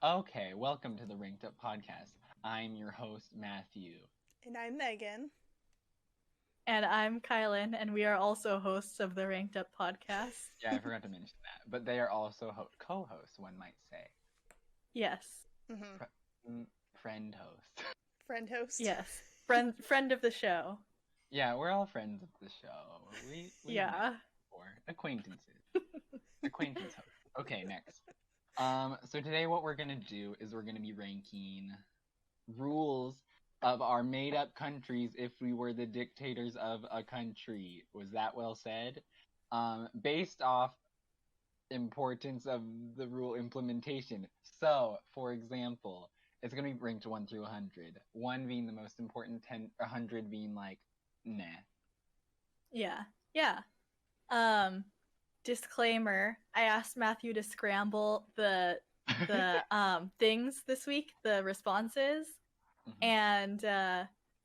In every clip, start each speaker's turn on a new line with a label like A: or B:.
A: Okay, welcome to the Ranked Up Podcast. I'm your host, Matthew.
B: And I'm Megan.
C: And I'm Kylan, and we are also hosts of the Ranked Up Podcast.
A: Yeah, I forgot to mention that. But they are also co-hosts, one might say.
C: Yes.
A: Friend host.
B: Friend host?
C: Yes. Friend of the show.
A: Yeah, we're all friends of the show. We
C: yeah.
A: Or acquaintances. Acquaintance host. Okay, next. So today what we're going to do is we're going to be ranking rules of our made-up countries if we were the dictators of a country. Was that well said? Based off importance of the rule implementation. So, for example, it's going to be ranked 1 through 100. 1 being the most important, 100 being like, nah.
C: Yeah. Disclaimer, I asked Matthew to scramble the things this week, the responses. Mm-hmm. And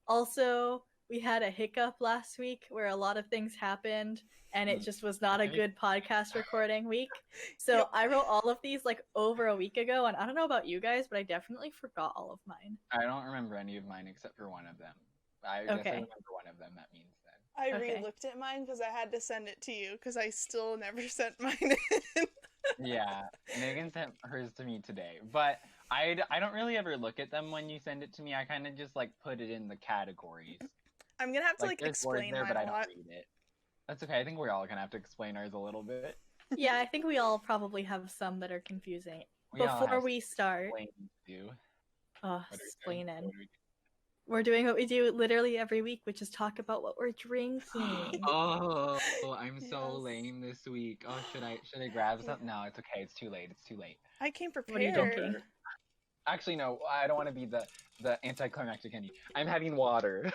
C: also we had a hiccup last week where a lot of things happened and it just was not a good podcast recording week. So I wrote all of these like over a week ago, and I don't know about you guys, but I definitely forgot all of mine.
A: I don't remember any of mine except for one of them. I guess I remember one of them, that means then.
B: I re-looked at mine because I had to send it to you because I still never sent mine in.
A: Yeah, Megan sent hers to me today, but I don't really ever look at them when you send it to me. I kind of just like put it in the categories.
B: I'm gonna have to like explain
A: there,
B: mine
A: but I
B: a lot.
A: don't read it. That's okay. I think we're all gonna have to explain ours a little bit.
C: Yeah, I think we all probably have some that are confusing. Before we start, explaining. We're doing what we do literally every week, which is talk about what we're drinking.
A: Oh, I'm so lame this week. Oh, should I grab something? No, it's okay. It's too late.
B: I came prepared.
C: What are you drinking?
A: Actually, no. I don't want to be the anticlimactic ending. I'm having water.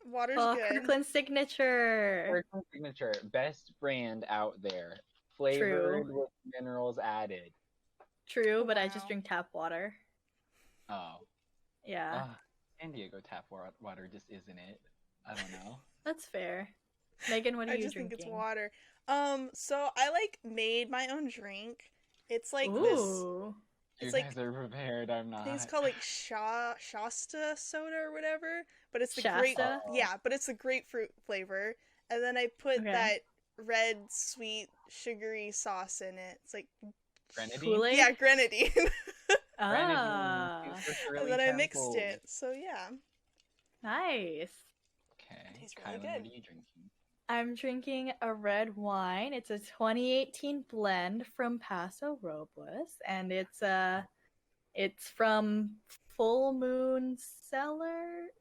B: Water's good.
C: Kirkland Signature.
A: Kirkland Signature, best brand out there. Flavored with minerals added.
C: True, but I just drink tap water.
A: Oh.
C: Yeah.
A: San Diego tap water just isn't it. I don't know.
C: That's fair. Megan, what are you drinking?
B: I just think it's water. So I made my own drink. It's like
C: Ooh.
A: It's you guys are prepared. I'm not.
B: I think it's called Shasta soda or whatever. But it's the but it's the grapefruit flavor. And then I put that red sweet sugary sauce in it. It's like
A: grenadine.
C: Kool-Aid?
B: Yeah, grenadine.
C: Ah.
B: And then I mixed it. So yeah.
C: Nice.
A: Okay.
B: It tastes really
A: Kylan,
B: good.
A: what are you drinking?
C: I'm drinking a red wine. It's a 2018 blend from Paso Robles, and it's from Full Moon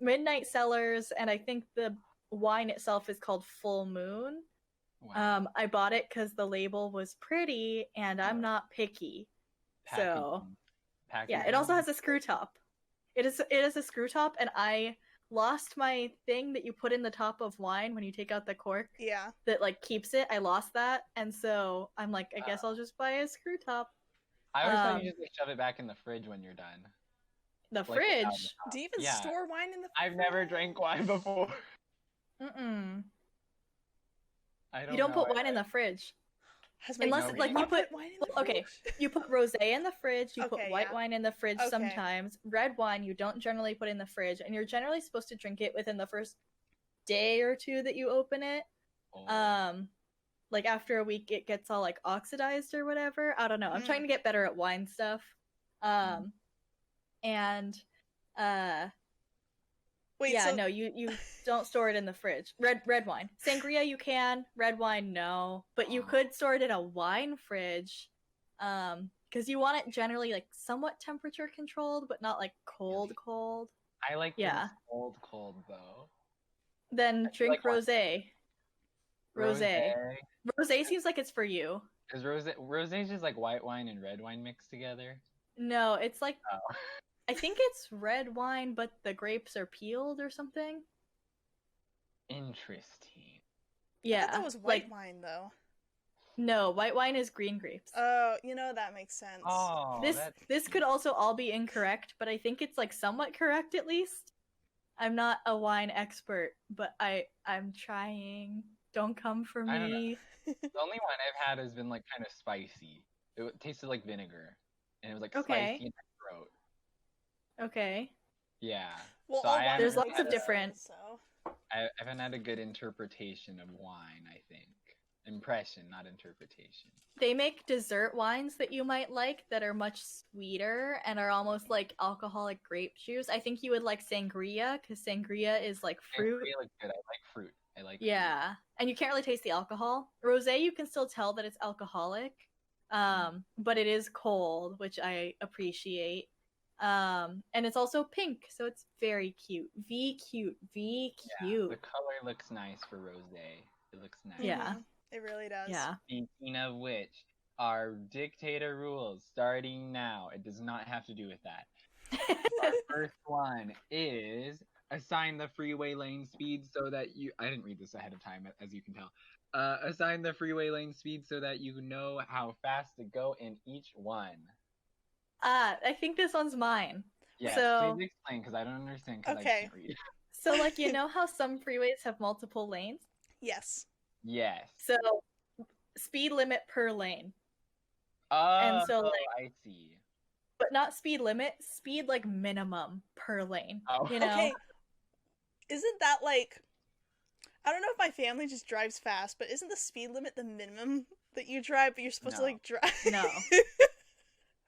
C: Midnight Cellars, and I think the wine itself is called Full Moon. Wow. I bought it because the label was pretty, and I'm not picky. Yeah, it also has a screw top. It is a screw top, and I lost my thing that you put in the top of wine when you take out the cork.
B: Yeah.
C: That keeps it. I lost that, and so I'm like, I guess I'll just buy a screw top.
A: I always thought you just shove it back in the fridge when you're done.
C: The fridge?
B: Do you even store wine in the fridge?
A: I've never drank wine before.
C: Mm-mm.
A: You
C: don't put wine in the fridge. Unless you put you put rosé in the fridge, you put white wine in the fridge sometimes. Red wine you don't generally put in the fridge, and you're generally supposed to drink it within the first day or two that you open it. After a week it gets all oxidized or whatever. I don't know. I'm trying to get better at wine stuff. You don't store it in the fridge. Red wine. Sangria you can. Red wine no. But you could store it in a wine fridge. Because you want it generally somewhat temperature controlled, but not cold.
A: I like cold though.
C: Then drink rosé. Rosé seems like it's for you.
A: Is rosé just white wine and red wine mixed together?
C: No, it's I think it's red wine, but the grapes are peeled or something.
A: Interesting.
C: Yeah.
B: I thought that was white wine, though.
C: No, white wine is green grapes.
B: Oh, that makes sense.
A: Oh,
C: this could also all be incorrect, but I think it's somewhat correct at least. I'm not a wine expert, but I'm trying. Don't come for me.
A: The only wine I've had has been kind of spicy. It tasted like vinegar, and it was spicy in my
C: Okay.
A: Yeah.
B: Well,
A: So
C: there's lots of different.
B: So.
A: I haven't had a good interpretation of wine, I think. Impression, not interpretation.
C: They make dessert wines that you might like that are much sweeter and are almost like alcoholic grape juice. I think you would like sangria, because sangria is like fruit.
A: Sangria looks good. I like fruit.
C: Fruit. And you can't really taste the alcohol. Rosé, you can still tell that it's alcoholic, but it is cold, which I appreciate. And it's also pink, so it's very cute. V cute.
A: Yeah, the color looks nice for rosé. It looks nice.
C: Yeah.
B: It really does.
C: Yeah.
A: Speaking of which, our dictator rules starting now. It does not have to do with that. Our first one is assign the freeway lane speed so that you... I didn't read this ahead of time, as you can tell. Assign the freeway lane speed so that you know how fast to go in each one.
C: I think this one's mine.
A: Yeah,
C: so...
A: please explain, because I don't understand, because I can't read.
C: So, like, you know how some freeways have multiple lanes?
B: Yes.
A: Yes.
C: So, speed limit per lane.
A: Oh,
C: and so, like,
A: I see.
C: But not speed limit, speed, like, minimum per lane.
A: Oh.
C: You know?
B: Okay. Isn't that, like... I don't know if my family just drives fast, but isn't the speed limit the minimum that you drive, but you're supposed to, like, drive?
C: No.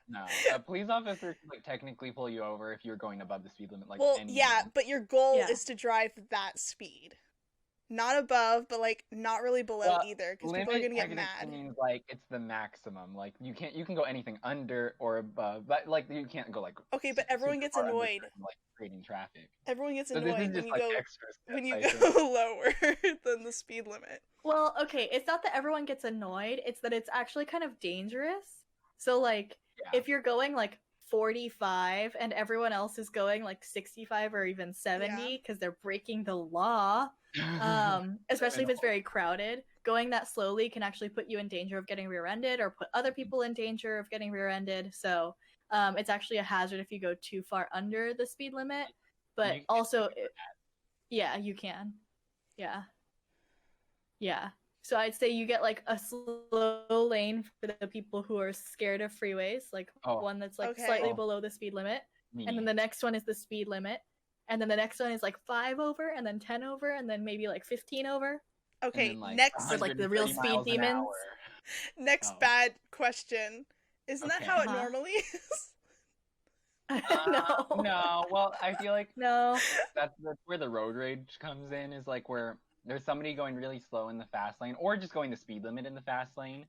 A: No. A police officer can, like, technically pull you over if you're going above the speed limit. Like,
B: well, yeah, but your goal is to drive that speed. Not above, but, like, not really below either, because people are gonna get mad.
A: Means, like, it's the maximum. Like, you can go anything under or above, but, like, you can't go, like...
B: Okay, but everyone gets annoyed.
A: Like, creating traffic.
B: Everyone gets annoyed when you go lower than the speed limit.
C: Well, okay, it's not that everyone gets annoyed, it's that it's actually kind of dangerous. So, like, if you're going, like, 45 and everyone else is going, like, 65 or even 70 because they're breaking the law... especially if it's very crowded, going that slowly can actually put you in danger of getting rear-ended or put other people in danger of getting rear-ended. So it's actually a hazard if you go too far under the speed limit. But also, you can. Yeah. So I'd say you get like a slow lane for the people who are scared of freeways, like one that's like slightly below the speed limit. And then the next one is the speed limit. And then the next one is like 5 over, and then 10 over, and then maybe like 15 over.
B: Okay,
A: then, like,
B: next...
C: Or like the real speed demons.
B: Next bad question. Isn't that how it normally is?
C: No.
A: No, well, I feel like...
C: No.
A: That's where the road rage comes in, is like where there's somebody going really slow in the fast lane, or just going the speed limit in the fast lane,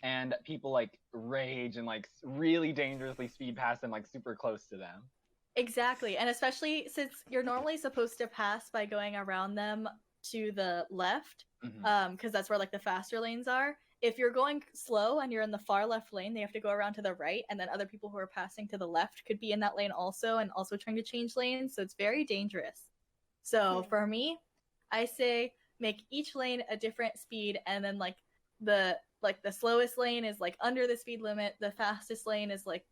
A: and people like rage and like really dangerously speed past them, like super close to them.
C: Exactly, and especially since you're normally supposed to pass by going around them to the left, because that's where like the faster lanes are. If you're going slow and you're in the far left lane, they have to go around to the right, and then other people who are passing to the left could be in that lane also, and also trying to change lanes, so it's very dangerous. So for me, I say make each lane a different speed, and then like the slowest lane is like under the speed limit, the fastest lane is like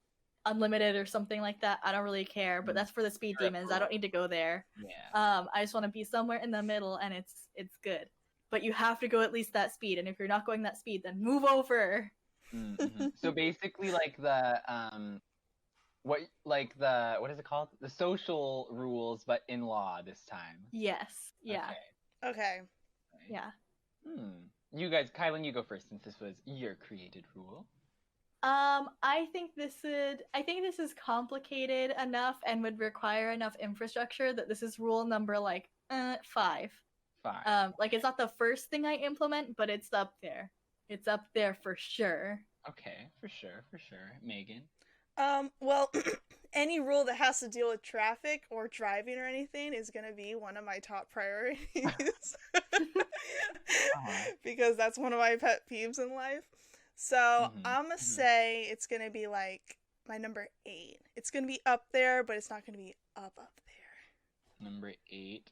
C: unlimited or something like that. I don't really care, but that's for the speed demons. I don't need to go there. I just want to be somewhere in the middle, and it's good. But you have to go at least that speed, and if you're not going that speed, then move over.
A: So basically, like what is it called? The social rules, but in law this time.
C: Yes. Yeah.
B: Okay.
C: Yeah.
A: You guys, Kylan, you go first since this was your created rule.
C: I think this is complicated enough and would require enough infrastructure that this is rule number 5.
A: 5.
C: Like it's not the first thing I implement, but it's up there. It's up there for sure.
A: Okay, for sure. Megan?
B: Well, any rule that has to deal with traffic or driving or anything is gonna be one of my top priorities. Because that's one of my pet peeves in life. So I'm gonna say it's gonna be like my number 8. It's gonna be up there, but it's not gonna be up there.
A: Number 8.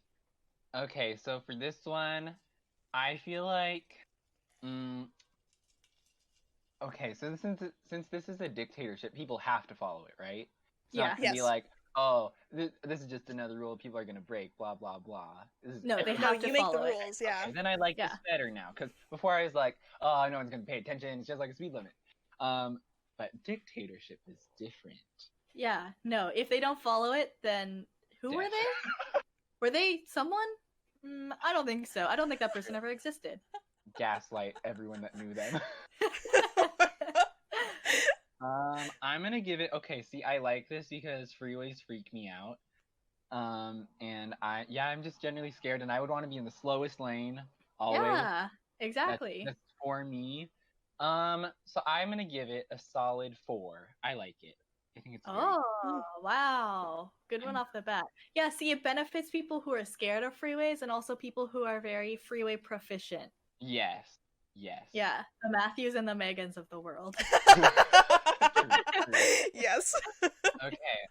A: Okay, so for this one, I feel like, okay, so since this is a dictatorship, people have to follow it, right? It's not gonna be like, oh, this is just another rule people are gonna break, blah blah blah.
C: No, they have to
B: you make
C: follow
B: the rules, yeah.
A: Okay, then I like this better now, because before I was like, oh, no one's gonna pay attention, it's just like a speed limit. But dictatorship is different.
C: Yeah, no. If they don't follow it, then who were they? Were they someone? I don't think so. I don't think that person ever existed.
A: Gaslight everyone that knew them. I'm gonna give it. Okay, see, I like this because freeways freak me out. And I'm just generally scared, and I would want to be in the slowest lane always.
C: Yeah, exactly.
A: That's for me. So I'm gonna give it a solid 4. I like it. I think it's
C: wow. Good one off the bat. Yeah, see, it benefits people who are scared of freeways and also people who are very freeway proficient.
A: Yes.
C: Yeah, the Matthews and the Megans of the world.
B: Yes.
A: Okay.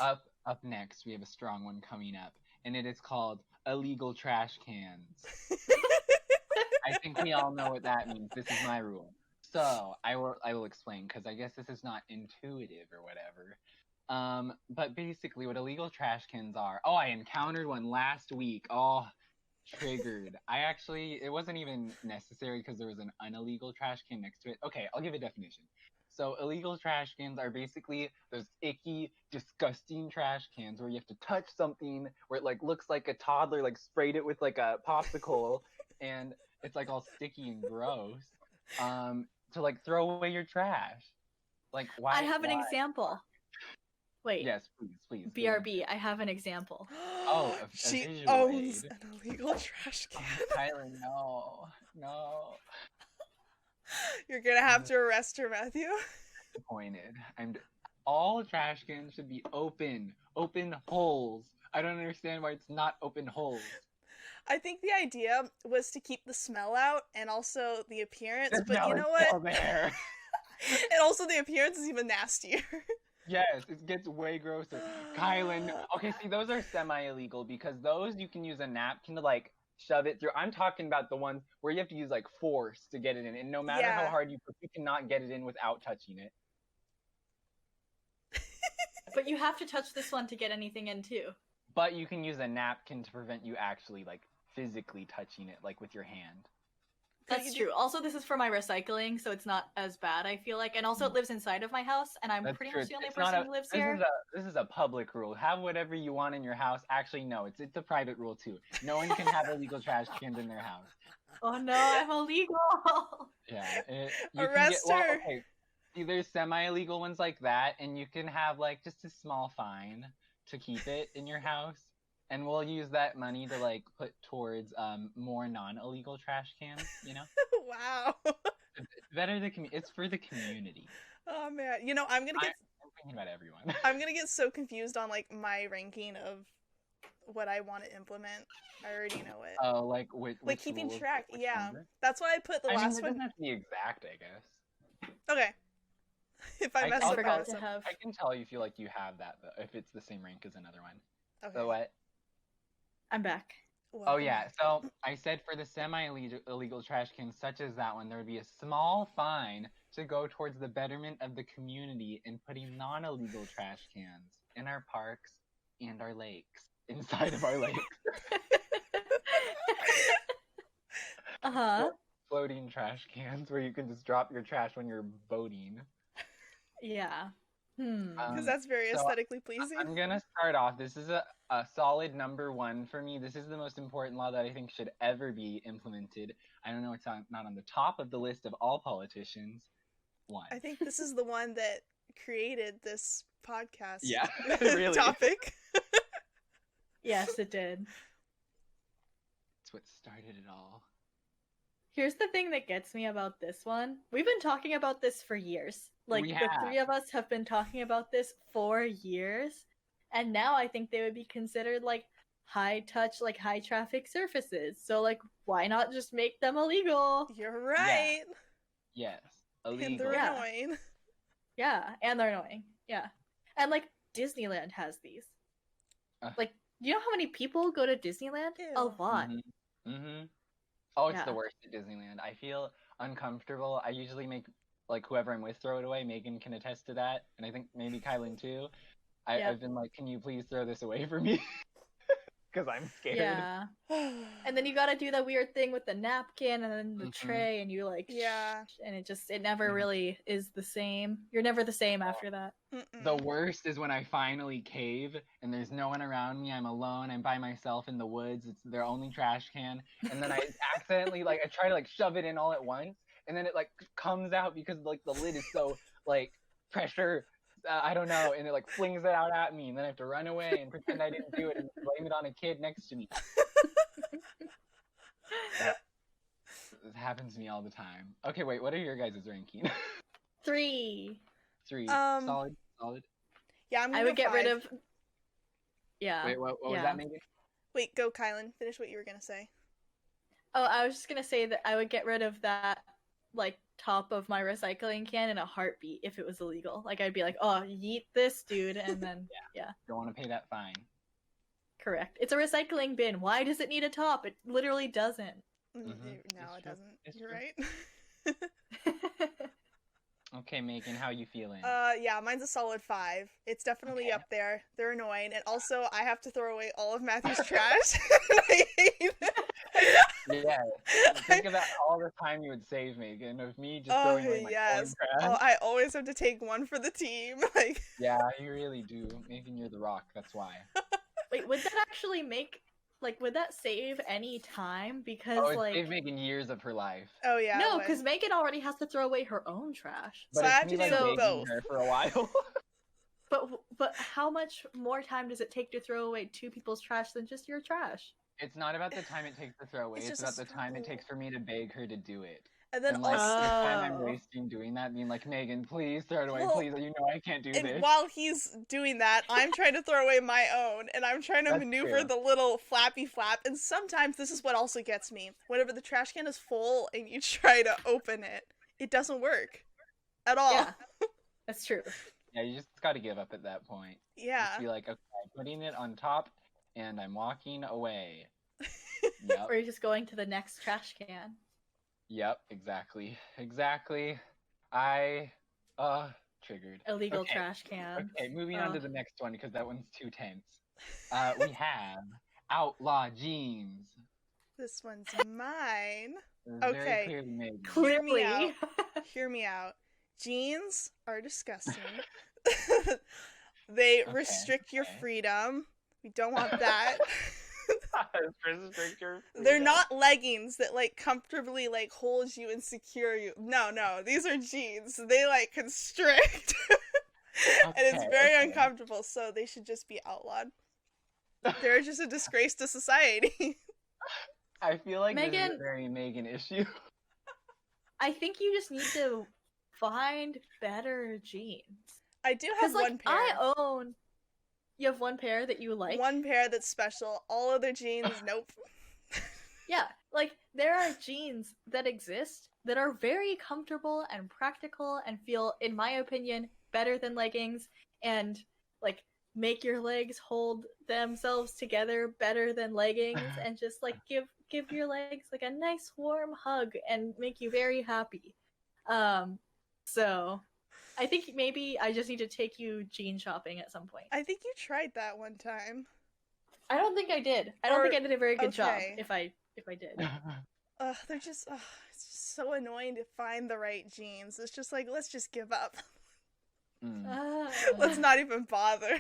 A: Up next, we have a strong one coming up, and it is called illegal trash cans. I think we all know what that means. This is my rule. So I will explain, because I guess this is not intuitive or whatever. But basically what illegal trash cans are. Oh, I encountered one last week. Oh, triggered. It wasn't even necessary because there was an unillegal trash can next to it. Okay, I'll give a definition. So illegal trash cans are basically those icky, disgusting trash cans where you have to touch something where it like looks like a toddler like sprayed it with like a popsicle and it's like all sticky and gross. To like throw away your trash. Like why?
C: I have an example. Wait.
A: Yes, please.
C: BRB, I have an example.
B: She owns an illegal trash can.
A: Kylan, no.
B: You're gonna have to arrest her, Matthew.
A: Disappointed. All trash cans should be open holes. I don't understand why it's not open holes.
B: I think the idea was to keep the smell out and also the appearance, but you know what?
A: Still there.
B: And also the appearance is even nastier.
A: Yes, it gets way grosser. Kylan, okay, see, those are semi-illegal because those you can use a napkin to like shove it through. I'm talking about the ones where you have to use like force to get it in, and no matter how hard you cannot get it in without touching it.
C: But you have to touch this one to get anything in too.
A: But you can use a napkin to prevent you actually like physically touching it like with your hand.
C: That's true. Also, this is for my recycling, so it's not as bad, I feel like. And also, it lives inside of my house, and I'm pretty much the only person who lives here.
A: This is a public rule. Have whatever you want in your house. Actually, no, it's a private rule, too. No one can have illegal trash cans in their house.
C: Oh, no, I'm illegal.
A: Yeah.
B: Arrest her.
A: Okay. See, there's semi-illegal ones like that, and you can have, like, just a small fine to keep it in your house. And we'll use that money to like put towards more non-illegal trash cans, you know?
B: Wow.
A: It's for the community.
B: Oh man. You know, I'm thinking
A: about everyone.
B: I'm gonna get so confused on like my ranking of what I want to implement. I already know it.
A: Oh, like which
B: keeping track. Yeah. Number? That's why I put the last one.
A: It doesn't have to be exact, I guess.
B: Okay. If I mess up,
A: I can tell you feel like you have that though, if it's the same rank as another one. Okay. So what?
C: I'm back.
A: Oh yeah, so I said for the semi-illegal trash cans such as that one, there would be a small fine to go towards the betterment of the community in putting non-illegal trash cans in our parks and our lakes, inside of our lakes. Floating trash cans where you can just drop your trash when you're boating.
C: Yeah.
B: Because that's very aesthetically pleasing.
A: I'm gonna start off. This is a solid number 1 for me. This is the most important law that I think should ever be implemented. I don't know, it's not on the top of the list of all politicians. 1.
B: I think this is the one that created this podcast.
A: Yeah, really.
B: Topic.
C: Yes, it did.
A: It's what started it all.
C: Here's the thing that gets me about this one. We've been talking about this for years. Like, the 3 of us have been talking about this for years. And now I think they would be considered, like, high-touch, like, high-traffic surfaces. So, like, why not just make them illegal?
B: You're right.
A: Yeah. Yes. Illegal.
B: And they're annoying.
C: Yeah, and they're annoying. Yeah. And, like, Disneyland has these. Like, do you know how many people go to Disneyland?
B: Ew.
C: A lot.
A: Mm-hmm. Oh, it's the worst at Disneyland. I feel uncomfortable. I usually make, like, whoever I'm with throw it away. Megan can attest to that. And I think maybe Kylan, too. I've been like, can you please throw this away for me? because I'm scared.
C: Yeah. And then you gotta do that weird thing with the napkin and then the tray, and you like,
B: yeah,
C: and it never really is the same. You're never the same after that.
A: The worst is when I finally cave and there's no one around me. I'm alone. I'm by myself in the woods. It's their only trash can, and then I accidentally I try to shove it in all at once, and then it comes out because the lid is so pressure. I don't know, and it flings it out at me, and then I have to run away and pretend I didn't do it and blame it on a kid next to me. That happens to me all the time. Okay, wait, what are your guys' ranking?
C: 3.
A: 3. Solid.
B: Yeah,
C: I would get rid of. Yeah.
A: Wait, what was that, Megan?
B: Wait, go, Kylan. Finish what you were gonna say.
C: Oh, I was just gonna say that I would get rid of that top of my recycling can in a heartbeat if it was illegal. I'd be like, oh, yeet this dude, and then yeah.
A: Don't want to pay that fine.
C: Correct. It's a recycling bin. Why does it need a top? It literally doesn't.
B: No, it doesn't. You're right.
A: Okay, Megan, how you feeling?
B: Yeah, mine's a solid 5. It's definitely up there. They're annoying, and also I have to throw away all of Matthew's trash. I hate it.
A: Yeah, think about all the time you would save, Megan, of me just throwing away my own trash.
B: Oh, I always have to take one for the team.
A: Yeah, you really do. Megan, you're the rock. That's why.
C: Wait, would that actually make would that save any time? Because
A: it's saved Megan years of her life.
B: Oh yeah.
C: No, because Megan already has to throw away her own trash.
B: But so I have to do both
A: her for a while.
C: But how much more time does it take to throw away 2 people's trash than just your trash?
A: It's not about the time it takes to throw away. It's about the time it takes for me to beg her to do it.
B: And then
A: also the time I'm wasting doing that, being like, Megan, please throw it away, please. You know I can't do this.
B: And while he's doing that, I'm trying to throw away my own, and I'm trying to maneuver the little flappy flap. And sometimes this is what also gets me. Whenever the trash can is full and you try to open it, it doesn't work at all.
C: Yeah, that's true.
A: Yeah, you just gotta give up at that point.
B: Yeah.
A: Just be like, okay, I'm putting it on top, and I'm walking away.
C: Yep. Or you're just going to the next trash can.
A: Yep, exactly. I triggered.
C: Illegal trash can.
A: Okay, moving on to the next one because that one's too tense. We have outlaw jeans.
B: This one's mine.
A: Okay.
C: Clearly.
B: Hear me out. Jeans are disgusting. They restrict your freedom. We don't want that. They're not leggings that comfortably hold you and secure you. No, these are jeans. They constrict. And it's very uncomfortable, so they should just be outlawed. They're just a disgrace to society.
A: I feel like this is a very Megan issue.
C: I think you just need to find better jeans.
B: I do have one pair.
C: You have one pair that you like?
B: One pair that's special. All other jeans, nope.
C: Yeah, there are jeans that exist that are very comfortable and practical and feel, in my opinion, better than leggings and, make your legs hold themselves together better than leggings and just, give your legs, a nice warm hug and make you very happy. So... I think maybe I just need to take you jean shopping at some point.
B: I think you tried that one time.
C: I don't think I did. I don't think I did a very good job if I did.
B: They're just it's just so annoying to find the right jeans. It's just let's just give up. Let's not even bother.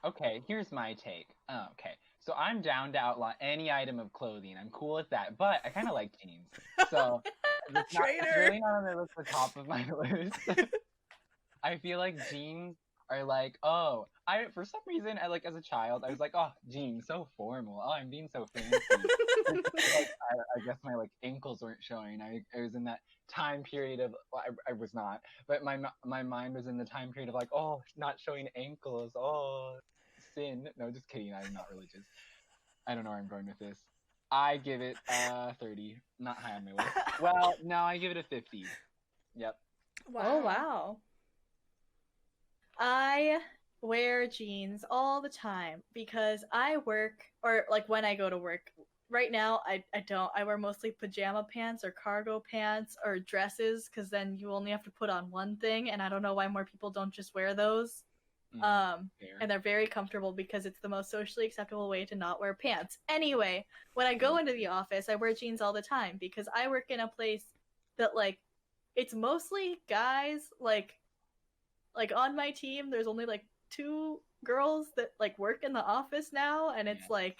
A: Okay, here's my take. Okay. So I'm down to outlaw any item of clothing. I'm cool with that, but I kind of like jeans. So it's really not on the top of my list. I feel like jeans are for some reason, as a child, I was like, oh, jeans, so formal. Oh, I'm being so fancy. I guess my ankles weren't showing. I was in that time period of, I was not, but my mind was in the time period of not showing ankles. Oh, sin. No, just kidding. I'm not religious. I don't know where I'm going with this. I give it 30. Not high on my list. Well, no, I give it a 50. Yep.
C: Wow. Oh, wow. I wear jeans all the time because I work, or when I go to work. Right now, I don't. I wear mostly pajama pants or cargo pants or dresses because then you only have to put on one thing, and I don't know why more people don't just wear those. And they're very comfortable because it's the most socially acceptable way to not wear pants. Anyway, when I go into the office, I wear jeans all the time because I work in a place that, like, it's mostly guys. Like on my team, there's only, like, 2 girls that, like, work in the office now, and it's, like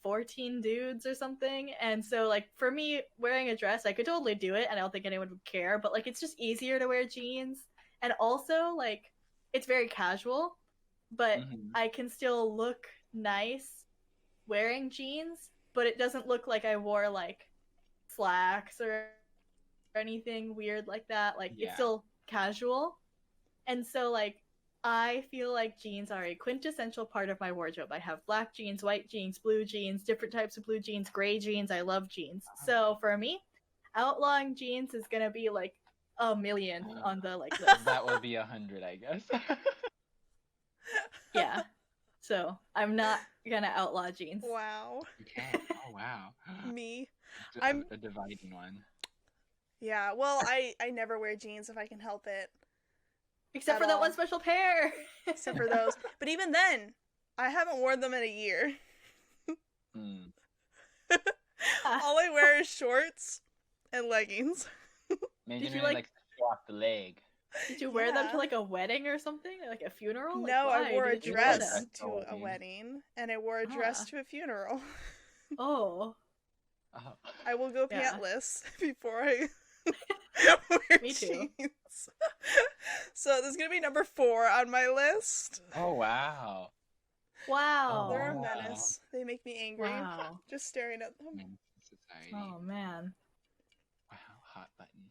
C: 14 dudes or something. And so, like, for me, wearing a dress, I could totally do it, and I don't think anyone would care, but, like, it's just easier to wear jeans. And also, like, it's very casual, but I can still look nice wearing jeans, but it doesn't look like I wore, like, slacks or anything weird like that. Like, it's still casual. And so, like, I feel like jeans are a quintessential part of my wardrobe. I have black jeans, white jeans, blue jeans, different types of blue jeans, gray jeans. I love jeans. So for me, outlawing jeans is gonna be like 1,000,000 on the like list.
A: That will be 100, I guess.
C: Yeah. So I'm not gonna outlaw jeans.
B: Wow.
A: Okay. Oh wow.
B: Me.
A: I'm a dividing one.
B: Yeah. Well, I never wear jeans if I can help it.
C: Except for that one special pair.
B: Except for those. But even then, I haven't worn them in a year. All I wear is shorts and leggings.
A: Did you like show off the leg?
C: Did you wear them to like a wedding or something? Like a funeral?
B: No,
C: like,
B: I wore a dress to a wedding, and I wore a dress to a funeral.
C: Oh.
B: I will go pantless before I wear jeans. So this is gonna be number 4 on my list.
A: Oh wow.
C: Wow.
B: They're a menace. They make me angry.
C: Wow.
B: Just staring at them.
A: Society.
C: Oh man.
A: Wow, hot button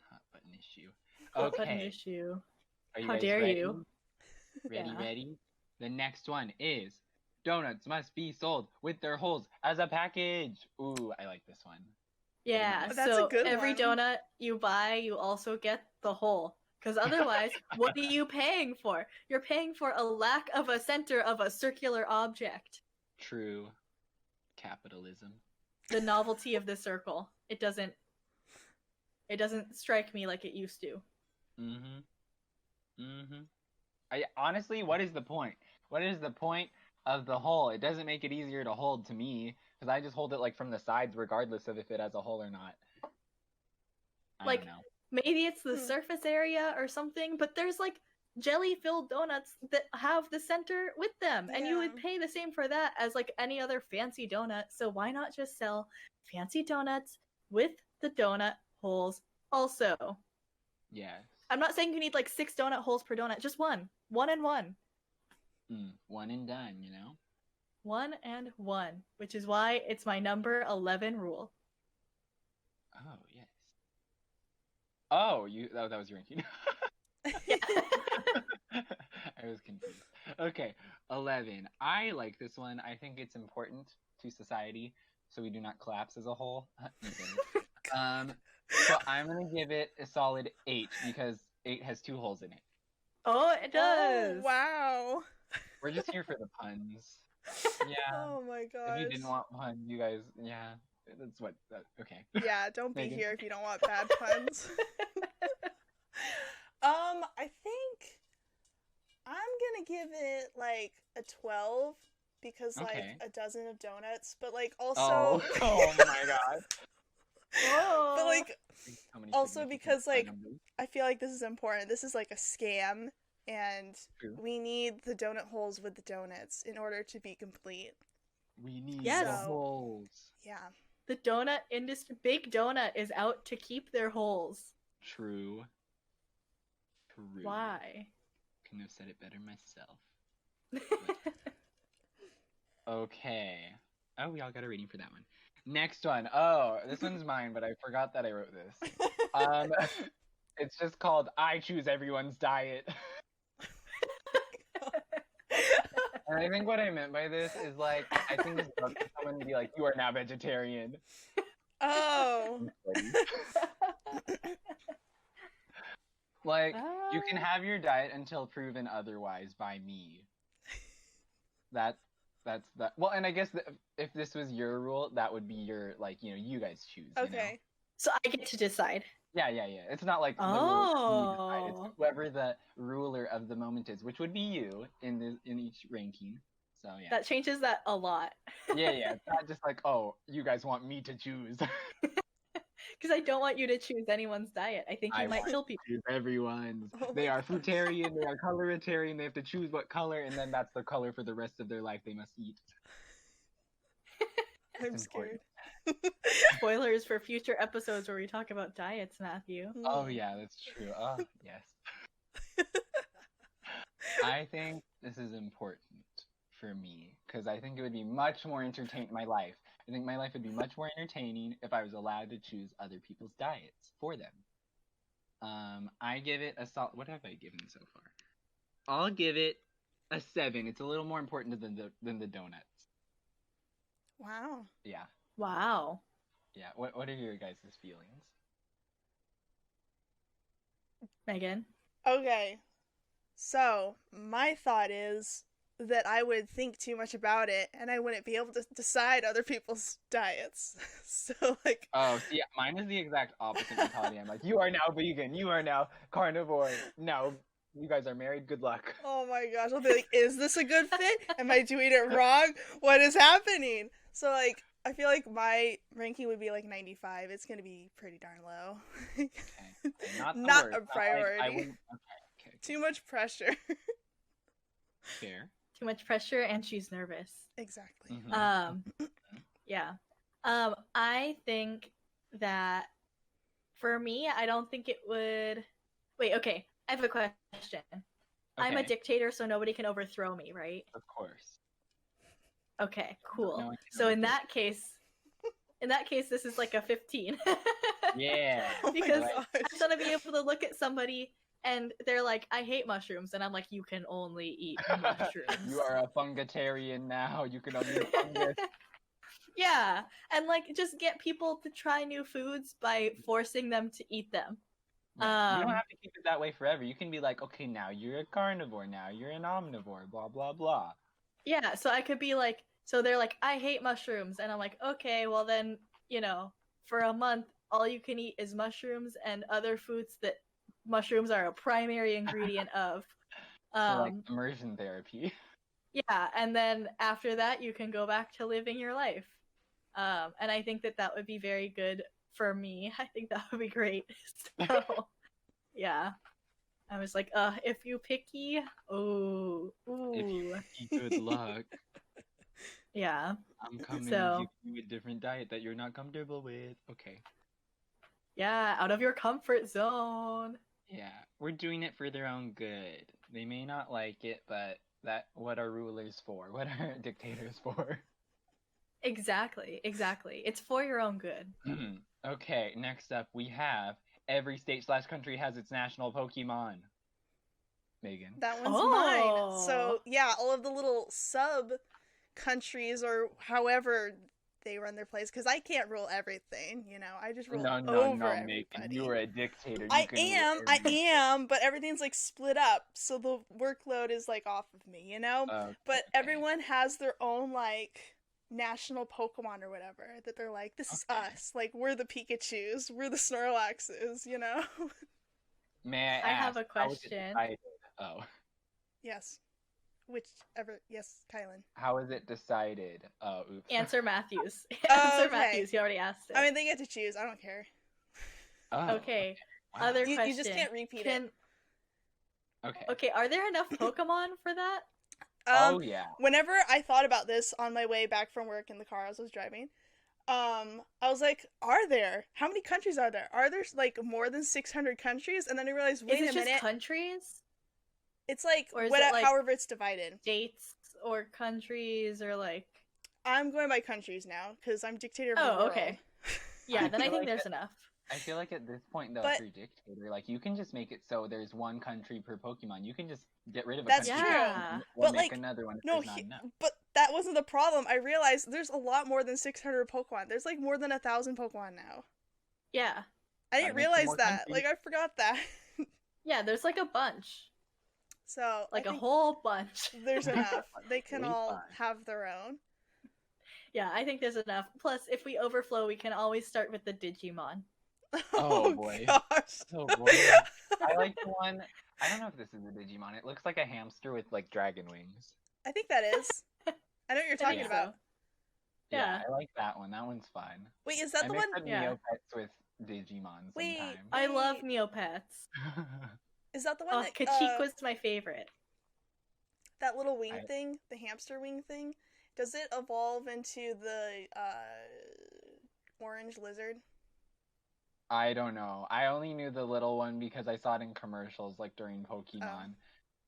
A: issue.
C: Hot button issue.
A: Are you
C: How
A: guys
C: dare
A: ready?
C: you?
A: Ready? The next one is donuts must be sold with their holes as a package. Ooh, I like this one.
C: Yeah,
B: that's
C: so
B: a good
C: every
B: one.
C: donut you buy, you also get the hole. Because otherwise, what are you paying for? You're paying for a lack of a center of a circular object.
A: True. Capitalism.
C: The novelty of the circle. It doesn't strike me like it used to.
A: I honestly, what is the point? What is the point of the hole? It doesn't make it easier to hold to me, because I just hold it like from the sides regardless of if it has a hole or not. I don't know.
C: Maybe it's the surface area or something, but there's like jelly-filled donuts that have the center with them, and you would pay the same for that as like any other fancy donut. So why not just sell fancy donuts with the donut holes also?
A: Yes.
C: I'm not saying you need like 6 donut holes per donut, just one and one.
A: One and done, you know?
C: 1 and 1, which is why it's my number 11 rule.
A: Oh, yes. Oh, that was your ranking. I was confused. Okay, 11. I like this one. I think it's important to society, so we do not collapse as a whole. So I'm gonna give it a solid 8 because 8 has 2 holes in it.
C: Oh, it does.
B: Oh, wow.
A: We're just here for the puns. Yeah.
B: Oh my gosh.
A: If you didn't want puns, you guys, yeah, that's what. Okay.
B: Yeah, don't be here if you don't want bad puns. I think I'm gonna give it like a 12 because like a dozen of donuts, but like also.
A: Oh my god.
B: But like also because like I feel like this is important. This is like a scam, and we need the donut holes with the donuts in order to be complete.
A: We need the holes.
B: Yeah.
C: The donut industry, Big Donut, is out to keep their holes.
A: True.
C: Why?
A: Couldn't have said it better myself. Okay. Oh, we all got a rating for that one. Next one. Oh, this one's mine, but I forgot that I wrote this. It's just called I Choose Everyone's Diet. And I think what I meant by this is like, I think it's about someone to be like, you are now vegetarian.
B: Oh.
A: Like, you can have your diet until proven otherwise by me. That's that. Well, and I guess if this was your rule, that would be your, like, you know, you guys choose.
B: Okay.
A: You know?
C: So I get to decide.
A: Yeah. It's not like the ruler decide. It's whoever the ruler of the moment is, which would be you in each ranking. So yeah.
C: That changes that a lot.
A: Yeah. It's not just like, oh, you guys want me to choose.
C: Because I don't want you to choose anyone's diet. I think you might kill people.
A: Choose everyone's. They are fruitarian, they are coloritarian, they have to choose what color, and then that's the color for the rest of their life they must eat.
B: I'm scared.
C: Spoilers for future episodes where we talk about diets, Matthew.
A: Oh yeah, that's true. Oh, yes. I think this is important for me, because I think it would be much more entertaining my life. I think my life would be much more entertaining if I was allowed to choose other people's diets for them. I give it a solid. What have I given so far? I'll give it a 7. It's a little more important than the donuts.
B: Wow.
A: Yeah.
C: Wow.
A: Yeah. What are your guys' feelings?
C: Megan?
B: Okay. So, my thought is that I would think too much about it and I wouldn't be able to decide other people's diets. So, like...
A: Oh, yeah, mine is the exact opposite mentality. I'm like, you are now vegan, you are now carnivore. No, you guys are married, good luck.
B: Oh my gosh, I'll be like, is this a good fit? Am I doing it wrong? What is happening? So, like, I feel like my ranking would be like 95. It's going to be pretty darn low.
A: Okay.
B: Not a priority.
A: Okay.
B: Too much pressure.
A: Fair.
C: Too much pressure, and she's nervous.
B: Exactly.
C: Mm-hmm. Yeah. I think that for me, I don't think it would... Wait, okay. I have a question. Okay. I'm a dictator, so nobody can overthrow me, right?
A: Of course.
C: Okay, cool. No, so in that case, this is like a 15.
A: Yeah.
C: Because I'm gonna be able to look at somebody and they're like, I hate mushrooms, and I'm like, you can only eat mushrooms.
A: You are a fungitarian now. You can only eat fungus.
C: Yeah, and like just get people to try new foods by forcing them to eat them.
A: Yeah. You don't have to keep it that way forever. You can be like, okay, now you're a carnivore, now you're an omnivore, blah blah blah.
C: Yeah, so I could be like, so they're like, I hate mushrooms, and I'm like, okay, well then, for a month, all you can eat is mushrooms and other foods that mushrooms are a primary ingredient of.
A: So like immersion therapy.
C: Yeah, and then after that, you can go back to living your life. And I think that would be very good for me. I think that would be great. So, yeah. I was like, if you picky, ooh.
A: If you picky, good luck.
C: Yeah.
A: I'm coming to give you a different diet that you're not comfortable with. Okay.
C: Yeah, out of your comfort zone.
A: Yeah, we're doing it for their own good. They may not like it, but what are rulers for? What are dictators for?
C: Exactly. It's for your own good.
A: Okay, next up we have every state/country has its national Pokemon. Megan.
B: That one's mine. So, yeah, all of the little sub-countries or however they run their place, because I can't rule everything, I just rule over everybody.
A: Megan, you are a dictator.
B: I am, but everything's like split up, so the workload is like off of me, But everyone has their own like national Pokemon or whatever that they're like, this is us, like we're the Pikachus, we're the Snorlaxes,
A: May I
C: have a question.
A: Oh.
B: Yes. Whichever. Yes, Kylan.
A: How is it decided? Oh, oops.
C: Answer Matthews. Matthews. You already asked it.
B: I mean, they get to choose. I don't care.
A: Oh,
C: okay.
A: Wow.
C: Other question.
B: You just can't repeat it.
C: Okay. Are there enough Pokemon for that?
A: Oh yeah.
B: Whenever I thought about this on my way back from work in the car as I was driving, I was like, are there? How many countries are there? Are there like more than 600 countries? And then I realized, wait a minute.
C: Just countries?
B: It's like, however it's divided.
C: States or countries or like...
B: I'm going by countries now, because I'm dictator of the world.
C: Oh, okay. Yeah, then I think there's enough.
A: I feel like at this point, though, if you're dictator, like, you can just make it so there's one country per Pokemon. You can just get rid of a country.
B: That's true.
A: But make another one if there's not enough.
B: But that wasn't the problem. I realized there's a lot more than 600 Pokemon. There's like more than 1,000 Pokemon now.
C: Yeah.
B: I didn't realize that. Countries. Like, I forgot that.
C: Yeah, there's like a bunch.
B: So
C: like a whole bunch.
B: There's enough. They can all have their own.
C: Yeah, I think there's enough. Plus, if we overflow, we can always start with the Digimon.
A: Oh boy.
B: Gosh.
A: Oh boy. I like the one. I don't know if this is a Digimon. It looks like a hamster with like dragon wings.
B: I think that is. I know what you're talking about.
C: Yeah.
A: I like that one. That one's fun.
B: Wait, is that
A: I
B: the
A: mix
B: one?
A: up
C: Yeah.
A: Neopets with Digimon
B: Wait,
A: sometimes.
C: I love Neopets.
B: Is that the one
C: Oh,
B: that
C: Kachik was my favorite.
B: that little wing thing, the hamster wing thing? Does it evolve into the orange lizard?
A: I don't know. I only knew the little one because I saw it in commercials, like during Pokemon.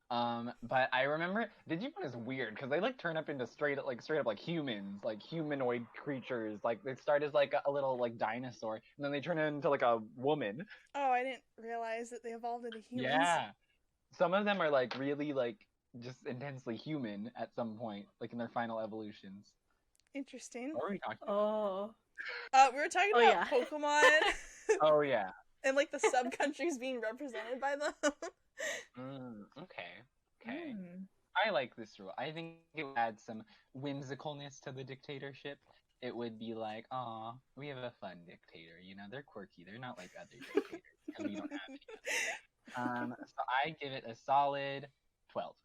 A: But I remember Digimon is weird because they like turn up into straight up like humans, like humanoid creatures. Like they start as like a little like dinosaur, and then they turn into like a woman.
B: Oh, I didn't realize that they evolved into humans.
A: Yeah, some of them are like really like just intensely human at some point, like in their final evolutions.
B: Interesting.
A: What were we talking about?
C: Oh.
B: We were talking about Pokemon.
A: Oh yeah.
B: And like the sub-countries being represented by them.
A: Okay. I like this rule. I think it would add some whimsicalness to the dictatorship. It would be like, aw, we have a fun dictator. You know, they're quirky. They're not like other dictators because we don't have any. So I give it a solid 12.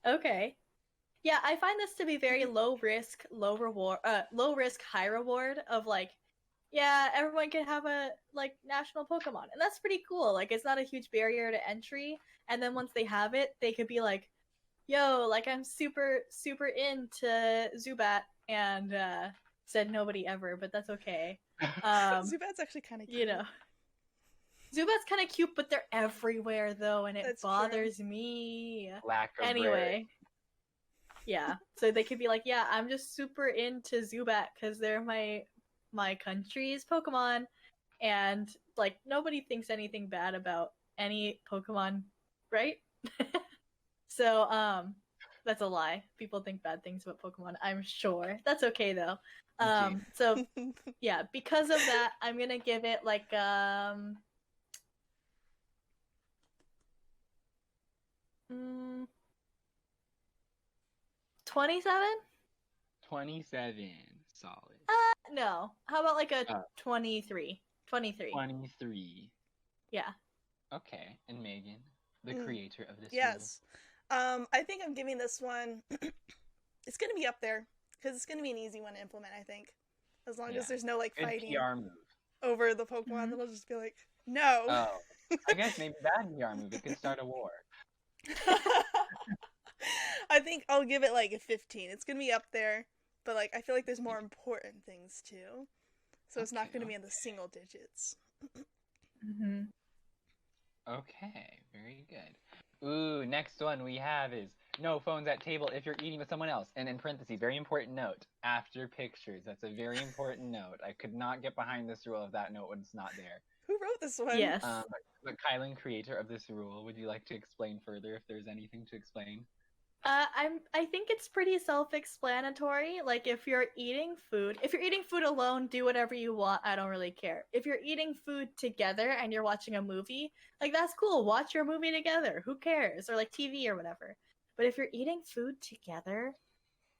C: Okay. Yeah, I find this to be very low risk, low risk, high reward of like, yeah, everyone can have a like national Pokemon, and that's pretty cool. Like, it's not a huge barrier to entry, and then once they have it, they could be like, yo, like I'm super into Zubat, and said nobody ever, but that's okay.
B: Zubat's actually kind of cute.
C: You know, Zubat's kind of cute, but they're everywhere though, and it bothers me.
A: Lack of
C: anyway. Yeah, so they could be like, yeah, I'm just super into Zubat because they're my country's Pokemon, and like nobody thinks anything bad about any Pokemon, right? So that's a lie. People think bad things about Pokemon, I'm sure. That's okay though. So yeah, because of that, I'm gonna give it like 27?
A: 27. Solid.
C: No. How about like a 23? 23.
A: 23.
C: Yeah.
A: Okay. And Megan, the creator of this
B: Yes. I think I'm giving this one... it's going to be up there, because it's going to be an easy one to implement, I think. As long as there's no, like,
A: good
B: fighting
A: PR move.
B: over the Pokemon, that'll just be like, no.
A: Oh. I guess maybe bad PR move. It could start a war.
B: I think I'll give it like a 15. It's gonna be up there, but like I feel like there's more important things too, so it's not gonna be in the single digits.
A: Okay, very good. Ooh, next one we have is no phones at table if you're eating with someone else. And in parentheses, very important note, after pictures. That's a very important note. I could not get behind this rule if that note was not there.
B: Who wrote this one?
C: Yes.
A: But Kylan, creator of this rule, would you like to explain further if there's anything to explain?
C: I think it's pretty self-explanatory. Like, if you're eating food alone, do whatever you want. I don't really care. If you're eating food together and you're watching a movie, like, that's cool. Watch your movie together. Who cares? Or like TV or whatever. But if you're eating food together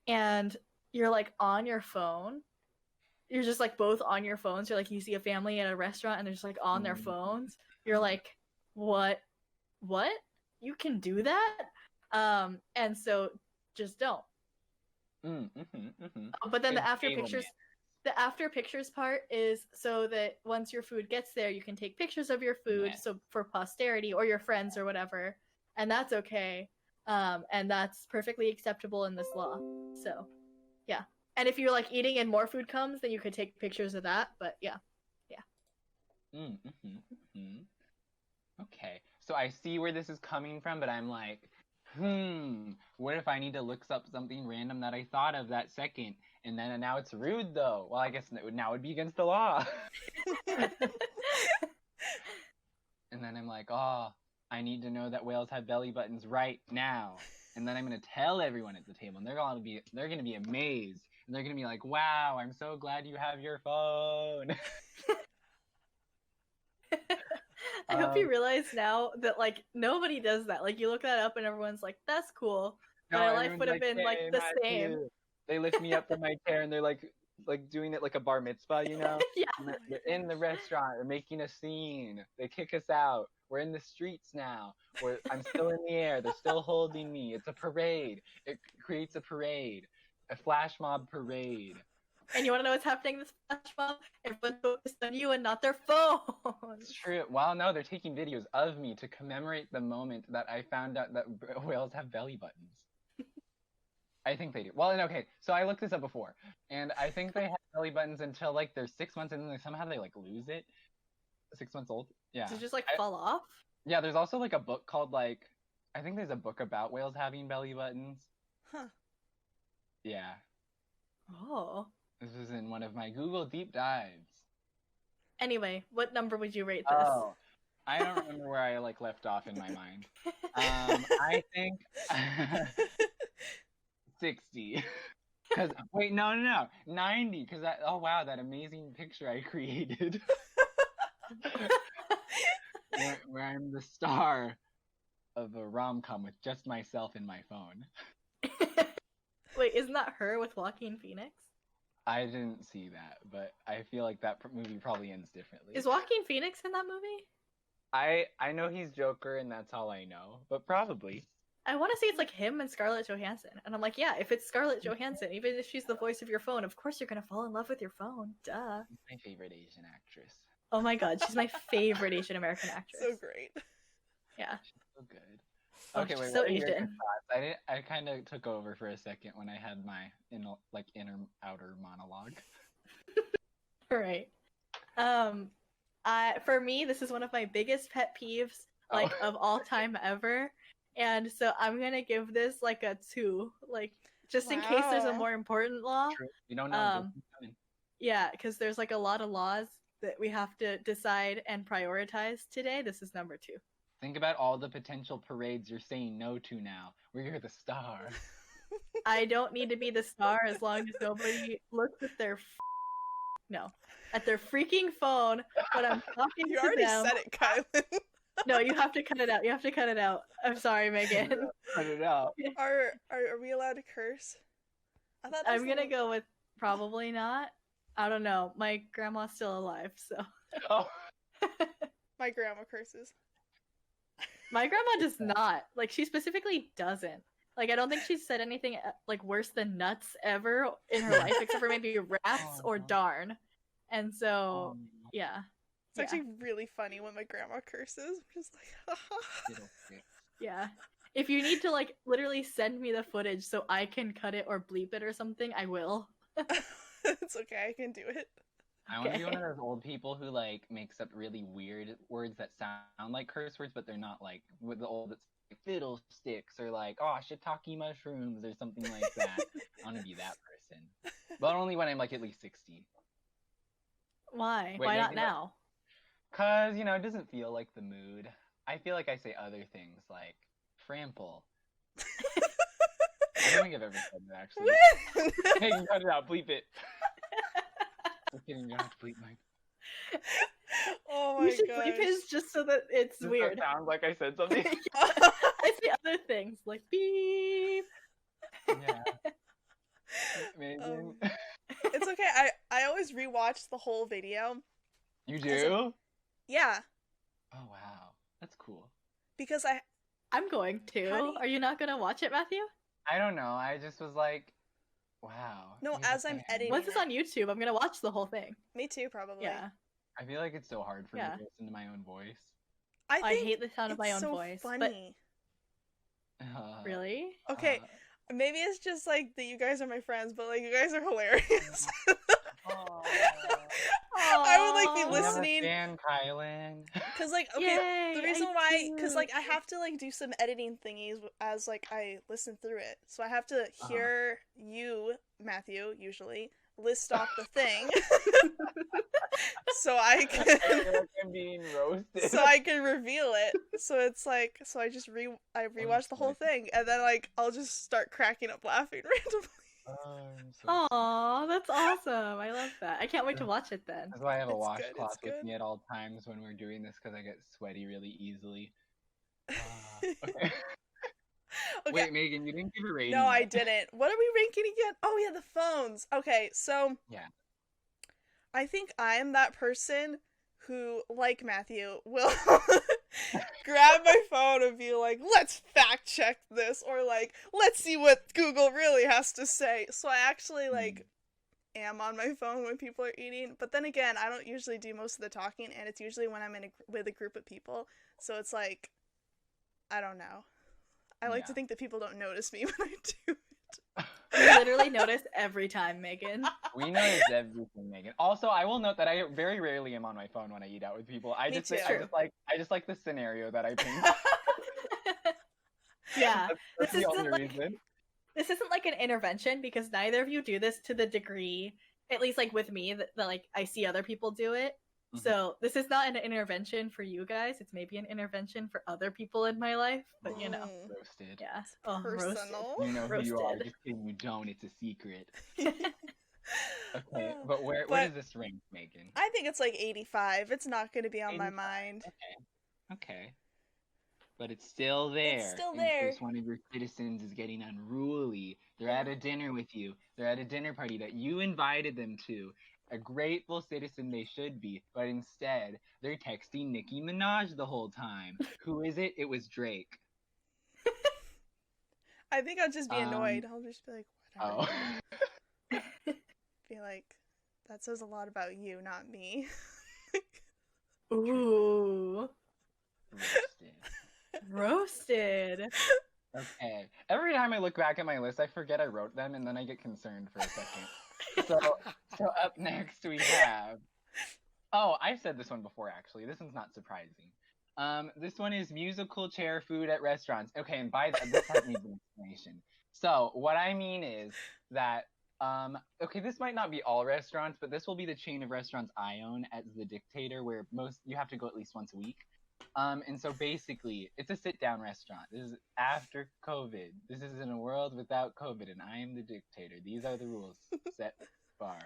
C: and you're like on your phone, you're just like both on your phones. You're like, you see a family at a restaurant and they're just like on their phones. You're like, what? You can do that? And so just don't. But then the after pictures part is so that once your food gets there, you can take pictures of your food, so for posterity or your friends or whatever, and that's okay. And that's perfectly acceptable in this law. So, yeah. And if you're like eating and more food comes, then you could take pictures of that. But yeah.
A: Okay, so I see where this is coming from, but I'm like, what if I need to look up something random that I thought of that second, and then now it's rude though? Well, I guess now it would be against the law. And then I'm like, oh, I need to know that whales have belly buttons right now. And then I'm gonna tell everyone at the table, and they're gonna be amazed, and they're gonna be like, wow, I'm so glad you have your phone.
C: I hope you realize now that like nobody does that. Like, you look that up and everyone's like, that's cool. But my life would have been like the same.
A: They lift me up from my chair and they're like, like doing it like a bar mitzvah, you know?
C: Yeah.
A: They're in the restaurant, they're making a scene, they kick us out, we're in the streets now, I'm still in the air, they're still holding me, it's a parade, it creates a parade, a flash mob parade.
C: And you want to know what's happening in this flash mob? Everyone's focused on you and not their phones.
A: It's true. Well, no, they're taking videos of me to commemorate the moment that I found out that whales have belly buttons. I think they do. Well, okay, so I looked this up before, and I think they have belly buttons until like they're 6 months, and then somehow they like lose it. 6 months old. Yeah.
C: Does it just like fall off?
A: Yeah, there's also like a book called like, I think there's a book about whales having belly buttons.
B: Huh.
A: Yeah.
C: Oh.
A: This was in one of my Google deep dives.
C: Anyway, what number would you rate this?
A: Oh, I don't remember where I like left off in my mind. I think 60. Cause wait, no, 90. Cause oh wow, that amazing picture I created, where I'm the star of a rom-com with just myself and my phone.
C: Wait, isn't that her with Joaquin Phoenix?
A: I didn't see that, but I feel like that movie probably ends differently.
C: Is Joaquin Phoenix in that movie?
A: I know he's Joker, and that's all I know, but probably.
C: I want to say it's like him and Scarlett Johansson. And I'm like, yeah, if it's Scarlett Johansson, even if she's the voice of your phone, of course you're going to fall in love with your phone. Duh.
A: My favorite Asian actress.
C: Oh my god, she's my favorite Asian American actress.
B: So great.
C: Yeah.
A: She's so good.
C: Oh,
A: Okay, wait,
C: so
A: what are your
C: Asian.
A: thoughts? I kind of took over for a second when I had my inner outer monologue.
C: All right. For me, this is one of my biggest pet peeves, of all time ever. And so I'm gonna give this like a 2, like just in case there's a more important law.
A: True. You don't know.
C: Yeah, because there's like a lot of laws that we have to decide and prioritize today. This is number 2.
A: Think about all the potential parades you're saying no to now, where you're the star.
C: I don't need to be the star as long as nobody looks at their at their freaking phone when I'm talking
B: You
C: to
B: already
C: them.
B: said it, Kylan.
C: No, you have to cut it out. You have to cut it out. I'm sorry, Megan.
A: Cut it out.
B: Are we allowed to curse? I thought
C: I'm gonna go with probably not. I don't know. My grandma's still alive, so.
A: Oh.
B: My grandma curses.
C: My grandma does not. Like, she specifically doesn't. Like, I don't think she's said anything like worse than nuts ever in her life, except for maybe rats or darn. And so, yeah.
B: It's actually really funny when my grandma curses. I'm just like,
C: yeah. If you need to, like, literally send me the footage so I can cut it or bleep it or something, I will.
B: It's okay, I can do it.
A: I want to be one of those old people who, like, makes up really weird words that sound like curse words, but they're not, like, with the old, it's like fiddlesticks or, like, oh, shiitake mushrooms or something like that. I want to be that person. But only when I'm, like, at least 60.
C: Why?
A: Wait,
C: Why not now?
A: Because, it doesn't feel like the mood. I feel like I say other things, like, frample. I don't think I've ever said that, actually. Hey, cut it out, bleep it. I'm kidding, you don't have to bleep mine.
B: Oh my
C: You should
B: gosh.
C: bleep his just so that it's
A: Does
C: weird.
A: that sound like I said something?
C: I say other things, like beep.
A: Yeah. Megan.
B: It's okay, I always rewatch the whole video.
A: You do?
B: Yeah.
A: Oh, wow. That's cool.
B: Because
C: I'm going to.
B: Honey.
C: Are you not going to watch it, Matthew?
A: I don't know. I just was like, wow.
B: No,
A: you're
B: as
A: the
B: I'm
A: fan.
B: editing
C: Once it's on YouTube, I'm going to watch the whole thing.
B: Me too, probably.
C: Yeah.
A: I feel like it's so hard for me
C: Yeah.
A: to listen to my own voice.
C: I
B: think
C: hate the sound of my
B: it's
C: own
B: so
C: voice.
B: funny.
C: Really?
B: Okay, maybe it's just like that you guys are my friends, but like you guys are hilarious. I would like be listening.
A: Dan Kylan.
B: Cause like okay,
C: Yay,
B: the reason
C: I
B: why,
C: do.
B: cause like I have to like do some editing thingies as like I listen through it, so I have to hear you, Matthew, usually list off the thing, so I
A: I feel
B: can
A: like I'm being roasted.
B: so I can reveal it. So it's like I just rewatch the whole thing, and then like I'll just start cracking up laughing randomly.
A: I'm so
C: Aw, that's awesome. I love that. I can't wait to watch it then.
A: That's why I have a
B: It's
A: washcloth
B: good, it's
A: with
B: good.
A: me at all times when we're doing this, because I get sweaty really easily. Okay.
B: Okay.
A: Wait, Megan, you didn't give a rating.
B: No, I
A: yet.
B: didn't. What are we ranking again? Oh yeah, the phones. Okay, so
A: Yeah.
B: I think I am that person who, like Matthew, will grab my phone and be like, let's fact check this, or like, let's see what Google really has to say. So I actually like am on my phone when people are eating, but then again, I don't usually do most of the talking, and it's usually when I'm with a group of people. So it's like, I don't know. I like to think that people don't notice me when I do it.
C: We literally notice every time, Megan.
A: We notice everything, Megan. Also, I will note that I very rarely am on my phone when I eat out with people. I just like the scenario that I paint.
C: Yeah,
A: that's the only reason.
C: This isn't like an intervention because neither of you do this to the degree, at least like with me, that like I see other people do it. Mm-hmm. So this is not an intervention for you guys. It's maybe an intervention for other people in my life. But you know,
A: roasted.
C: Yeah,
B: personal.
C: Roasted.
A: You know who you are. Just kidding. You don't. It's a secret. Okay, but where does this rank, Megan?
B: I think it's like 85. It's not going to be on 85? My mind.
A: Okay. But it's still there.
B: It's still there.
A: In case one of your citizens is getting unruly. They're at a dinner with you. They're at a dinner party that you invited them to. A grateful citizen they should be, but instead, they're texting Nicki Minaj the whole time. Who is it? It was Drake.
B: I think I'll just be annoyed. I'll just be like, whatever.
A: Oh.
B: Be like, that says a lot about you, not me.
C: Ooh. Roasted.
A: Okay. Every time I look back at my list, I forget I wrote them, and then I get concerned for a second. So up next we have... Oh, I've said this one before, actually. This one's not surprising. This one is musical chair food at restaurants. Okay, and by that, this needs an explanation. So what I mean is that, okay, this might not be all restaurants, but this will be the chain of restaurants I own as the dictator, where you have to go at least once a week. And so basically, it's a sit-down restaurant. This is after COVID. This is in a world without COVID, and I am the dictator. These are the rules set far.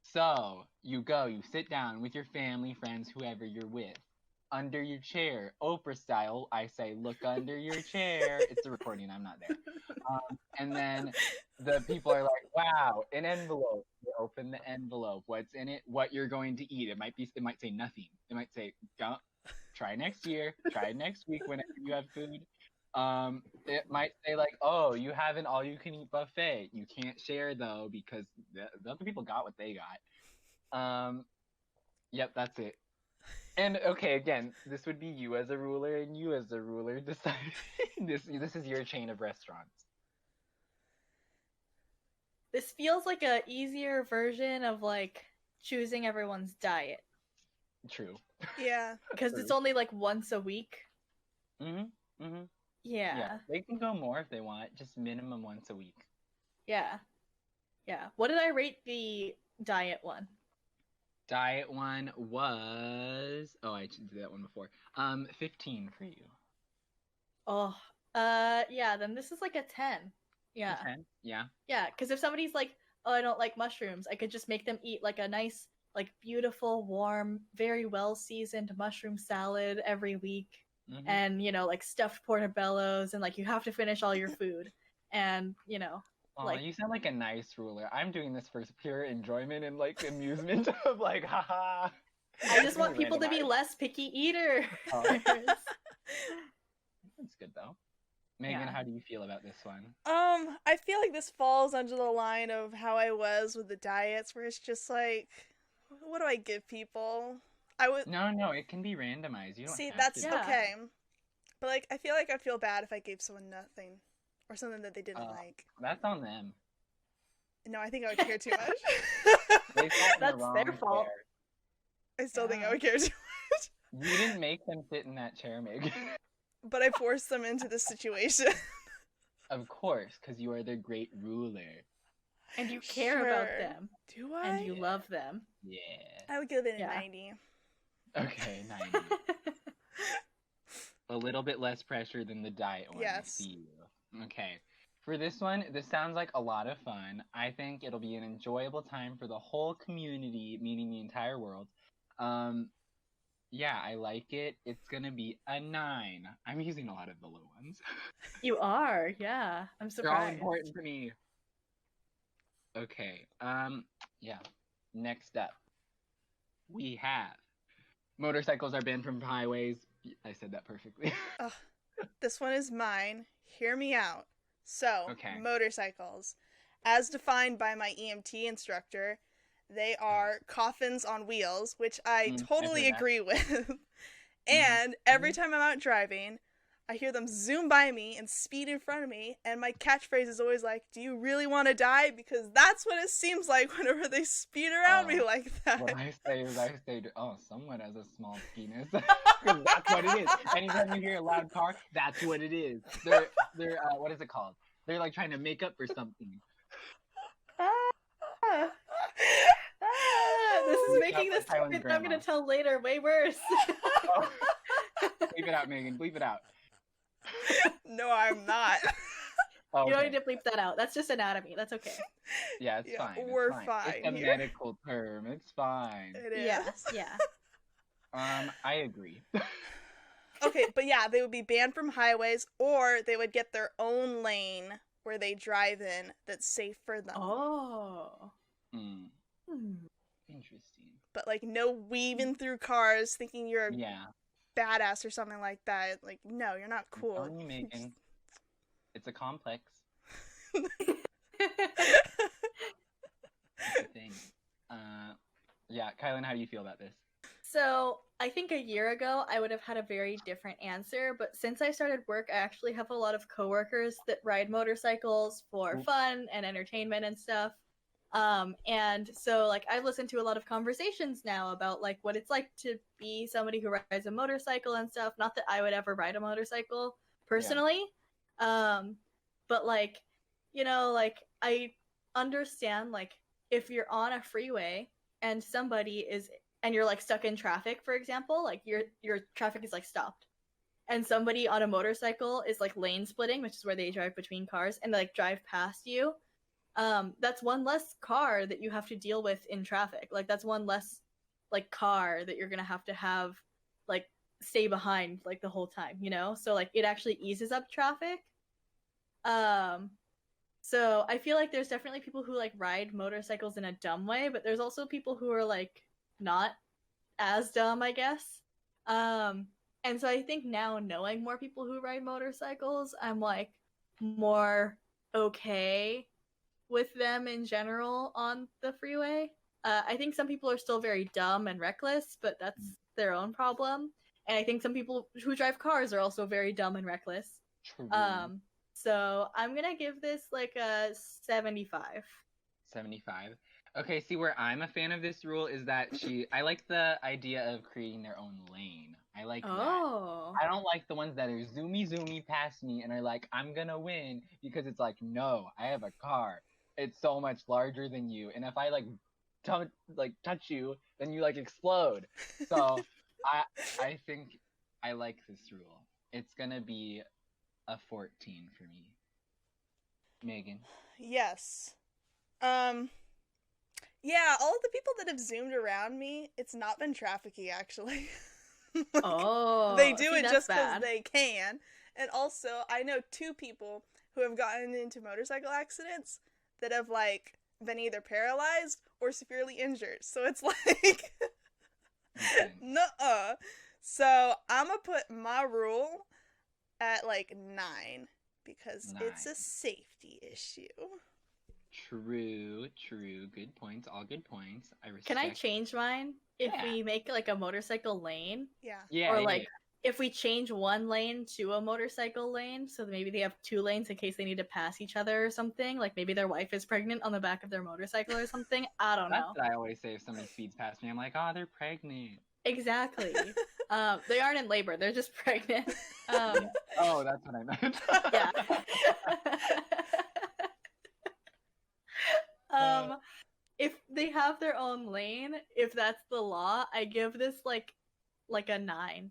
A: So you go, you sit down with your family, friends, whoever you're with. Under your chair, Oprah style, I say, look under your chair. It's a recording, I'm not there. And then the people are like, wow, an envelope. You open the envelope. What's in it? What you're going to eat. It might say nothing. It might say, don't try next year. Try next week whenever you have food. It might say like, oh, you have an all-you-can-eat buffet. You can't share though because the other people got what they got. Yep, that's it. And okay, again, this would be you as a ruler and you as a ruler deciding. This is your chain of restaurants.
C: This feels like a easier version of like choosing everyone's diet.
A: True.
B: Yeah.
C: Because it's only like once a week.
A: Mm-hmm. Mm-hmm.
C: Yeah.
A: They can go more if they want, just minimum once a week.
C: Yeah. Yeah. What did I rate the diet one?
A: Diet one was... Oh, I did that one before. 15 for you.
C: Oh, yeah, then this is like a 10. Yeah.
A: A 10? Yeah.
C: Yeah, because if somebody's like, oh, I don't like mushrooms, I could just make them eat like a nice, like beautiful, warm, very well-seasoned mushroom salad every week. Mm-hmm. And, you know, like stuffed portobellos, and like you have to finish all your food. And, you know...
A: Oh, like, you sound like a nice ruler. I'm doing this for pure enjoyment and like amusement of like, haha.
C: I just want people to be less picky eaters.
A: Oh. That's good though. Megan, how do you feel about this one?
B: I feel like this falls under the line of how I was with the diets, where it's just like, what do I give people?
A: No, it can be randomized. You don't
B: see.
A: Have
B: that's
A: to.
B: okay. But like, I feel like I'd feel bad if I gave someone nothing. Or something that they didn't like.
A: That's on them.
B: No, I think I would care too much.
C: That's their fault.
B: I still think I would care too much.
A: You didn't make them sit in that chair, Megan.
B: But I forced them into this situation.
A: Of course, because you are their great ruler.
C: And you care about them.
B: Do I?
C: And you love them.
A: Yeah.
B: I would give it a 90.
A: Okay, 90. A little bit less pressure than the diet one.
B: Yes.
A: I see you. Okay. For this one, this sounds like a lot of fun. I think it'll be an enjoyable time for the whole community, meaning the entire world. Yeah, I like it. It's gonna be a 9. I'm using a lot of the low ones.
C: You are, yeah. I'm
A: They're all
C: surprised.
A: important to me. Okay. Yeah. Next up, we have motorcycles are banned from highways. I said that perfectly.
B: Ugh, this one is mine. Hear me out. So,
A: Okay.
B: motorcycles, as defined by my EMT instructor, they are coffins on wheels, which I totally agree with. And every time I'm out driving, I hear them zoom by me and speed in front of me, and my catchphrase is always like, "Do you really want to die?" Because that's what it seems like whenever they speed around me like that.
A: What I say is oh, someone has a small penis. Because that's what it is. Anytime you hear a loud car, that's what it is. They're what is it called? They're like trying to make up for something.
C: This is making this story that I'm going to tell later way worse.
A: Oh. Bleep it out, Megan. Bleep it out.
B: No, I'm not.
A: Okay.
C: You don't need to bleep that out. That's just anatomy. That's okay.
A: Yeah, it's fine.
B: We're fine.
A: It's a medical term. It's fine.
B: It is.
C: Yeah.
A: I agree.
B: Okay, but yeah, they would be banned from highways, or they would get their own lane where they drive in that's safe for them.
C: Oh.
A: Interesting.
B: But like no weaving through cars thinking you're a badass or something like that. Like, no, you're not cool.
A: I'm telling you, Megan. It's a complex. Thing. Yeah, Kylan, how do you feel about this?
C: So, I think a year ago, I would have had a very different answer, but since I started work, I actually have a lot of coworkers that ride motorcycles for fun and entertainment and stuff. And so, like, I've listened to a lot of conversations now about, like, what it's like to be somebody who rides a motorcycle and stuff. Not that I would ever ride a motorcycle, personally. But, like, you know, like, I understand, like, if you're on a freeway and somebody is, and you're, like, stuck in traffic, for example, like, your traffic is, like, stopped. And somebody on a motorcycle is, like, lane splitting, which is where they drive between cars, and, like, drive past you. That's one less car that you have to deal with in traffic. Like, that's one less, like, car that you're gonna have, like, stay behind, like, the whole time, you know? So, like, it actually eases up traffic. So I feel like there's definitely people who, like, ride motorcycles in a dumb way, but there's also people who are, like, not as dumb, I guess. And so I think now, knowing more people who ride motorcycles, I'm, like, more okay with them in general on the freeway. I think some people are still very dumb and reckless, but that's their own problem. And I think some people who drive cars are also very dumb and reckless.
A: True.
C: So I'm gonna give this like a 75.
A: 75. Okay, see, where I'm a fan of this rule is that I like the idea of creating their own lane. I like that. I don't like the ones that are zoomy past me and are like, I'm gonna win, because it's like, no, I have a car. It's so much larger than you, and if I touch you, then you like explode. So I think I like this rule. It's gonna be a 14 for me. Megan.
B: Yes. Yeah, all of the people that have zoomed around me, it's not been trafficky, actually. They do it just because they can. And also, I know 2 people who have gotten into motorcycle accidents that have, like, been either paralyzed or severely injured. So it's like, nuh-uh. So I'm gonna put my rule at, like, 9, because it's a safety issue.
A: True. Good points. All good points. I respect.
C: Can I change mine if we make, like, a motorcycle lane?
B: Yeah.
C: Or, like, if we change one lane to a motorcycle lane, so that maybe they have 2 lanes in case they need to pass each other or something. Like, maybe their wife is pregnant on the back of their motorcycle or something. I don't know.
A: That's what I always say if somebody speeds past me. I'm like, oh, they're pregnant.
C: Exactly. They aren't in labor. They're just pregnant.
A: Oh, that's what I meant.
C: Yeah. If they have their own lane, if that's the law, I give this like a 9.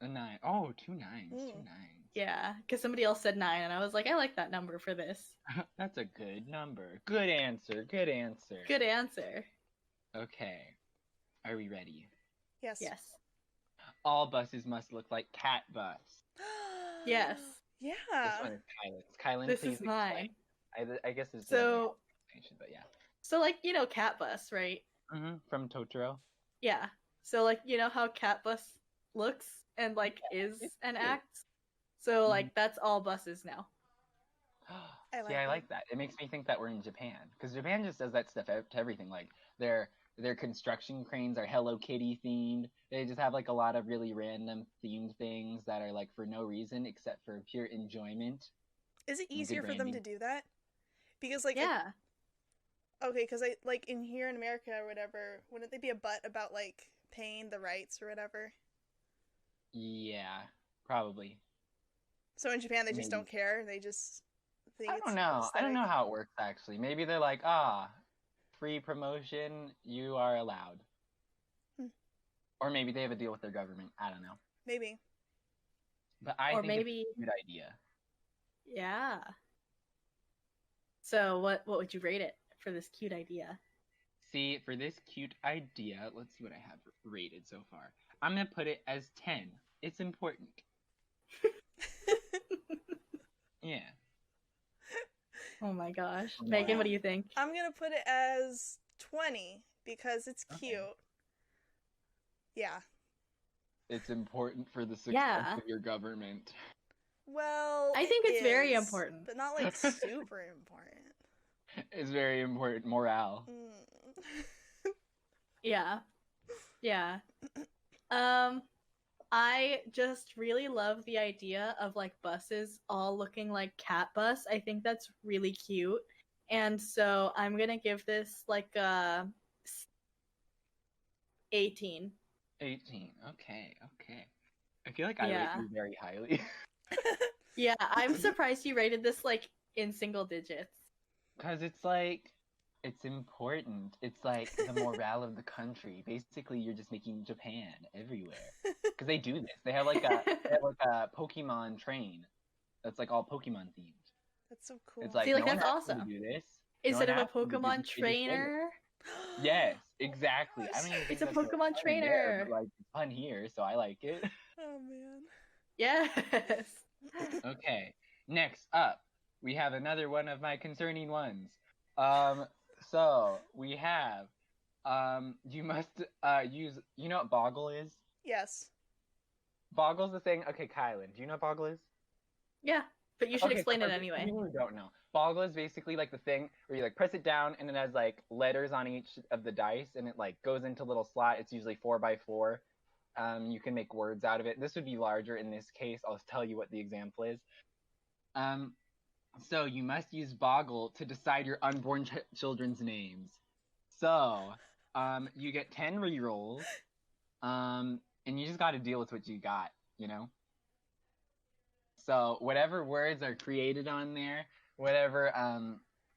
A: A 9. Oh, 2 9s. 2 9s.
C: Yeah, because somebody else said 9, and I was like, I like that number for this.
A: That's a good number. Good answer. Good answer.
C: Good answer.
A: Okay. Are we ready?
B: Yes.
A: all buses must look like cat bus.
C: Yes.
B: Yeah.
A: This one is Kylan's. Kylan,
C: This
A: please
C: is mine.
A: explain. I guess this is
C: So,
A: but yeah.
C: So, like, you know, cat bus, right?
A: Mm-hmm. From Totoro.
C: Yeah. So, like, you know how cat bus looks and, like, is and acts? So, like, that's all buses now.
A: I like that. It makes me think that we're in Japan, because Japan just does that stuff to everything. Like their construction cranes are Hello Kitty themed. They just have like a lot of really random themed things that are like for no reason except for pure enjoyment.
B: Is it easier for them to do that? Because like
C: yeah.
B: Okay, because I like in here in America or whatever, wouldn't they be a butt about like paying the rights or whatever?
A: Yeah, probably.
B: So in Japan they just don't care. They just think
A: I don't know. I don't know how it works actually. Maybe they're like, free promotion, you are allowed. Or maybe they have a deal with their government. I don't know.
B: Maybe.
A: But I think it's a good idea.
C: Yeah. So what would you rate it for this cute idea?
A: See, for this cute idea, let's see what I have rated so far. I'm going to put it as 10. It's important. Yeah.
C: Oh my gosh. Wow. Megan, what do you think?
B: I'm going to put it as 20 because it's cute. Okay. Yeah.
A: It's important for the success of your government.
B: Well,
C: I think it's very important.
B: But not like super important.
A: It's very important. Morale.
C: Yeah. Yeah. I just really love the idea of like buses all looking like cat bus. I think that's really cute. And so I'm going to give this like 18.
A: 18. Okay. I feel like I rate you very highly.
C: Yeah, I'm surprised you rated this like in single digits.
A: Because it's like, it's important. It's like the morale of the country. Basically, you're just making Japan everywhere. Because they do this. They have like a Pokemon train that's like all Pokemon themed.
B: That's so cool.
A: It's like,
C: see, like that's awesome.
A: To do this.
C: Instead of a Pokemon trainer.
A: Yes, exactly. I don't even think
C: it's a Pokemon trainer.
A: There, but, like, it's fun here, so I like it.
B: Oh man.
C: Yes.
A: Okay. Next up, we have another one of my concerning ones. So we have, you must use. You know what Boggle is?
B: Yes.
A: Boggle's the thing. Okay, Kylan, do you know what Boggle is?
C: Yeah, but you should explain it anyway.
A: You don't know. Boggle is basically like the thing where you like press it down and it has like letters on each of the dice and it like goes into a little slot. It's usually 4x4. You can make words out of it. This would be larger in this case. I'll tell you what the example is. So you must use Boggle to decide your unborn children's names. So you get 10 rerolls, and you just got to deal with what you got, you know? So whatever words are created on there, whatever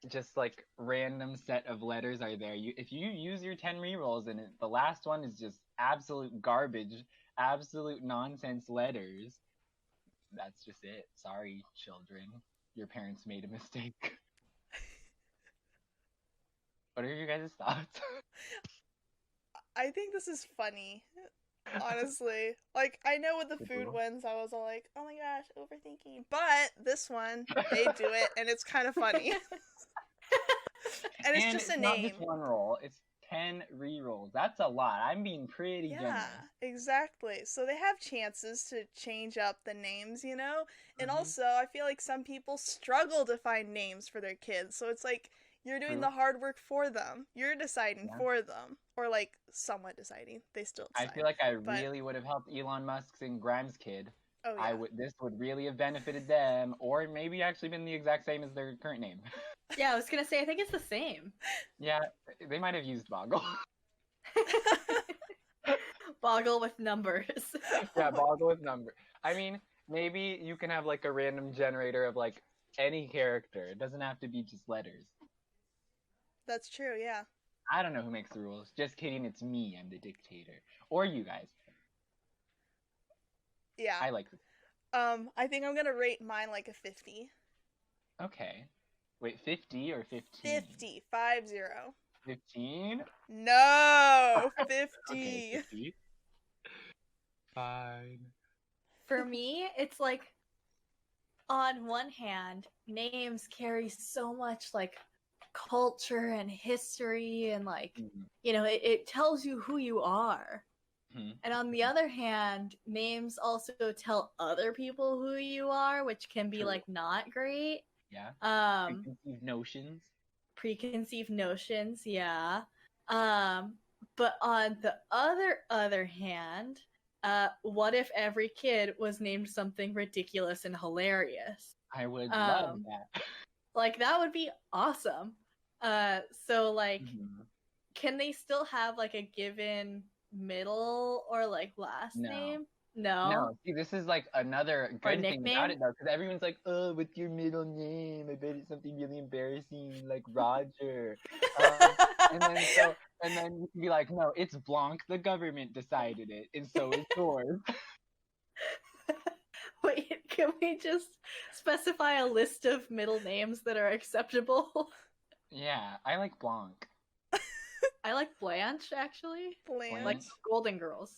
A: just like random set of letters are there, if you use your 10 rerolls and the last one is just absolute garbage, absolute nonsense letters, that's just it. Sorry, children. Your parents made a mistake. What are your guys' thoughts?
B: I think this is funny. Honestly. Like, I know with the food ones, I was all like, oh my gosh, overthinking. But this one, they do it, and it's kind of funny. And it's just a name.
A: Not just one roll, it's 10 rerolls. That's a lot. I'm being pretty generous.
B: Yeah, exactly. So they have chances to change up the names, you know? And also, I feel like some people struggle to find names for their kids. So it's like, you're doing the hard work for them. You're deciding for them. Or, like, somewhat deciding. They still decide.
A: I feel like I really would have helped Elon Musk's and Grimes' kid.
B: Oh, yeah.
A: This would really have benefited them. Or maybe actually been the exact same as their current name.
C: Yeah, I was gonna say, I think it's the same.
A: Yeah, they might have used Boggle.
C: Boggle with numbers.
A: Yeah, Boggle with numbers. I mean, maybe you can have, like, a random generator of, like, any character. It doesn't have to be just letters.
B: That's true, yeah.
A: I don't know who makes the rules. Just kidding, it's me. I'm the dictator. Or you guys.
B: Yeah.
A: I like this.
B: I think I'm gonna rate mine like a 50.
A: Okay. Wait, 50 or 15?
B: 50. 50.
A: 15?
B: No! 50.
A: Okay, 50. Fine.
C: For me, it's like, on one hand, names carry so much like culture and history, and like, it tells you who you are. And on the other hand, names also tell other people who you are, which can be like not great.
A: Yeah.
C: Preconceived notions, yeah. But on the other hand, what if every kid was named something ridiculous and hilarious?
A: I would love that.
C: Like, that would be awesome. So like, can they still have like a given middle or like last name? No.
A: See, this is like another good thing about it, though, because everyone's like, "Oh, what's your middle name? I bet it's something really embarrassing, like Roger." and then you can be like, "No, it's Blanc. The government decided it, and so is yours."
C: Wait, can we just specify a list of middle names that are acceptable?
A: Yeah, I like Blanc.
C: I like Blanche, actually.
B: Blanche.
C: Like Golden Girls.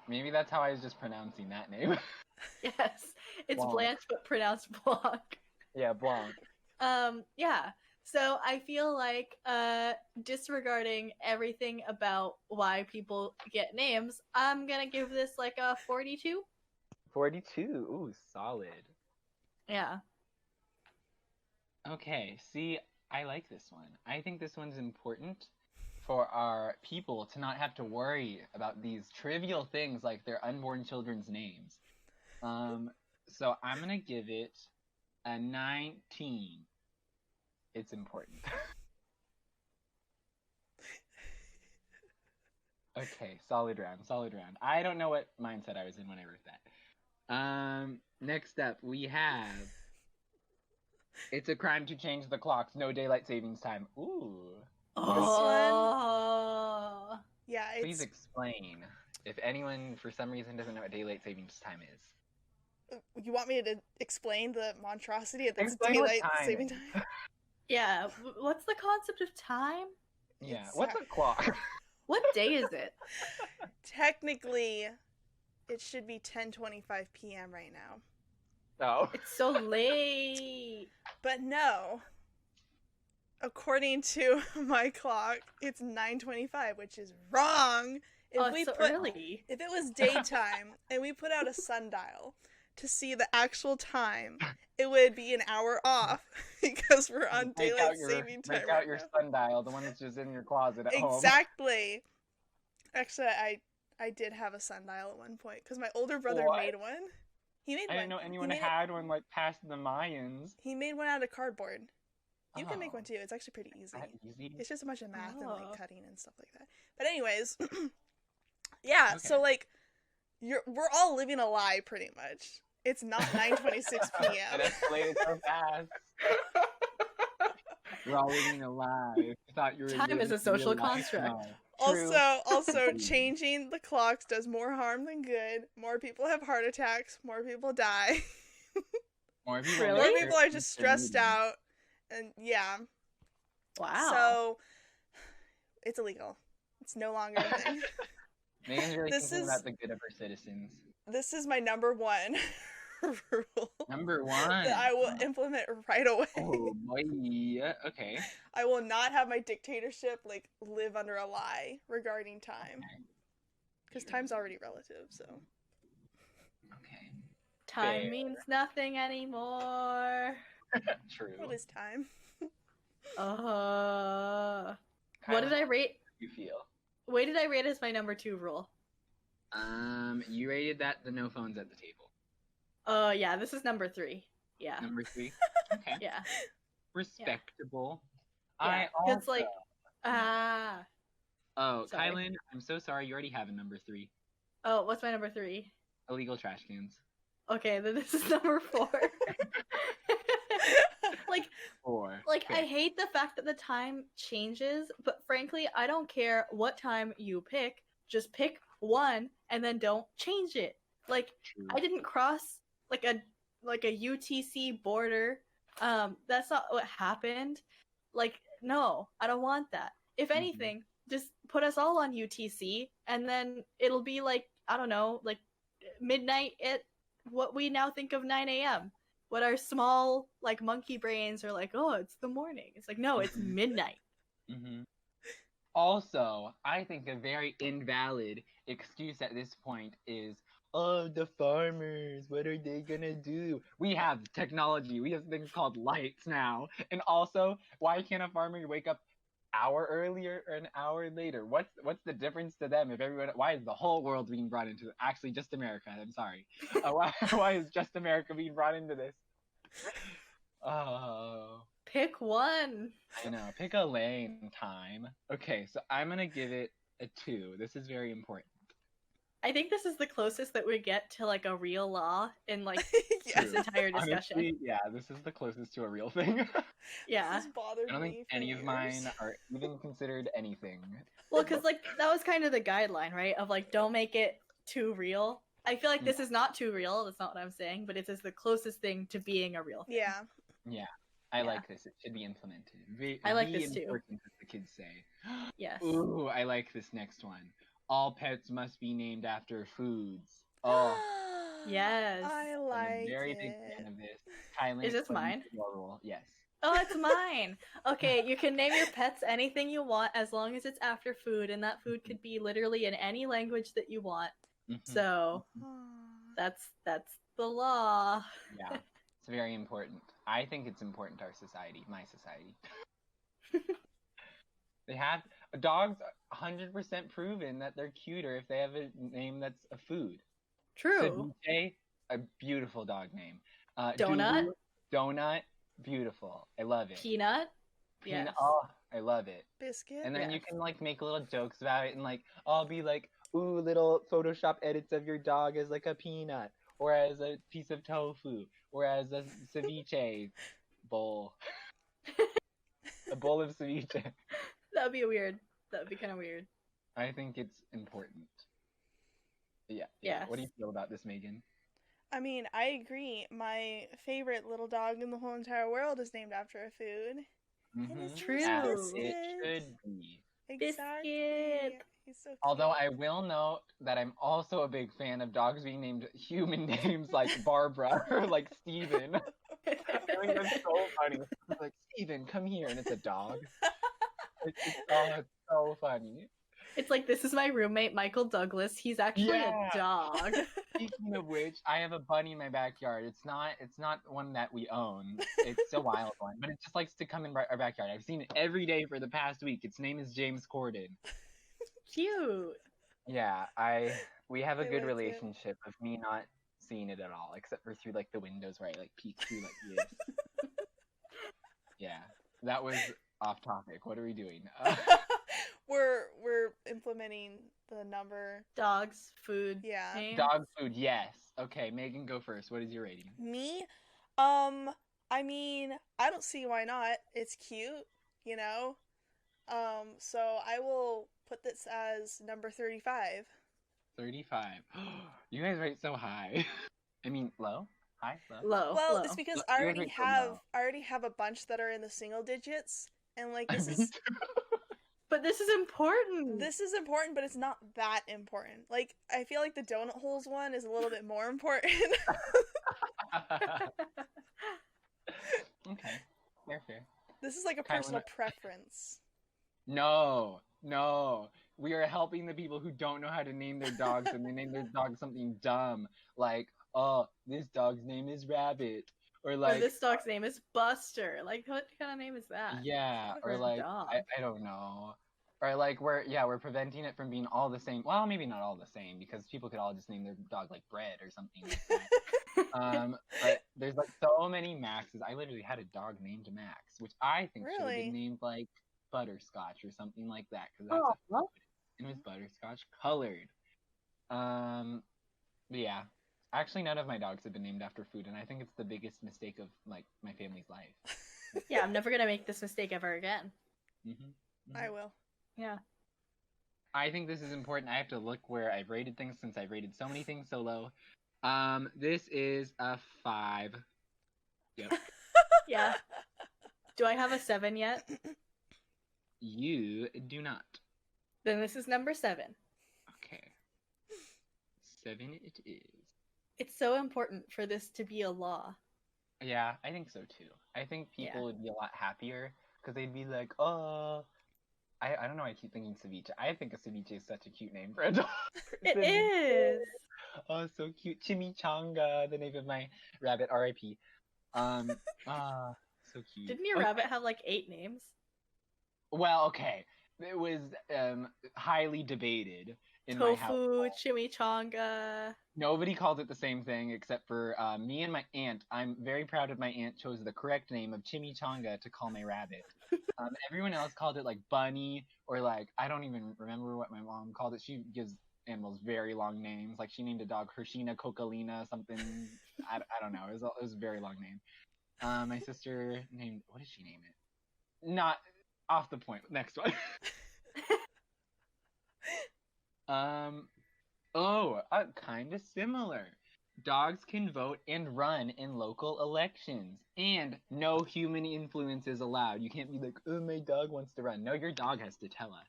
A: Maybe that's how I was just pronouncing that name.
C: Yes, it's Blanche, but pronounced Blanc.
A: Yeah, Blanc.
C: Yeah. So I feel like, disregarding everything about why people get names, I'm gonna give this like a 42.
A: 42. Ooh, solid.
C: Yeah.
A: Okay, see, I like this one. I think this one's important for our people to not have to worry about these trivial things like their unborn children's names. So I'm gonna give it a 19. It's important. Okay, solid round. I don't know what mindset I was in when I wrote that. Next up, we have... It's a crime to change the clocks. No daylight savings time. Ooh.
C: Oh.
B: Yeah,
A: Please explain. If anyone, for some reason, doesn't know what daylight savings time is.
B: You want me to explain the monstrosity of this daylight saving time?
C: Yeah, what's the concept of time?
A: Yeah, what's a clock?
C: What day is it?
B: Technically, it should be 10:25 p.m. right now.
A: No.
C: It's so late.
B: But no. According to my clock, it's 9:25, which is wrong.
C: It's so early.
B: If it was daytime and we put out a sundial to see the actual time, it would be an hour off because we're on daylight saving time.
A: Break out your sundial, the one that's just in your closet at home.
B: Exactly. Actually, I did have a sundial at one point because my older brother made one. He made one.
A: I didn't know anyone had one like past the Mayans.
B: He made one out of cardboard. You can make one too. It's actually pretty easy.
A: Easy?
B: It's just a bunch of math and like cutting and stuff like that. But anyways, yeah. Okay. So like, we're all living a lie pretty much. It's not 9:26 p.m.
A: It escalated so fast. We're all living a lie. Thought you were
C: Time is a social construct.
B: Also, changing the clocks does more harm than good. More people have heart attacks. More people die.
A: More people
B: are just stressed out. And yeah.
C: Wow.
B: So, it's illegal. It's no longer a thing.
A: Megan's really thinking about the good of her citizens.
B: This is my number one rule.
A: Number one?
B: That I will implement right away.
A: Oh, boy. Okay.
B: I will not have my dictatorship, like, live under a lie regarding time. Because time's already relative, so.
A: Okay.
C: Time means nothing anymore.
A: True.
B: What is time?
C: What did I rate?
A: You feel?
C: What did I rate as my number 2 rule?
A: You rated that the no phones at the table.
C: Oh, yeah, this is number 3. Yeah.
A: Number 3? Okay.
C: Yeah.
A: Respectable.
C: Yeah. It's like,
A: Oh, sorry. Kylan, I'm so sorry. You already have a number 3.
C: Oh, what's my number 3?
A: Illegal trash cans.
C: Okay, then this is number 4. Like,
A: 4.
C: Like, okay. I hate the fact that the time changes, but frankly, I don't care what time you pick. Just pick one and then don't change it. Like, true. I didn't cross like a UTC border. That's not what happened. Like, no, I don't want that. If anything, just put us all on UTC, and then it'll be like, I don't know, like midnight at what we now think of 9 a.m. What our small, like, monkey brains are like, oh, it's the morning. It's like, no, it's midnight.
A: Mm-hmm. Also, I think a very invalid excuse at this point is, oh, the farmers, what are they gonna do? We have technology. We have things called lights now. And also, why can't a farmer wake up hour earlier or an hour later? What's the difference to them if everyone? Why is the whole world being brought into it? Actually, just America. I'm sorry. Why is just America being brought into this? Oh.
C: Pick one.
A: I know. Pick a lane. Time. Okay, so I'm gonna give it a 2. This is very important.
C: I think this is the closest that we get to like a real law in like
B: Yes.
C: this entire discussion.
A: Honestly, yeah, this is the closest to a real thing.
C: Yeah.
B: This has bothered
A: I don't
B: me
A: think
B: for
A: any of
B: years.
A: mine are even considered anything.
C: Well, because like that was kind of the guideline, right? Of like, don't make it too real. I feel like this is not too real. That's not what I'm saying, but it is the closest thing to being a real thing.
B: Yeah.
A: Yeah, I
C: Yeah.
A: like this. It should be implemented.
C: I like this too.
A: Important, as the kids say.
C: Yes.
A: Ooh, I like this next one. All pets must be named after foods. Oh,
C: Yes.
B: I
A: I'm
B: like
A: a very
B: it.
A: big fan of this. Kylan,
C: Is this
A: explain
C: mine?
A: your rule. Yes.
C: Oh, it's mine. Okay, you can name your pets anything you want as long as it's after food, and that food could be literally in any language that you want.
A: Mhm.
C: So that's the law.
A: Yeah, it's very important. I think it's important to our society, my society. They have dogs. 100% proven that they're cuter if they have a name that's a food.
C: True.
A: Ceviche, a beautiful dog name.
C: Donut?
A: Dulu, donut, beautiful. I love it.
C: Peanut.
A: Peanut,
C: Yes.
A: oh, I love it.
B: Biscuit.
A: And then you
C: Yes.
A: can like make little jokes about it, and like I'll be like, ooh, little Photoshop edits of your dog as like a peanut, or as a piece of tofu, or as a ceviche bowl. A bowl of ceviche.
C: That would be weird. That would be kind of weird.
A: I think it's important. Yeah.
C: Yes.
A: What do you feel about this, Megan?
B: I mean, I agree. My favorite little dog in the whole entire world is named after a food.
A: Mhm.
C: True.
A: As
B: Biscuit.
A: it should be.
B: Exactly.
C: Biscuit.
B: He's so cute.
A: Although I will note that I'm also a big fan of dogs being named human names like Barbara or like Steven. I think that's so funny. It's like, Steven, come here, and it's a dog. It's so funny.
C: It's like, this is my roommate, Michael Douglas. He's actually
A: Yeah.
C: a dog.
A: Speaking of which, I have a bunny in my backyard. It's not one that we own. It's a wild one, but it just likes to come in our backyard. I've seen it every day for the past week. Its name is James Corden.
C: Cute.
A: Yeah, we have a
B: I
A: good
B: like it.
A: relationship of me not seeing it at all, except for through like the windows where I like peek through like this. Yeah, that was off topic. What are we doing?
B: We're implementing the number.
C: Dogs, food,
B: Yeah.
C: names.
A: Dog food, yes. Okay, Megan, go first. What is your rating?
B: Me? I mean, I don't see why not. It's cute, you know? So I will put this as number 35.
A: 35. You guys rate so high. I mean, low? High? Low?
C: Low.
B: Well,
C: low.
B: it's because
A: You
B: I
A: guys
B: already
A: rate so
B: have
A: low.
B: a bunch that are in the single digits, and like
A: Me
B: this is
A: too.
C: But this is important.
B: this is important, but it's not that important. Like I feel like the donut holes one is a little bit more important.
A: Okay, fair.
B: This is like a
A: Kylan,
B: personal preference.
A: No. We are helping the people who don't know how to name their dogs, and they name their dog something dumb, like, oh, this dog's name is Rabbit, or
C: Or
A: like,
C: this dog's name is Buster. Like, what kind of name is that?
A: yeah,
C: For
A: or
C: a
A: like,
C: dog.
A: I don't know, or like we're preventing it from being all the same. Well, maybe not all the same, because people could all just name their dog like Bread or something like that. But there's like so many Maxes. I literally had a dog named Max, which I think should have
B: Really?
A: been named like Butterscotch or something like that, because that's a
C: Oh,
A: it was butterscotch colored. But yeah, actually none of my dogs have been named after food, and I think it's the biggest mistake of like my family's life.
C: yeah, I'm never gonna make this mistake ever again.
B: I will.
C: Yeah.
A: I think this is important. I have to look where I've rated things since I've rated so many things so low. This is a 5. Yep.
C: Yeah. Do I have a 7 yet?
A: You do not.
C: Then this is number 7.
A: Okay. 7 it is.
C: It's so important for this to be a law.
A: Yeah, I think so too. I think people would be a lot happier because they'd be like, oh, I don't know. I keep thinking ceviche. I think a ceviche is such a cute name for a dog.
C: It is.
A: Oh, so cute. Chimichanga, the name of my rabbit. R.I.P. So cute.
C: Didn't your rabbit have like 8 names?
A: Well, okay. It was highly debated in my
C: Tofu,
A: household.
C: chimichanga.
A: Nobody called it the same thing except for me and my aunt. I'm very proud of my aunt chose the correct name of chimichanga to call my rabbit. Everyone else called it like bunny or like, I don't even remember what my mom called it. She gives animals very long names. Like she named a dog Hershina Cocalina something. I don't know. It was a very long name. My sister named, what did she name it? Not off the point. Next one. Kind of similar. Dogs can vote and run in local elections, and no human influence is allowed. You can't be like, oh, my dog wants to run. No, your dog has to tell us.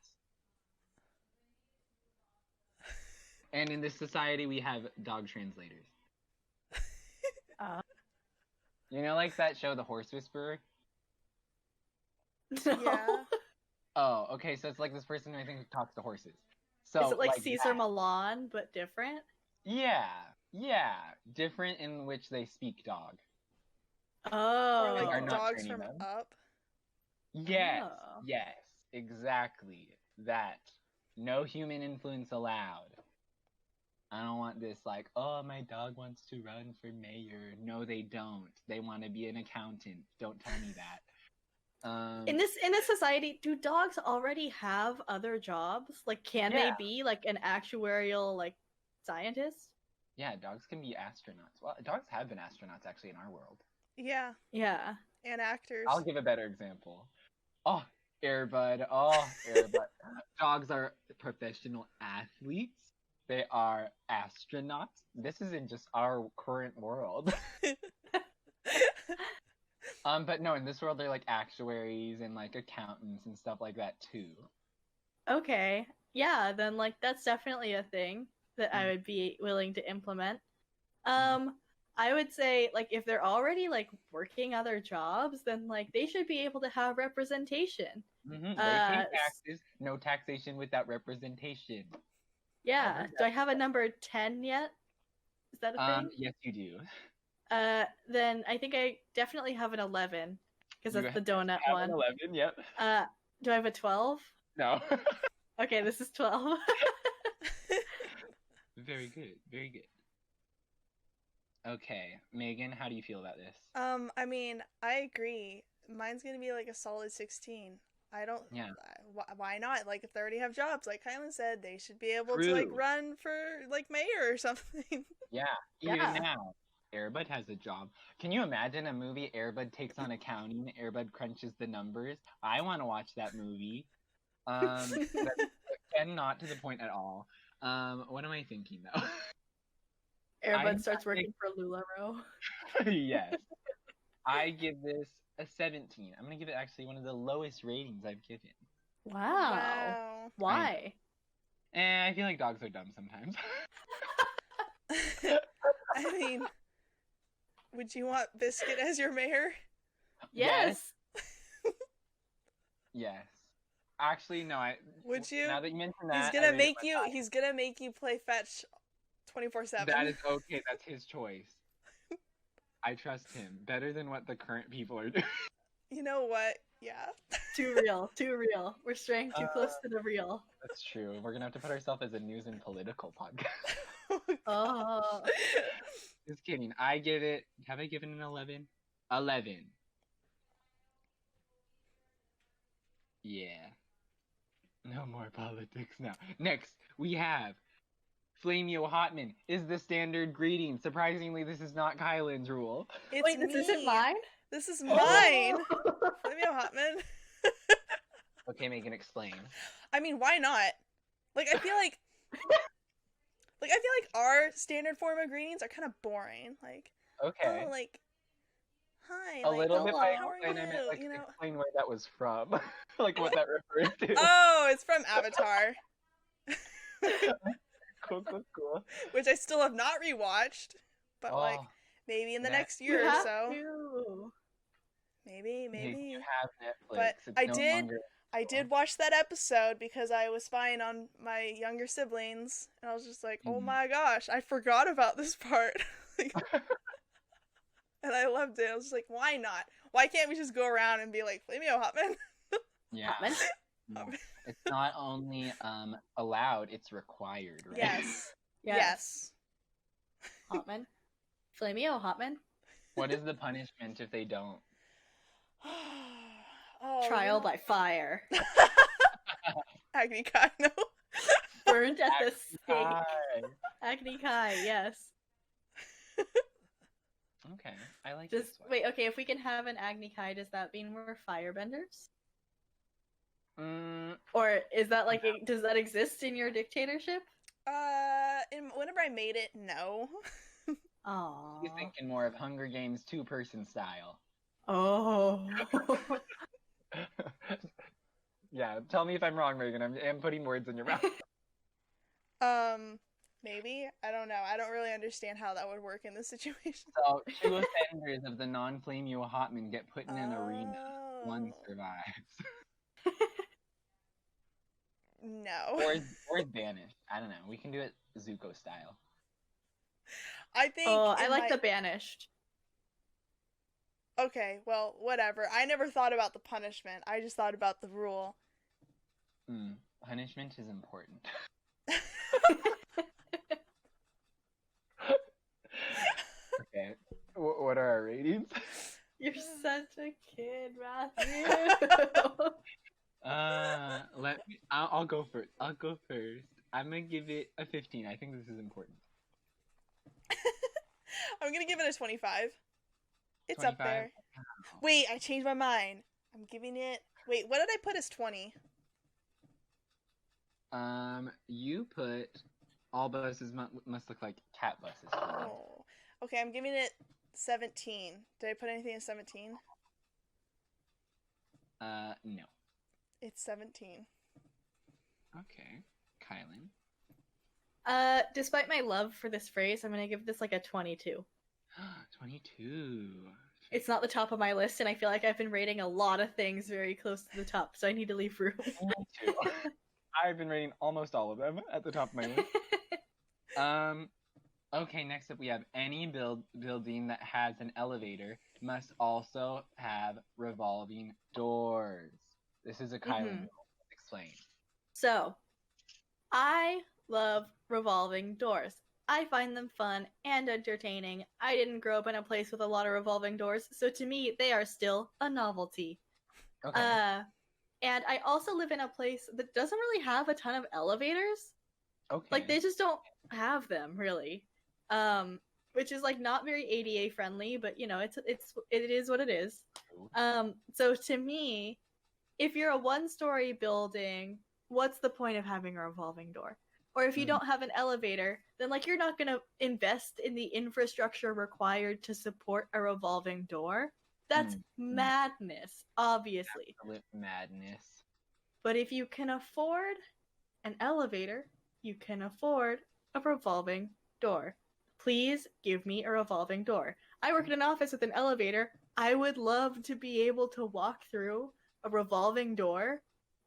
A: And in this society, we have dog translators. You know, like that show, The Horse Whisperer?
C: No.
B: Yeah.
A: Oh, okay, so it's like this person who I think talks to horses. So,
C: Is it like Caesar
A: that.
C: Milan, but different?
A: Yeah. Different in which they speak dog.
C: Oh.
B: Or
A: are
B: like
A: not
B: dogs
A: training
B: from
A: them.
B: Up.
A: Yes,
C: Oh.
A: yes, exactly. That. No human influence allowed. I don't want this like, oh, my dog wants to run for mayor. No, they don't. They want to be an accountant. Don't tell me that.
C: In this society, do dogs already have other jobs? Like, can they be like an actuarial like scientist?
A: Yeah, dogs can be astronauts. Well, dogs have been astronauts actually in our world.
B: Yeah.
C: Yeah.
B: And actors.
A: I'll give a better example. Oh, Airbud. Oh, Airbud. Dogs are professional athletes. They are astronauts. This is in just our current world. But no, in this world they're like actuaries and like accountants and stuff like that too.
C: Okay. Yeah, then like that's definitely a thing that I would be willing to implement. I would say like if they're already like working other jobs, then like they should be able to have representation.
A: Mm-hmm. They pay taxes. No taxation without representation.
C: Yeah. Do I have a number 10 yet? Is that a thing?
A: Yes, you do.
C: Then I think I definitely have an 11 because that's the donut
A: have
C: one.
A: An 11, yep.
C: Do I have a 12?
A: No.
C: Okay, this is 12.
A: Very good. Very good. Okay, Megan, how do you feel about this?
B: I mean, I agree. Mine's gonna be like a solid 16. I don't.
A: Yeah.
B: Why not? Like, if they already have jobs, like Kylan said, they should be able to like run for like mayor or something.
A: Yeah. Even now, Airbud has a job. Can you imagine a movie Airbud takes on accounting? Airbud crunches the numbers. I want to watch that movie. That's again not to the point at all. What am I thinking though?
C: Airbud starts working for LuLaRoe.
A: Yes. I give this a 17. I'm gonna give it actually one of the lowest ratings I've given.
C: Wow. Why?
A: I feel like dogs are dumb sometimes.
B: I mean, would you want Biscuit as your mayor?
C: Yes.
A: Yes. Actually, no.
B: Would you?
A: Now that you mention that,
B: He's gonna make you play fetch 24/7.
A: That is okay. That's his choice. I trust him better than what the current people are doing.
B: You know what? Yeah.
C: Too real. We're straying too close to the real.
A: That's true. We're gonna have to put ourselves as a news and political podcast.
C: Oh.
A: Just kidding. I give it. Have I given an 11? 11. Yeah. No more politics now. Next, we have Flamio Hotman is the standard greeting. Surprisingly, this is not Kylan's rule.
C: Wait, this isn't mine?
B: This is mine. Flamio Hotman.
A: Okay, Megan, explain.
B: I mean, why not? Like, I feel like our standard form of greetings are kind of boring. Like,
A: okay.
B: Oh, like, hi.
A: A
B: like,
A: little bit by
B: how are
A: explain,
B: you?
A: I meant, like,
B: You know?
A: explain where that was from. Like, what that refers to.
B: Oh, it's from Avatar.
A: Cool.
B: Which I still have not rewatched. But like maybe in the next year or so. Maybe.
A: You have Netflix.
B: But
A: it's
B: I did watch that episode because I was spying on my younger siblings, and I was just like, oh my gosh, I forgot about this part. And I loved it. I was just like, why not? Why can't we just go around and be like, Flamio Hotman?
A: Yeah. Hotman? It's not only allowed, it's required, right?
B: Yes.
C: Hotman. Flamio Hotman.
A: What is the punishment if they don't?
C: Trial by fire.
B: Agni Kai, no.
C: Burned at the stake. Agni Kai, yes.
A: Okay, I like
C: this one.
A: Wait,
C: okay, if we can have an Agni Kai, does that mean we're firebenders? Or is that like, does that exist in your dictatorship?
B: Whenever I made it, no.
C: Aww.
A: You're thinking more of Hunger Games 2-person style.
C: Oh.
A: Yeah, tell me if I'm wrong, Megan. I'm putting words in your mouth.
B: Maybe. I don't know. I don't really understand how that would work in this situation.
A: So, 2 offenders of the non-Flamio Hotman get put in an arena. 1 survives.
B: No.
A: Or is banished. I don't know. We can do it Zuko style.
B: I think.
C: Oh, I like the banished.
B: Okay, well, whatever. I never thought about the punishment. I just thought about the rule.
A: Punishment is important. Okay. What are our ratings?
C: You're such a kid, Matthew.
A: I'll go first. I'm gonna give it a 15. I think this is important.
B: I'm gonna give it a 25. It's
A: 25?
B: Up there. Wow. Wait, I changed my mind. I'm giving it... Wait, what did I put as 20?
A: You put all buses must look like cat buses.
B: Oh. Okay, I'm giving it 17. Did I put anything as 17?
A: No.
B: It's 17.
A: Okay. Kylan?
C: Despite my love for this phrase, I'm gonna give this like a 22.
A: 22.
C: It's not the top of my list, and I feel like I've been rating a lot of things very close to the top, so I need to leave room.
A: Me too. I've been rating almost all of them at the top of my list. Okay, next up we have any building that has an elevator must also have revolving doors. This is a Kylan rule. Explain.
C: So, I love revolving doors. I find them fun and entertaining. I didn't grow up in a place with a lot of revolving doors, so to me, they are still a novelty.
A: Okay.
C: And I also live in a place that doesn't really have a ton of elevators.
A: Okay.
C: Like, they just don't have them, really. Which is, like, not very ADA friendly, but, you know, it is what it is. So to me, if you're a one-story building, what's the point of having a revolving door? Or if you don't have an elevator, then, like, you're not going to invest in the infrastructure required to support a revolving door. That's madness, obviously.
A: Absolute madness.
C: But if you can afford an elevator, you can afford a revolving door. Please give me a revolving door. I work in an office with an elevator. I would love to be able to walk through a revolving door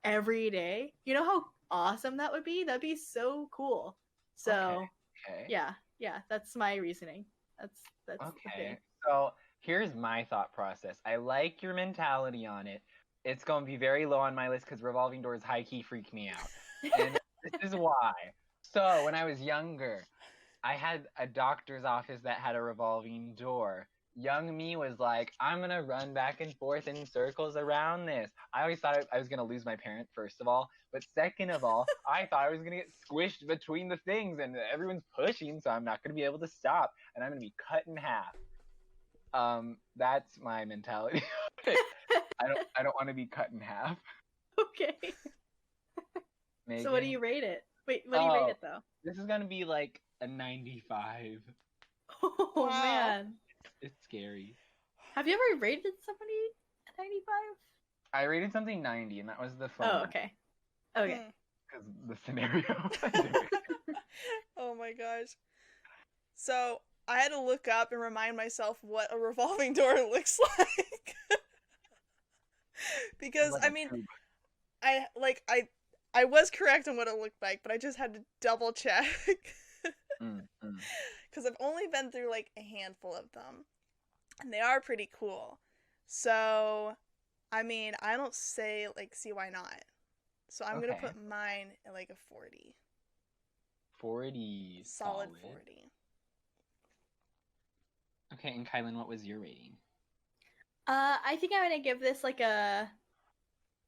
C: every day. You know how awesome that would be? That'd be so cool. So,
A: okay.
C: Yeah, that's my reasoning. That's
A: okay. So here's my thought process. I like your mentality on it. It's going to be very low on my list because revolving doors high-key freak me out. And this is why. So when I was younger, I had a doctor's office that had a revolving door. Young me was like, I'm going to run back and forth in circles around this. I always thought I was going to lose my parent, first of all. But second of all, I thought I was going to get squished between the things and everyone's pushing, so I'm not going to be able to stop. And I'm going to be cut in half. That's my mentality. I don't want to be cut in half.
C: Okay.
A: Megan?
C: So what do you rate it? Wait, what do you rate it, though?
A: This is going to be like a 95.
C: Oh, wow. Man.
A: It's scary.
C: Have you ever rated somebody a 95?
A: I rated something 90, and that was the fun.
C: Oh, okay. Okay.
A: Because the scenario.
B: Oh my gosh. So, I had to look up and remind myself what a revolving door looks like. Because
A: Like
B: I
A: a
B: mean,
A: tube.
B: I was correct on what it looked like, but I just had to double check. Because I've only been through like a handful of them, and they are pretty cool. So, I mean, I don't say like see why not. So I'm gonna put mine at like a 40.
A: 40.
B: Solid 40.
A: Okay, and Kylan, what was your rating?
C: I think I'm gonna give this like a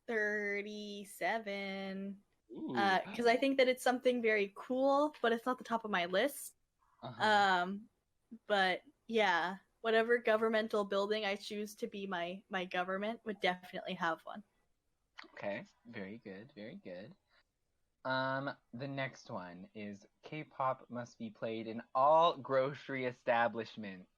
C: 37. Because I think that it's something very cool, but it's not the top of my list. But yeah, whatever governmental building I choose to be my government would definitely have one.
A: Okay, very good, very good. The next one is K-pop must be played in all grocery establishments.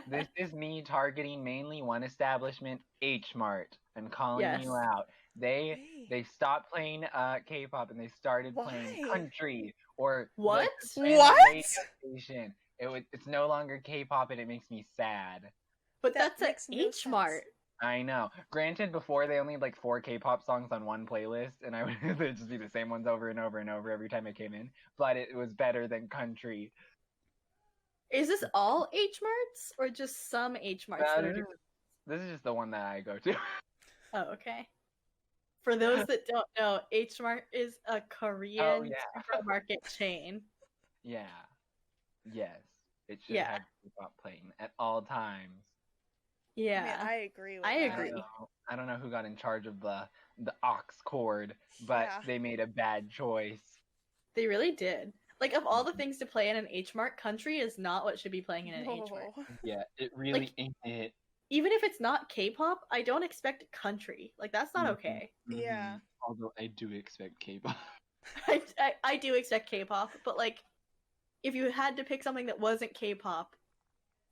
A: This is me targeting mainly one establishment, H Mart. I'm calling you out. They stopped playing K-pop and they started playing country or
C: what?
B: What?
A: Station. It's no longer K-pop and it makes me sad.
C: But that's at H Mart.
A: I know. Granted, before they only had like 4 K-pop songs on one playlist, and I would they'd just be the same ones over and over and over every time I came in. But it was better than country.
C: Is this all H Marts or just some H Marts?
A: This is just the one that I go to.
C: Oh, okay. For those that don't know, H Mart is a Korean supermarket chain.
A: Yeah. Yes. It should have K-pop playing at all times.
C: Yeah.
B: I mean, I agree with
C: that.
B: I
C: agree.
A: I don't know who got in charge of the aux cord, but they made a bad choice.
C: They really did. Like, of all the things to play in an H Mart, country is not what should be playing in an H Mart.
A: Yeah, it really ain't it.
C: Even if it's not K-pop, I don't expect country. Like, that's not okay.
B: Yeah.
A: Although I do expect K-pop.
C: I do expect K-pop, but like, if you had to pick something that wasn't K-pop,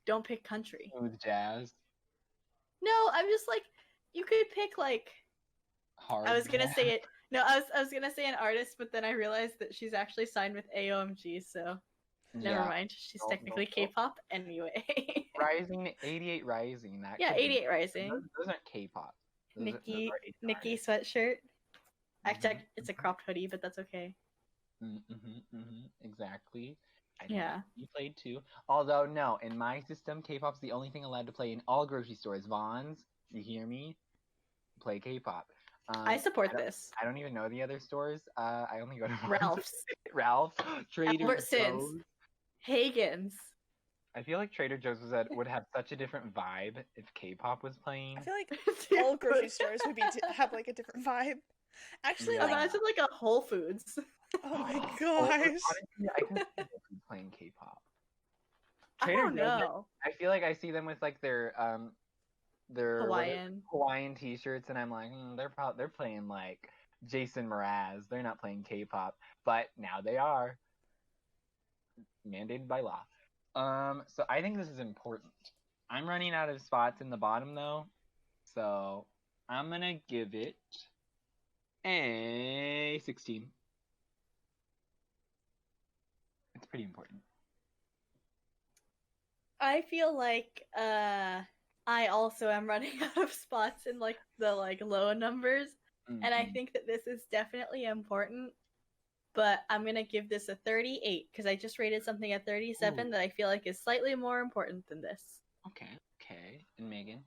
C: don't pick country.
A: With jazz.
C: No, I'm just like, you could pick like.
A: Hard.
C: I was gonna say it. No, I was gonna say an artist, but then I realized that she's actually signed with AOMG, so never mind. She's technically K-pop anyway.
A: Rising 88 Rising. That
C: 88 Rising.
A: Those aren't K-pop.
C: Nikki sweatshirt. Actually, it's a cropped hoodie, but that's okay.
A: Exactly. You played too. Although no, in my system, K-pop's the only thing allowed to play in all grocery stores. Vons, you hear me? Play K-pop.
C: I support this.
A: I don't even know the other stores. I only go to
C: Ralph's,
A: Trader Joe's,
C: Hagen's.
A: I feel like Trader Joe's would have such a different vibe if K-pop was playing.
B: I feel like all grocery stores would have like a different vibe. Actually,
C: imagine like a Whole Foods.
B: Oh my gosh!
A: Honestly, I can see them playing K-pop.
C: Trader Joe's. Know.
A: I feel like I see them with like their
C: Hawaiian
A: t-shirts, and I'm like, they're playing like Jason Mraz. They're not playing K-pop, but now they are, mandated by law. So I think this is important. I'm running out of spots in the bottom though, so I'm gonna give it a 16. It's pretty important.
C: I feel like I also am running out of spots in like the low numbers, and I think that this is definitely important. But I'm gonna give this a 38 because I just rated something at 37 that I feel like is slightly more important than this.
A: Okay. And Megan?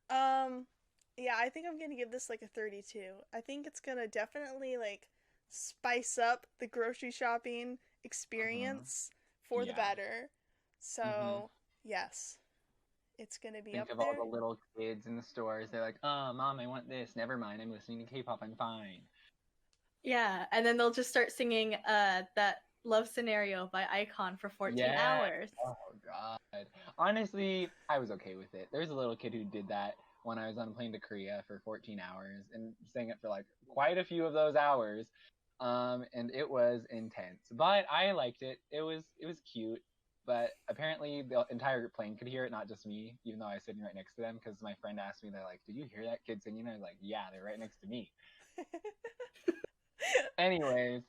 B: Yeah, I think I'm gonna give this like a 32. I think it's gonna definitely like spice up the grocery shopping experience for the better. So yes, it's gonna be up there. Think of all the
A: little kids in the stores. They're like, "Oh, Mom, I want this. Never mind. I'm listening to K-pop. I'm fine."
C: Yeah, and then they'll just start singing that Love Scenario by Icon for 14 hours.
A: Oh, God. Honestly, I was okay with it. There's a little kid who did that when I was on a plane to Korea for 14 hours and sang it for like quite a few of those hours. And it was intense. But I liked it. It was cute. But apparently the entire plane could hear it, not just me, even though I was sitting right next to them, because my friend asked me, they're like, "Did you hear that kid singing?" I was like, "Yeah, they're right next to me." Anyways,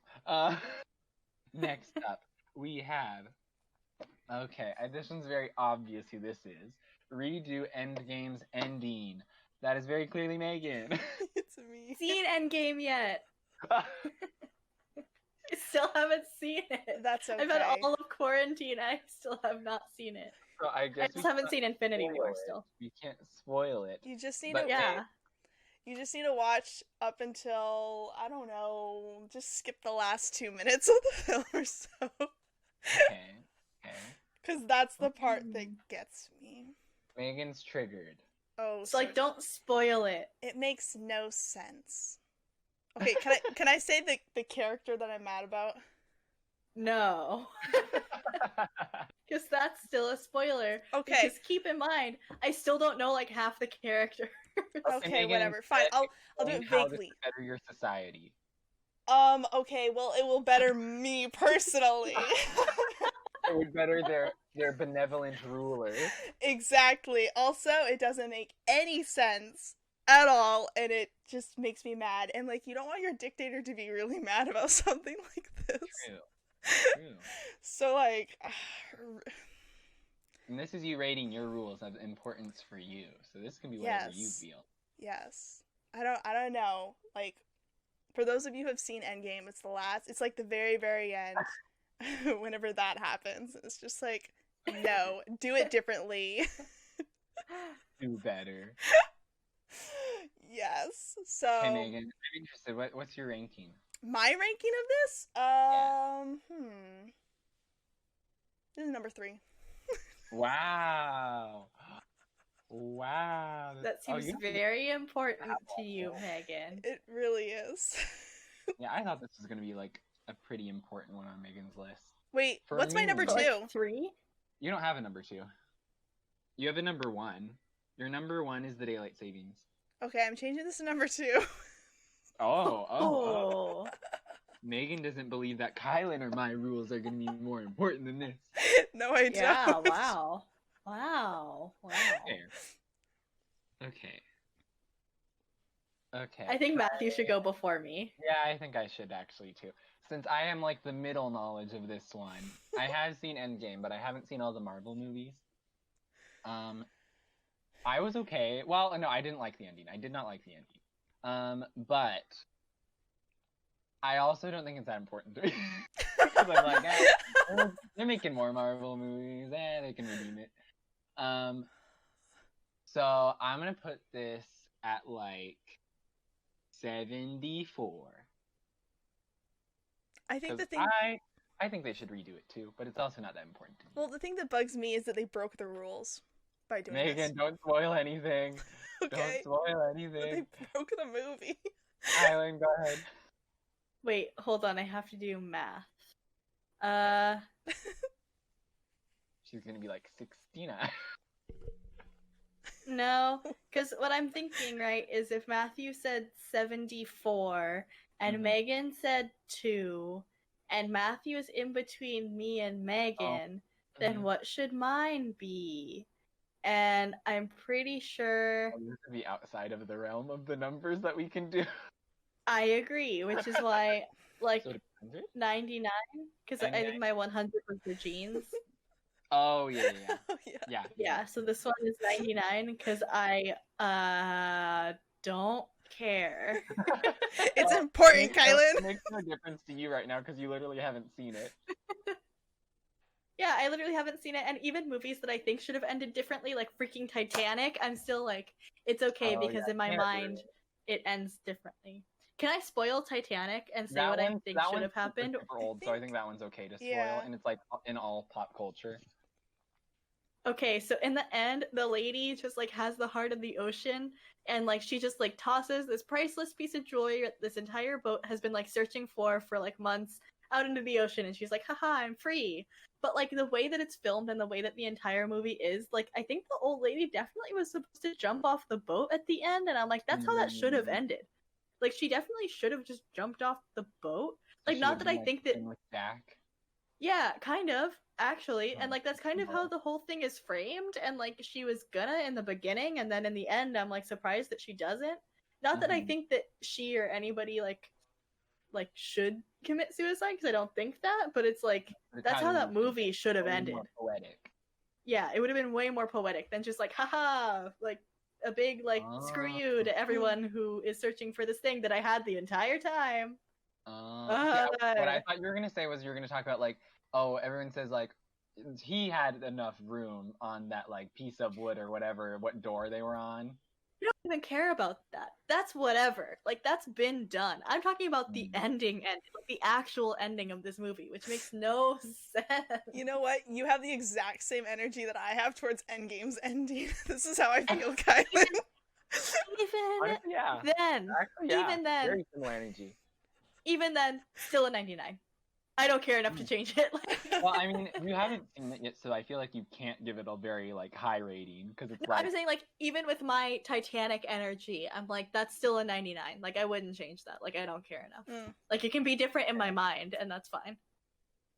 A: next up we have Okay, this one's very obvious who this is. Redo Endgame's ending. That is very clearly Megan.
B: It's me.
C: Seen Endgame yet? I still haven't seen it.
B: That's okay.
C: I've had all of quarantine. I still have not seen it.
A: So I guess
C: I just haven't seen Infinity War still.
A: We can't spoil it.
B: You just need
A: But-
B: to You just need to watch up until, I don't know, just skip the last 2 minutes of the film or so.
A: Okay.
B: Because that's the part that gets me.
A: Megan's triggered.
B: Oh,
C: So like, don't spoil it.
B: It makes no sense. Okay, can I say the character that I'm mad about?
C: No. Because that's still a spoiler.
B: Okay.
C: Because keep in mind, I still don't know like half the character.
B: Okay,
A: Megan,
B: whatever. Fine, I'll do it
A: how does
B: vaguely.
A: it better your society?
B: Okay, well, it will better me personally.
A: It would better their benevolent ruler.
B: Exactly. Also, it doesn't make any sense at all, and it just makes me mad. And, like, you don't want your dictator to be really mad about something like this.
A: True.
B: So, like...
A: And this is you rating your rules of importance for you. So this can be whatever you feel.
B: Yes. I don't know. Like, for those of you who have seen Endgame, it's like the very, very end. Whenever that happens, it's just like, no, do it differently.
A: Do better.
B: Yes. So.
A: Okay, Megan, I'm interested. What's your ranking?
B: My ranking of this? This is number 3.
A: Wow.
C: That seems very important to you, Megan.
B: It really is.
A: Yeah, I thought this was gonna be like a pretty important one on Megan's list.
B: Wait,
A: For
B: what's my
A: me,
B: number 2?
C: Like 3?
A: You don't have a number 2. You have a number 1. Your number 1 is the daylight savings.
B: Okay, I'm changing this to number 2.
A: Oh. Megan doesn't believe that Kylan or my rules are going to be more important than this.
B: No, I don't.
C: Yeah, wow.
A: Okay.
C: I think Matthew should go before me.
A: Yeah, I think I should actually too. Since I am like the middle knowledge of this one. I have seen Endgame, but I haven't seen all the Marvel movies. I was okay. Well, no, I didn't like the ending. I did not like the ending. But I also don't think it's that important to me. Because I'm like, they're making more Marvel movies. They can redeem it. So I'm gonna put this at like 74.
B: I think the thing.
A: I think they should redo it too, but it's also not that important to me.
B: Well, the thing that bugs me is that they broke the rules by doing
A: Megan,
B: this.
A: don't spoil anything.
B: Okay.
A: Don't spoil
B: But
A: anything.
B: they broke the movie.
A: Kylan, go ahead.
C: Wait, hold on. I have to do math.
A: She's gonna be like 69.
C: No, because what I'm thinking, right, is if Matthew said 74 and Megan said 2, and Matthew is in between me and Megan, then what should mine be? And I'm pretty sure...
A: This would be outside of the realm of the numbers that we can do.
C: I agree, which is why, like,
A: So 100?
C: 99? Because I think my 100 was the jeans.
A: Oh, yeah.
B: Oh, yeah.
C: Yeah, so this one is 99 because I don't care.
B: It's important, Kylan.
A: It makes no difference to you right now because you literally haven't seen it.
C: Yeah, I literally haven't seen it, and even movies that I think should have ended differently, like freaking Titanic, I'm still like, it's okay because in my mind, it ends differently. Can I spoil Titanic and say what I think should have happened?
A: Super old, so I think that one's okay to spoil,
B: Yeah.
A: and it's like in all pop culture.
C: Okay, so in the end, the lady just like has the heart of the ocean, and like she just like tosses this priceless piece of jewelry that this entire boat has been like searching for like months out into the ocean, and she's like, haha, I'm free. But like the way that it's filmed and the way that the entire movie is, like I think the old lady definitely was supposed to jump off the boat at the end, and I'm like, that's how that should have ended. Like she definitely should have just jumped off the boat. Like not that I think that.
A: With Jack.
C: Yeah, kind of, actually. And, like, that's kind of how the whole thing is framed. And, like, she was gonna in the beginning, and then in the end, I'm, like, surprised that she doesn't. Not that I think that she or anybody, like, like should commit suicide because I don't think that, but it's like that's how that movie should have ended.
A: Poetic.
C: Yeah, it would have been way more poetic than just like haha, like a big like screw you to everyone who is searching for this thing that I had the entire time.
A: Yeah, what I thought you were gonna say was you were gonna talk about like, oh, everyone says like he had enough room on that like piece of wood or whatever, what door they were on.
C: I don't even care about that. That's whatever. Like that's been done. I'm talking about the ending and like, the actual ending of this movie, which makes no sense.
B: You know what? You have the exact same energy that I have towards Endgame's ending. This is how I feel, Kylan.
C: Even then,
A: very similar energy.
C: Even then, still a 99. I don't care enough to change it.
A: Well, I mean, you haven't seen it yet, so I feel like you can't give it a very like high rating because it's.
C: I'm saying like even with my Titanic energy, I'm like that's still a 99. Like I wouldn't change that. Like I don't care enough. Like it can be different in my mind, and that's fine.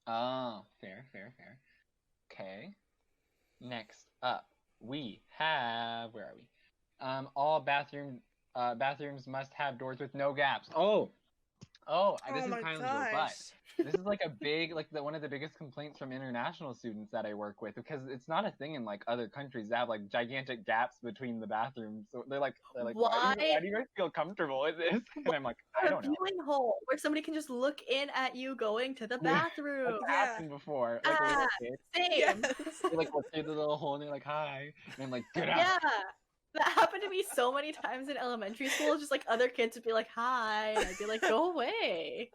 A: Oh, fair. Okay. Next up, we have where are we? All bathrooms must have doors with no gaps. This is kind of a but. This is like a big, like one of the biggest complaints from international students that I work with because it's not a thing in like other countries that have like gigantic gaps between the bathrooms. So they're like, why do you guys feel comfortable with this? And I'm like, I don't know.
C: A viewing hole where somebody can just look in at you going to the bathroom.
A: That's happened before.
C: Like, same.
B: Yes.
A: They like look through the little hole and they're like, hi, and I'm like, get out.
C: Yeah. That happened to me so many times in elementary school. Just like other kids would be like, hi. And I'd be like, go away.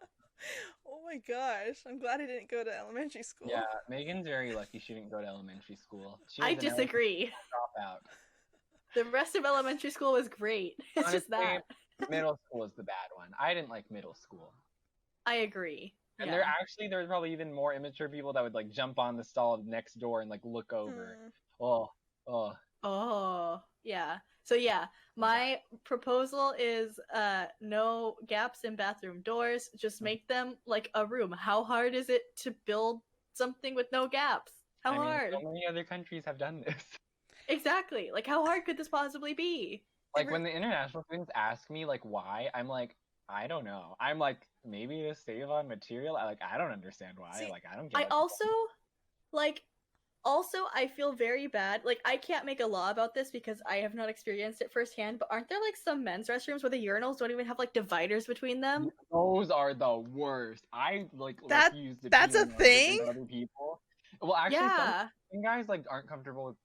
B: Oh my gosh. I'm glad I didn't go to elementary school.
A: Yeah, Megan's very lucky she didn't go to elementary school.
C: I disagree.
A: Dropout.
C: The rest of elementary school was great. It's
A: Honestly,
C: just that.
A: Middle school is the bad one. I didn't like middle school.
C: I agree.
A: And there's probably even more immature people that would like jump on the stall next door and like look over.
C: Oh, yeah. So yeah, my proposal is no gaps in bathroom doors. Just make them like a room. How hard is it to build something with no gaps? How hard?
A: So many other countries have done this.
C: Exactly. Like how hard could this possibly be?
A: Like when the international students ask me like why, I'm like, I don't know. I'm like, maybe to save on material. I don't understand why.
B: See,
A: like I don't get
C: Also, I feel very bad. Like, I can't make a law about this because I have not experienced it firsthand, but aren't there, like, some men's restrooms where the urinals don't even have, like, dividers between them?
A: Those are the worst. I, refuse to
B: That's a thing?
A: Other people. Well, actually, some guys, like, aren't comfortable with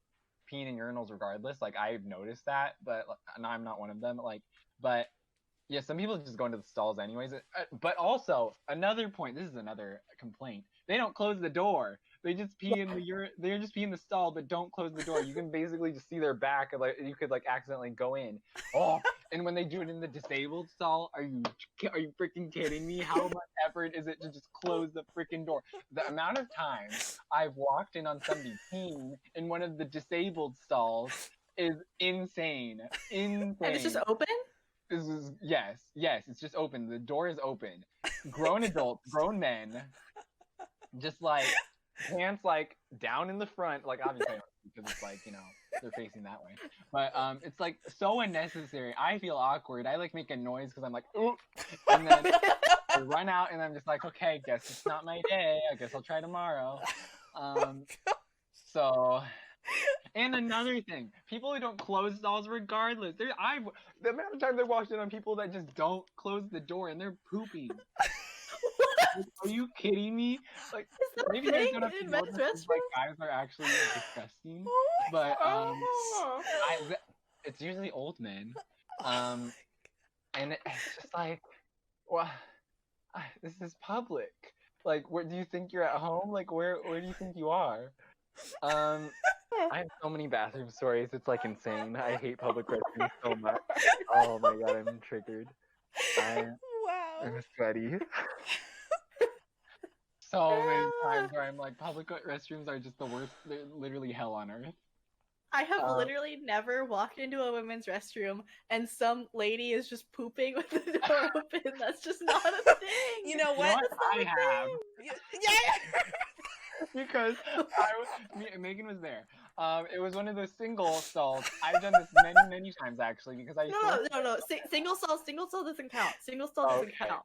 A: peeing in urinals regardless. Like, I've noticed that, but I'm not one of them. Like, but, yeah, some people just go into the stalls anyways. But also, another point, this is another complaint. They don't close the door. They just pee in the They just pee in the stall, but don't close the door. You can basically just see their back, and like you could like accidentally go in. Oh, and when they do it in the disabled stall, are you freaking kidding me? How much effort is it to just close the freaking door? The amount of times I've walked in on somebody peeing in one of the disabled stalls is insane.
C: And it's just open?
A: Yes, it's just open. The door is open. Grown adults, grown men, just like. Pants like down in the front, like obviously because it's like they're facing that way, but it's like so unnecessary. I feel awkward. I like make a noise because I'm like ooh, and then I run out and I'm just like okay, guess it's not my day. I guess I'll try tomorrow. So, and another thing, people who don't close stalls regardless. The amount of times I walked in on people that just don't close the door and they're pooping. Are you kidding me? Like maybe guys don't have to know this, like guys are actually disgusting, but it's usually old men, and it's just like, well, this is public. Like, where do you think you're at home? Like, where do you think you are? I have so many bathroom stories. It's like insane. I hate public restrooms so much. Oh my god, I'm triggered. I'm sweaty. So many times where I'm like, public restrooms are just the worst. They're literally hell on earth.
C: I have literally never walked into a women's restroom and some lady is just pooping with the door open. That's just not a thing.
B: You know what?
A: I have.
B: Yeah.
A: Because Megan was there. It was one of those single stalls. I've done this many times actually because I.
C: No. Single stall doesn't count. Single stall doesn't count.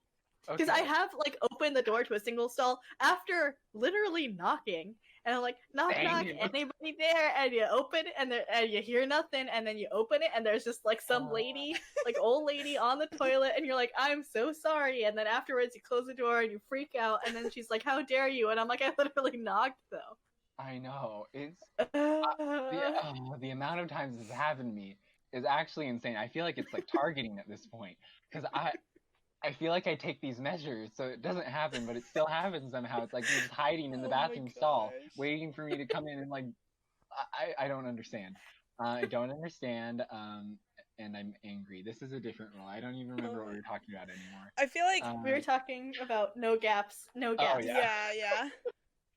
C: Because I have like opened the door to a single stall after literally knocking, and I'm like, knock, knock, anybody there? And you open it, and you hear nothing, and then you open it, and there's just like some lady, like old lady on the toilet, and you're like, I'm so sorry. And then afterwards, you close the door and you freak out, and then she's like, how dare you? And I'm like, I literally knocked though.
A: I know, it's the amount of times this happened to me is actually insane. I feel like it's like targeting at this point, because I feel like I take these measures so it doesn't happen, but it still happens somehow. It's like you're just hiding in the bathroom stall, waiting for me to come in, and like, I don't understand. I don't understand, and I'm angry. This is a different rule. I don't even remember what we were talking about anymore.
B: I feel like
C: we were talking about no gaps.
B: Oh, yeah.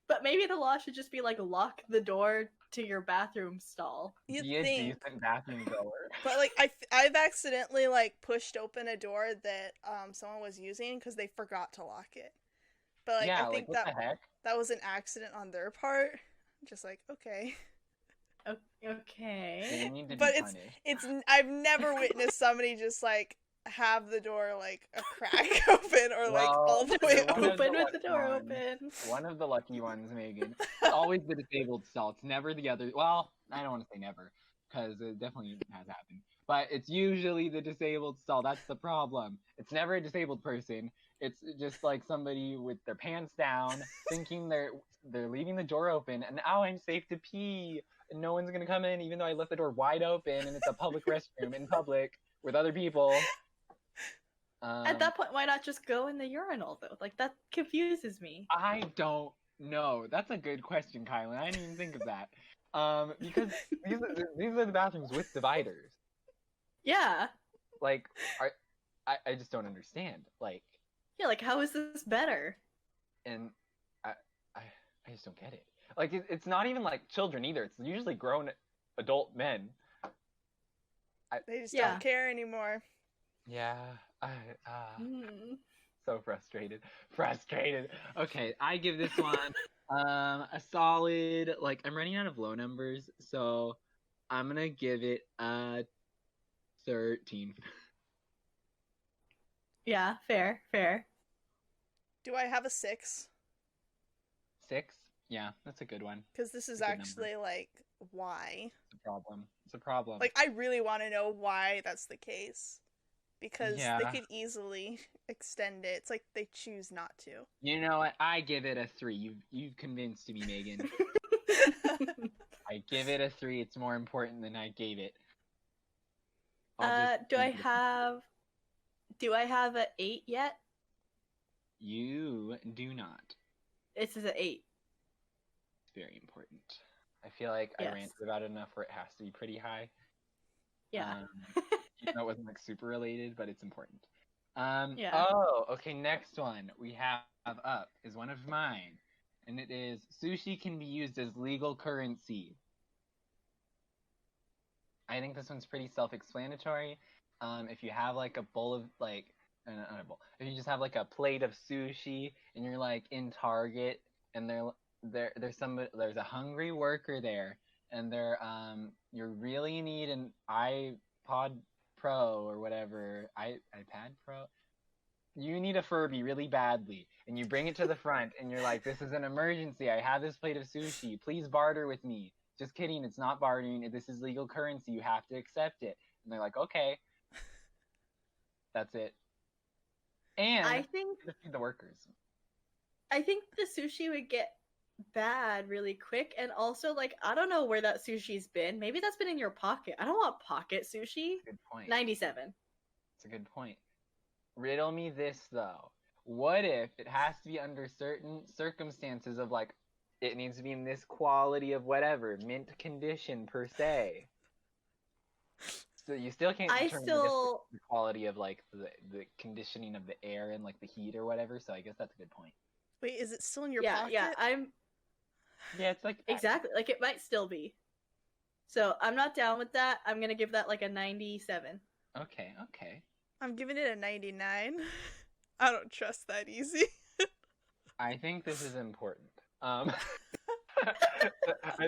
C: But maybe the law should just be like, lock the door to your bathroom stall.
A: You'd be a decent bathroom goer.
B: But like I've accidentally like pushed open a door that someone was using because they forgot to lock it. But like I think
A: like,
B: that was an accident on their part. Just like, okay.
C: Okay.
B: But it's I've never witnessed somebody just like have the door like a crack open or like all the way
C: open with the door open.
A: One of the lucky ones, Megan. It's always the disabled stall. It's never the other. Well, I don't want to say never, because it definitely has happened. But it's usually the disabled stall. That's the problem. It's never a disabled person. It's just like somebody with their pants down, thinking they're leaving the door open, and I'm safe to pee, and no one's gonna come in, even though I left the door wide open, and it's a public restroom in public with other people.
C: At that point, why not just go in the urinal, though? Like, that confuses me.
A: I don't know. That's a good question, Kylan. I didn't even think of that. Because these are the bathrooms with dividers.
C: Yeah.
A: Like, I just don't understand. Like...
C: Yeah, like, how is this better?
A: And I just don't get it. Like, it's not even, like, children, either. It's usually grown adult men.
B: They just don't care anymore.
A: Yeah, so frustrated. Okay, I give this one a solid, like, I'm running out of low numbers, so I'm gonna give it a 13.
C: Yeah, fair.
B: Do I have a 6?
A: 6? Yeah, that's a good one.
B: Because this is actually, like, why?
A: It's a problem.
B: Like, I really want to know why that's the case. Because they could easily extend it. It's like they choose not to.
A: You know what? I give it a 3. You've convinced me, Megan. I give it a 3. It's more important than I gave it.
C: Do I have an 8 yet?
A: You do not.
C: This is an 8.
A: It's very important. I feel like I ranted about it enough where it has to be pretty high.
C: Yeah.
A: Even though it wasn't like super related, but it's important. Oh, okay, next one we have up is one of mine. And it is, sushi can be used as legal currency. I think this one's pretty self-explanatory. If you have like a bowl of like, not a bowl, if you just have like a plate of sushi and you're like in Target and there's a hungry worker there and you really need an iPod Pro or whatever, iPad Pro. You need a Furby really badly, and you bring it to the front, and you're like, this is an emergency. I have this plate of sushi. Please barter with me. Just kidding. It's not bartering. This is legal currency. You have to accept it. And they're like, okay. That's it. And
C: I think
A: feed the workers.
C: I think the sushi would get bad really quick, and also, like, I don't know where that sushi's been. Maybe that's been in your pocket. I don't want pocket sushi.
A: Good point.
C: 97.
A: That's a good point. Riddle me this, though. What if it has to be under certain circumstances of, like, it needs to be in this quality of whatever, mint condition per se? So you still can't determine the quality of, like, the conditioning of the air and, like, the heat or whatever, so I guess that's a good point.
B: Wait, is it still in your pocket?
C: Yeah,
A: Yeah, it's like...
C: Exactly, like, it might still be. So, I'm not down with that. I'm gonna give that, like, a 97.
A: Okay.
B: I'm giving it a 99. I don't trust that easy.
A: I think this is important. I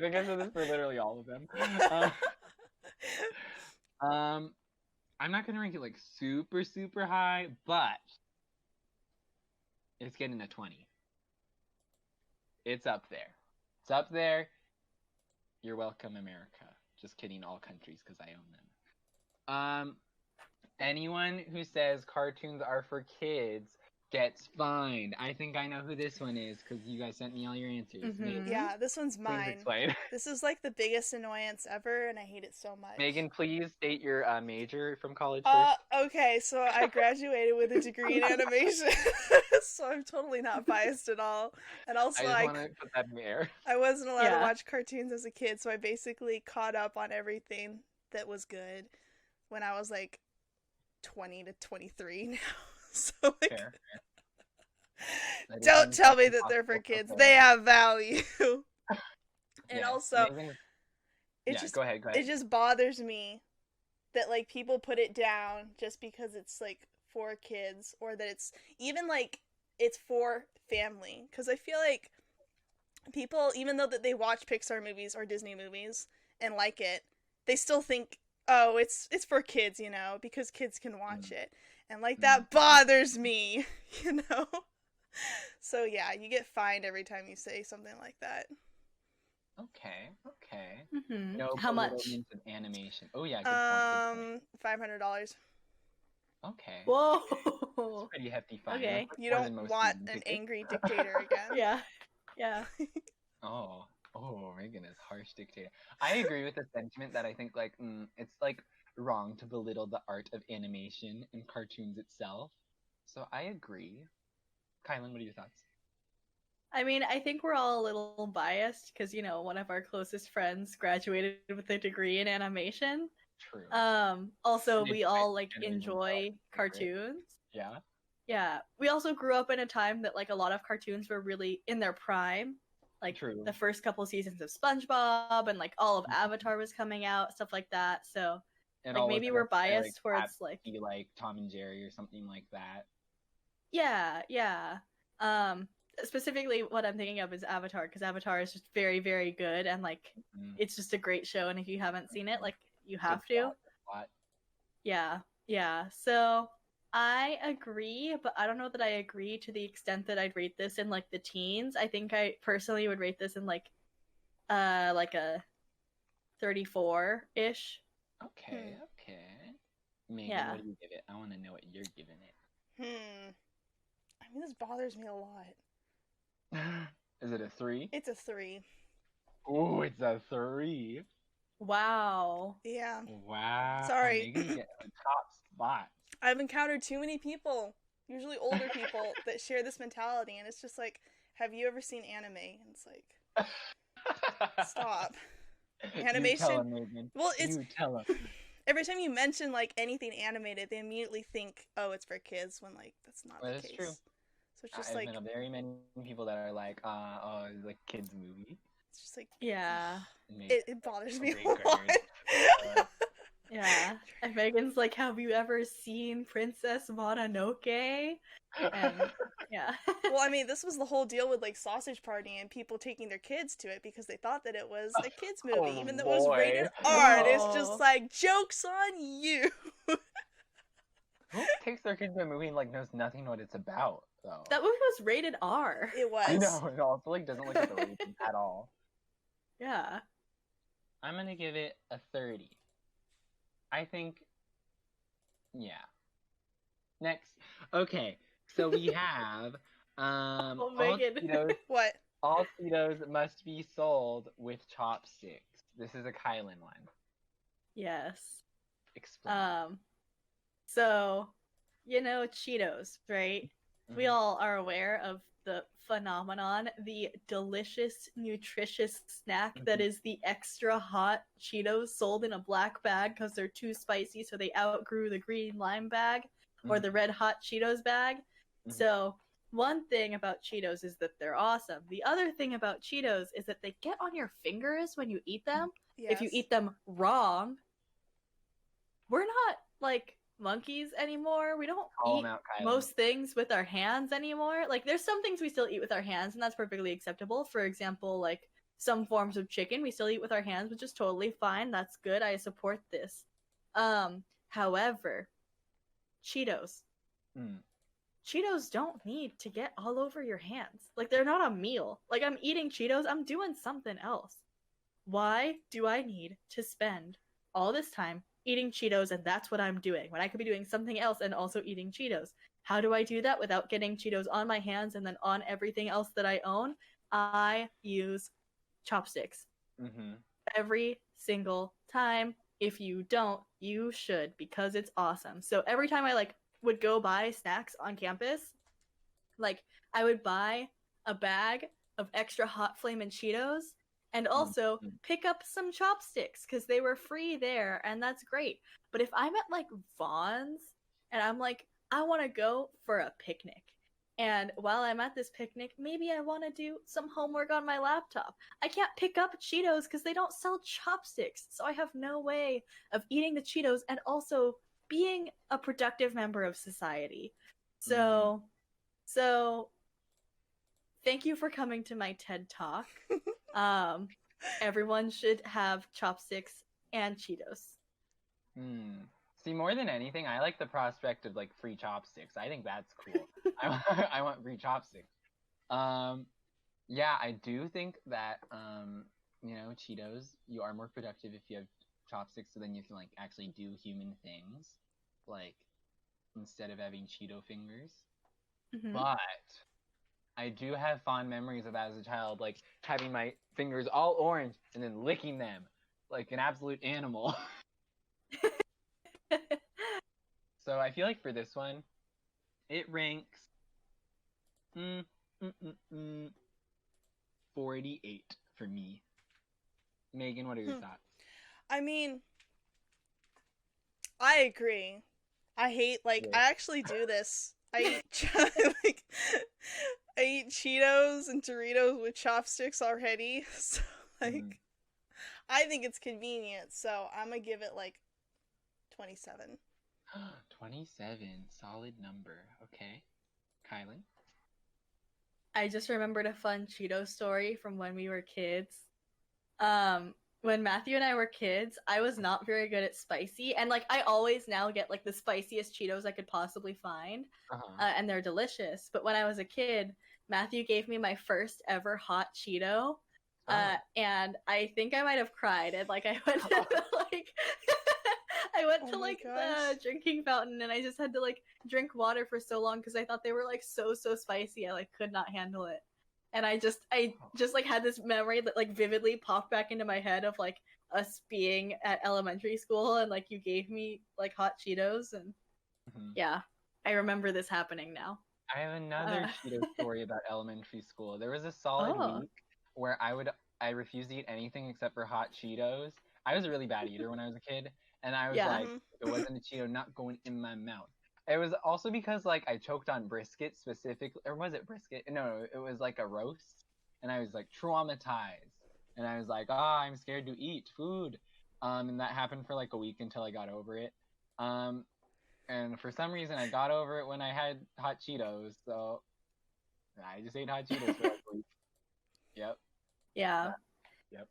A: think I said this for literally all of them. I'm not gonna rank it like super, super high, but It's getting a 20. It's up there. It's up there. You're welcome, America. Just kidding, all countries, because I own them. Anyone who says cartoons are for kids gets fined. I think I know who this one is, because you guys sent me all your answers.
C: Mhm.
B: Yeah, this one's
A: Please
B: mine.
A: explain.
B: This is like the biggest annoyance ever, and I hate it so much.
A: Megan, please state your major from college first.
B: Okay, so I graduated with a degree in animation, so I'm totally not biased at all. And also,
A: I just want to put that in the air.
B: I wasn't allowed to watch cartoons as a kid, so I basically caught up on everything that was good when I was like 20 to 23 now. So like,
A: Fair.
B: don't tell me that they're for kids. They have value. And also,
A: go ahead.
B: It just bothers me that like people put it down just because it's like for kids, or that it's even like it's for family. Because I feel like people, even though that they watch Pixar movies or Disney movies and like it, they still think, oh, it's for kids, you know, because kids can watch it. And like that bothers me, you know? So yeah, you get fined every time you say something like that.
A: Okay.
C: Mm-hmm.
A: No,
C: how much?
A: Of animation. Oh yeah, good point.
B: $500.
A: Okay.
C: Whoa.
A: It's pretty hefty fine.
C: Okay.
B: You don't want an angry dictator again.
C: Yeah.
A: Oh, Reagan is harsh dictator. I agree with the sentiment that I think like it's like wrong to belittle the art of animation and cartoons itself. So I agree. Kylan, what are your thoughts?
C: I mean, I think we're all a little biased because, you know, one of our closest friends graduated with a degree in animation.
A: True.
C: Also, we all, like, enjoy cartoons.
A: Yeah.
C: Yeah. We also grew up in a time that, like, a lot of cartoons were really in their prime. Like, the first couple seasons of SpongeBob and, like, all of Avatar was coming out, stuff like that. So, and like, maybe we're biased where it's, like
A: Tom and Jerry or something like that.
C: Yeah. Specifically what I'm thinking of is Avatar, because Avatar is just very, very good, and like it's just a great show, and if you haven't seen it, like you have to. Yeah. So I agree, but I don't know that I agree to the extent that I'd rate this in like the teens. I think I personally would rate this in like a 34-ish.
A: Okay. Maybe what do you give it? I want to know what you're giving it.
B: I mean, this bothers me a lot.
A: Is it a 3?
B: It's a 3.
A: Ooh, it's a 3.
C: Wow.
B: Yeah.
A: Wow.
B: Sorry.
A: Get a top spot.
B: I've encountered too many people, usually older people, that share this mentality, and it's just like, have you ever seen anime? And it's like, stop. Animation.
A: You tell 'em, Megan.
B: Well, it's.
A: You tell 'em.
B: Every time you mention like anything animated, they immediately think, "Oh, it's for kids," when like that's not the case. That's true. So it's just
A: I've met very many people that are like, "Oh, it's like kids movie."
B: It's just like,
C: yeah,
B: it bothers me a lot.
C: Yeah, and Megan's like, "Have you ever seen Princess Mononoke?" And yeah.
B: Well, I mean, this was the whole deal with like Sausage Party and people taking their kids to it because they thought that it was a kids movie, even though it was rated R. And it's just like, joke's on you.
A: Who takes their kids to a movie and like knows nothing what it's about though?
C: That movie was rated R.
B: It was.
A: I know. It also like doesn't look at the rating at all.
C: Yeah.
A: I'm gonna give it a 30. I think, yeah. Next. Okay, so we have,
C: oh, Megan.
B: What?
A: All Cheetos must be sold with chopsticks. This is a Kylan one.
C: Yes.
A: Explain.
C: So, you know Cheetos, right? Mm-hmm. We all are aware of the phenomenon, the delicious, nutritious snack that is the extra hot Cheetos sold in a black bag because they're too spicy, so they outgrew the green lime bag or the red hot Cheetos bag. So one thing about Cheetos is that they're awesome. The other thing about Cheetos is that they get on your fingers when you eat them.
B: Yes.
C: If you eat them wrong. We're not like monkeys anymore. We don't eat most things with our hands anymore. Like, there's some things we still eat with our hands, and that's perfectly acceptable. For example, like some forms of chicken we still eat with our hands, which is totally fine. That's good. I support this. However, Cheetos. Cheetos don't need to get all over your hands. Like, they're not a meal. Like, I'm eating Cheetos, I'm doing something else. Why do I need to spend all this time eating Cheetos and that's what I'm doing when I could be doing something else and also eating Cheetos? How do I do that without getting Cheetos on my hands and then on everything else that I own? I use chopsticks.
A: Mm-hmm.
C: Every single time. If you don't, you should, because it's awesome. So every time I like would go buy snacks on campus, like I would buy a bag of extra hot flamin' Cheetos and also pick up some chopsticks because they were free there, and that's great. But if I'm at like Vaughn's and I'm like, I want to go for a picnic, and while I'm at this picnic, maybe I want to do some homework on my laptop, I can't pick up Cheetos because they don't sell chopsticks, so I have no way of eating the Cheetos and also being a productive member of society. So thank you for coming to my TED Talk. Everyone should have chopsticks and Cheetos.
A: See, more than anything, I like the prospect of like free chopsticks. I think that's cool. I want free chopsticks. Yeah, I do think that Cheetos, you are more productive if you have chopsticks, so then you can like actually do human things, like instead of having Cheeto fingers. Mm-hmm. But I do have fond memories of as a child, like having my fingers all orange and then licking them like an absolute animal. So I feel like for this one, it ranks 48 for me. Megan, what are your thoughts?
B: I mean, I agree. I hate, I actually do this. I eat, I eat Cheetos and Doritos with chopsticks already, so, I think it's convenient, so I'm gonna give it, 27.
A: 27, solid number. Okay. Kylan?
C: I just remembered a fun Cheeto story from when we were kids. When Matthew and I were kids, I was not very good at spicy, and I always now get the spiciest Cheetos I could possibly find, and they're delicious. But when I was a kid, Matthew gave me my first ever hot Cheeto, and I think I might have cried, and I went to I went to the drinking fountain, and I just had to drink water for so long because I thought they were so spicy. I could not handle it, and I just had this memory that vividly popped back into my head of us being at elementary school, and you gave me hot Cheetos, and yeah, I remember this happening now.
A: I have another Cheeto story about elementary school. There was a solid week where I refused to eat anything except for hot Cheetos. I was a really bad eater when I was a kid. And I was if it wasn't a Cheeto, not going in my mouth. It was also because, I choked on brisket specifically. Or was it brisket? No, it was, a roast. And I was, traumatized. And I was I'm scared to eat food. And that happened for, a week until I got over it. And for some reason, I got over it when I had hot Cheetos. So I just ate hot Cheetos for, a week. Yep.
C: Yeah.
A: Yep.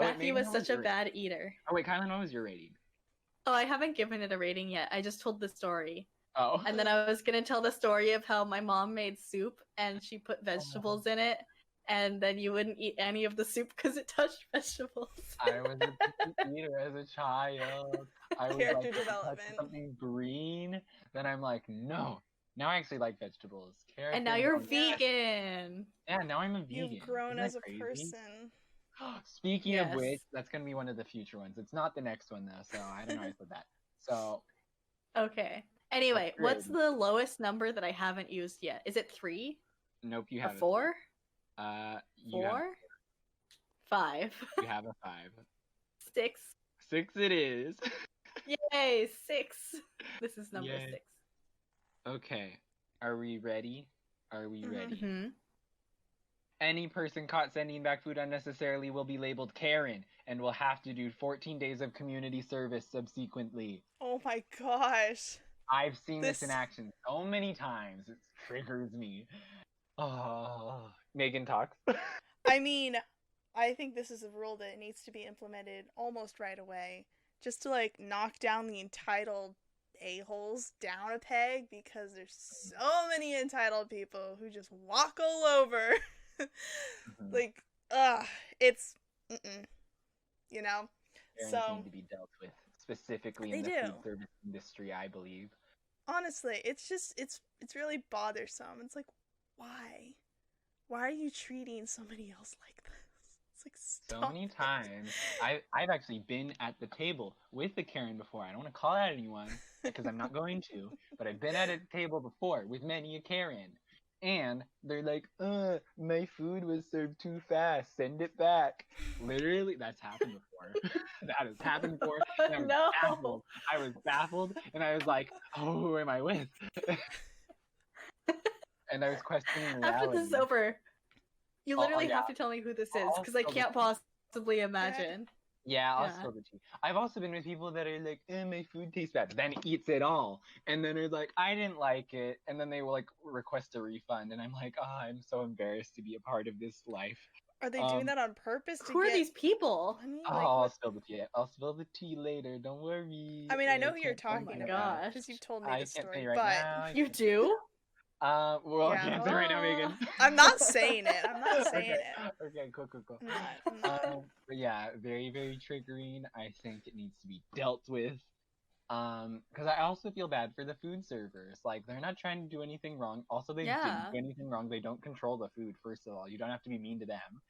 C: Matthew was such a bad eater.
A: Oh, wait, Kylan, what was your rating?
C: Oh, I haven't given it a rating yet. I just told the story.
A: Oh.
C: And then I was going to tell the story of how my mom made soup and she put vegetables in it. And then you wouldn't eat any of the soup because it touched vegetables.
A: I was a picky eater as a child. I was
B: Character development.
A: Something green. Then I'm no. Now I actually like vegetables.
C: And now you're vegan.
A: Yeah, now I'm a vegan.
B: You've grown as a person.
A: Speaking of which, that's going to be one of the future ones. It's not the next one, though, so I don't know why I said that. So.
C: Okay. Anyway, what's the lowest number that I haven't used yet? Is it 3?
A: Nope, you have
C: 4?
A: 4?
C: 5.
A: You have a 5.
C: 6.
A: 6 it is.
C: Yay, 6. This is number 6.
A: Okay. Are we ready? Ready?
C: Mm-hmm.
A: Any person caught sending back food unnecessarily will be labeled Karen and will have to do 14 days of community service subsequently.
B: Oh my gosh.
A: I've seen this in action so many times. It triggers me. Oh, Megan talks.
B: I mean, I think this is a rule that needs to be implemented almost right away. Just to knock down the entitled a-holes down a peg because there's so many entitled people who just walk all over. Like, it's, you know?
A: Karens need to be dealt with, specifically in the food service industry, I believe.
B: Honestly, it's really bothersome. It's like, why? Why are you treating somebody else like this? It's like, stop.
A: So many times, I've actually been at the table with the Karen before. I don't want to call out anyone, because I'm not going to, but I've been at a table before with many a Karen. And they're like, my food was served too fast. Send it back. Literally, that's happened before. That has happened before. And I was baffled. And I was like, oh, who am I with? And I was questioning reality.
C: After this is over, you literally have to tell me who this is, because I can't possibly imagine.
A: Yeah, I'll spill the tea. I've also been with people that are like, my food tastes bad, then eats it all. And then they're like, I didn't like it. And then they will, like, request a refund. And I'm like, I'm so embarrassed to be a part of this life.
B: Are they doing that on purpose?
C: Who are these people?
A: I'll spill the tea. I'll spill the tea later. Don't worry.
B: I mean, I know who you're talking about. Because you've told me the story. Now.
C: You do?
A: Well, I can't say right now, Megan.
B: I'm not saying it.
A: Okay, cool. But yeah, very, very triggering. I think it needs to be dealt with. Because I also feel bad for the food servers. Like, they're not trying to do anything wrong. Also, they didn't do anything wrong. They don't control the food, first of all. You don't have to be mean to them.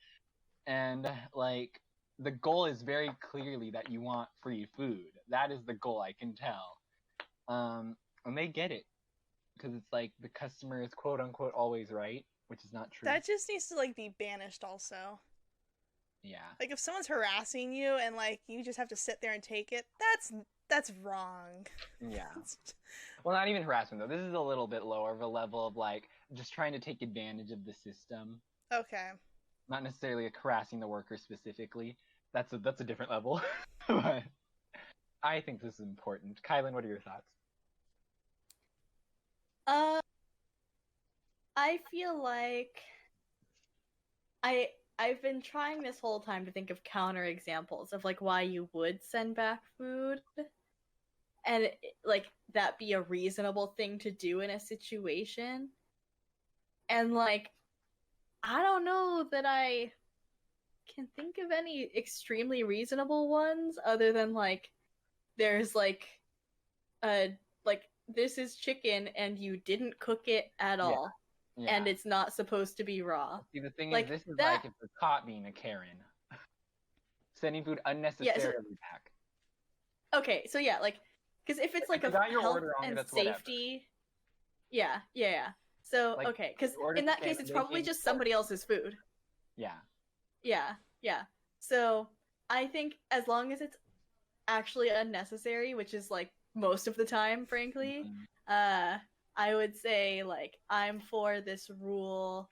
A: And, like, the goal is very clearly that you want free food. That is the goal, I can tell. And they get it. Because it's like the customer is quote unquote always right, which is not true.
B: That just needs to like be banished also.
A: Yeah.
B: Like if someone's harassing you and like you just have to sit there and take it, that's wrong.
A: Yeah. Well, not even harassment though. This is a little bit lower of a level of like just trying to take advantage of the system.
B: Okay.
A: Not necessarily like harassing the worker specifically. That's a different level. But I think this is important. Kylan, what are your thoughts?
C: I feel like I've been trying this whole time to think of counter examples of like why you would send back food, and like that be a reasonable thing to do in a situation. And like I don't know that I can think of any extremely reasonable ones other than like there's like this is chicken and you didn't cook it at all. Yeah. And it's not supposed to be raw.
A: See, the thing is, this is like if they're caught being a Karen. Sending food unnecessarily back.
C: Okay, so yeah, like, because if it's like a health and safety... Whatever. Yeah. So, like, okay, because in that case, it's probably just somebody else's food.
A: Yeah.
C: Yeah. So, I think as long as it's actually unnecessary, which is like most of the time, frankly, I would say, like, I'm for this rule,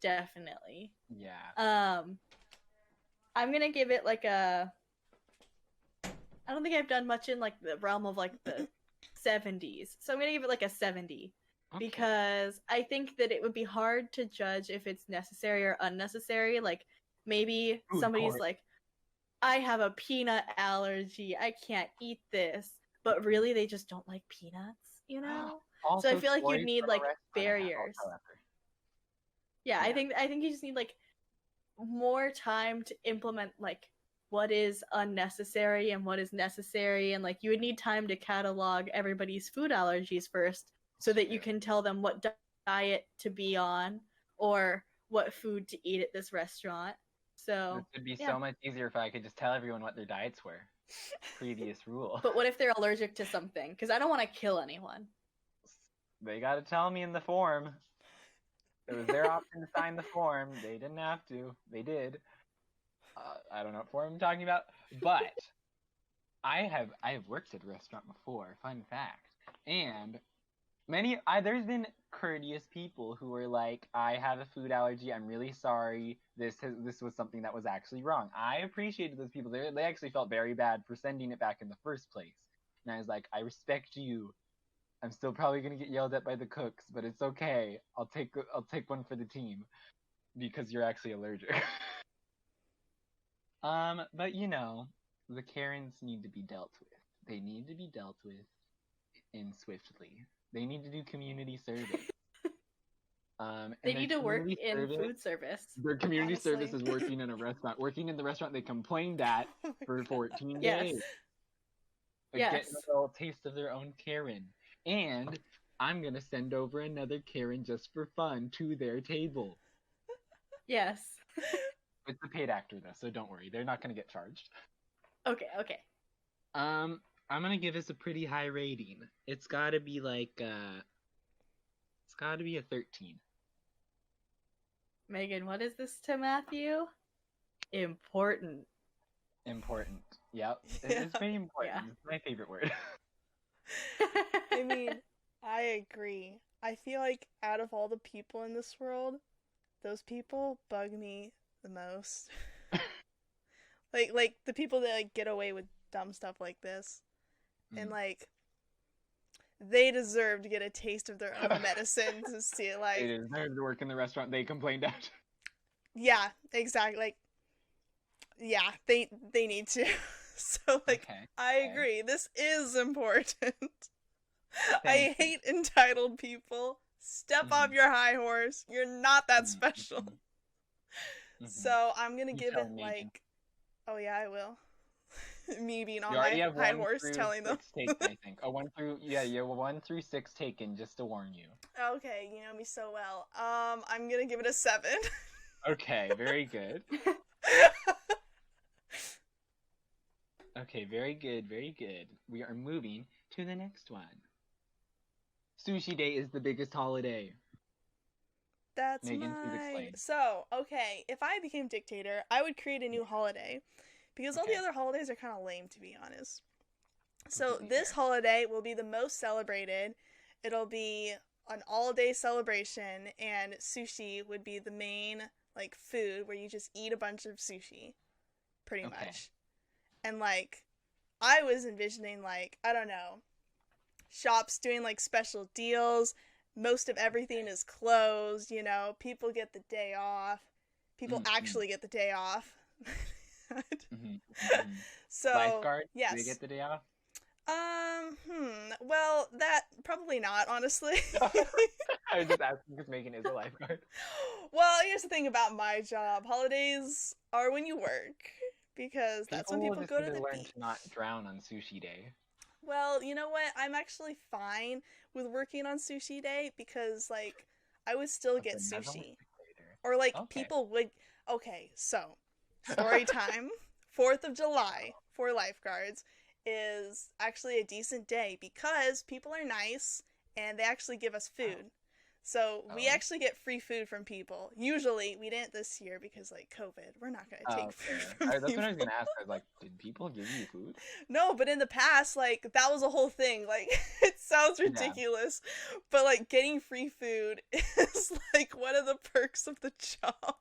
C: definitely.
A: Yeah.
C: I'm gonna give it, like, I don't think I've done much in, like, the realm of, like, the 70s. So I'm gonna give it, like, a 70. Okay. Because I think that it would be hard to judge if it's necessary or unnecessary. Like, maybe somebody's like, I have a peanut allergy, I can't eat this. But really, they just don't like peanuts, you know? So I feel like you'd need like barriers. Yeah, I think you just need like more time to implement like what is unnecessary and what is necessary, and like you would need time to catalog everybody's food allergies first so that you can tell them what diet to be on or what food to eat at this restaurant. So
A: it would be so much easier if I could just tell everyone what their diets were. Previous rule.
C: But what if they're allergic to something? Because I don't want to kill anyone.
A: They gotta tell me in the form. It was their option to sign the form. They didn't have to. They did. I don't know what form I'm talking about. But I have worked at a restaurant before. Fun fact. And there's been courteous people who were like, I have a food allergy. I'm really sorry. This was something that was actually wrong. I appreciated those people. They actually felt very bad for sending it back in the first place. And I was like, I respect you. I'm still probably gonna get yelled at by the cooks, but it's okay. I'll take one for the team because you're actually allergic. But you know, the Karens need to be dealt with. They need to be dealt with. in Swiftly. They need to do community service.
C: They need to work in food service.
A: Their community service is working in a restaurant. Working in the restaurant they complained at for 14 days. Like getting a little taste of their own Karen. And I'm going to send over another Karen just for fun to their table.
C: Yes.
A: It's a paid actor, though, so don't worry. They're not going to get charged.
C: Okay.
A: I'm going to give this a pretty high rating. It's got to be like, it's got to be a 13.
C: Megan, what is this to Matthew? Important.
A: Yep. It's pretty important. Yeah. It's my favorite word.
B: I mean, I agree. I feel like out of all the people in this world, those people bug me the most. like the people that like get away with dumb stuff like this. And like they deserve to get a taste of their own medicine to see like
A: they deserve to work in the restaurant they complained at.
B: Yeah, exactly. Like yeah, they need to. So like I agree. This is important. I hate entitled people. Step off your high horse. You're not that special. So I'm gonna give it like, oh yeah, I will. Me being on my high horse telling them.
A: Taken, I think. 1 through 6 taken, just to warn you.
B: Okay, you know me so well. I'm gonna give it a 7.
A: Okay, very good. Okay, very good. We are moving to the next one. Sushi Day is the biggest holiday.
B: That's Megan, please explain. So, okay, if I became dictator, I would create a new holiday. Because all the other holidays are kind of lame, to be honest. So this holiday will be the most celebrated. It'll be an all-day celebration, and sushi would be the main, like, food where you just eat a bunch of sushi, pretty much. And, like, I was envisioning, like, I don't know, shops doing, like, special deals. Most of everything is closed, you know. People get the day off. People actually get the day off. So
A: lifeguard,
B: yes.
A: Do they get the day off?
B: Well, that probably not, honestly.
A: I was just asking because Megan is a lifeguard.
B: Well, here's the thing about my job: holidays are when you work, because that's when people go to the beach.
A: To not drown on Sushi Day.
B: Well, you know what? I'm actually fine with working on Sushi Day because, like, I would still get sushi, or like people would. Okay, so. Story time. 4th of July for lifeguards is actually a decent day because people are nice and they actually give us food. So we actually get free food from people. Usually, we didn't this year because, like, COVID. We're not going to take food from people.
A: That's what I was going to ask. I was like, did people give you food?
B: No, but in the past, like, that was a whole thing. Like, it sounds ridiculous, but, like, getting free food is, like, one of the perks of the job.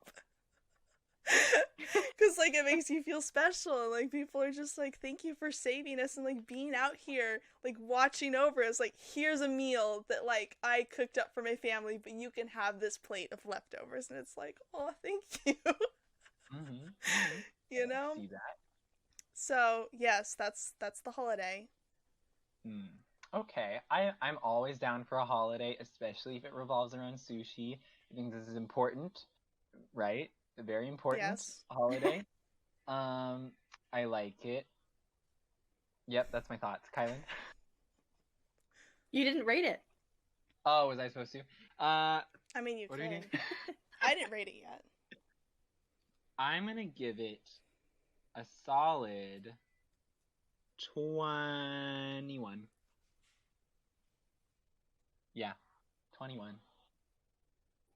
B: Because, like, it makes you feel special, and, like, people are just like, thank you for saving us and, like, being out here, like, watching over us. Like, here's a meal that, like, I cooked up for my family, but you can have this plate of leftovers. And it's like, oh, thank you. You know?
A: See that?
B: So yes, that's the holiday.
A: Okay, I'm always down for a holiday, especially if it revolves around sushi. I think this is important, right? A very important holiday. I like it. Yep, that's my thoughts. Kylan?
C: You didn't rate it.
A: Oh, was I supposed to?
B: I mean, you can. I didn't rate it yet.
A: I'm gonna give it a solid 21. Yeah, 21.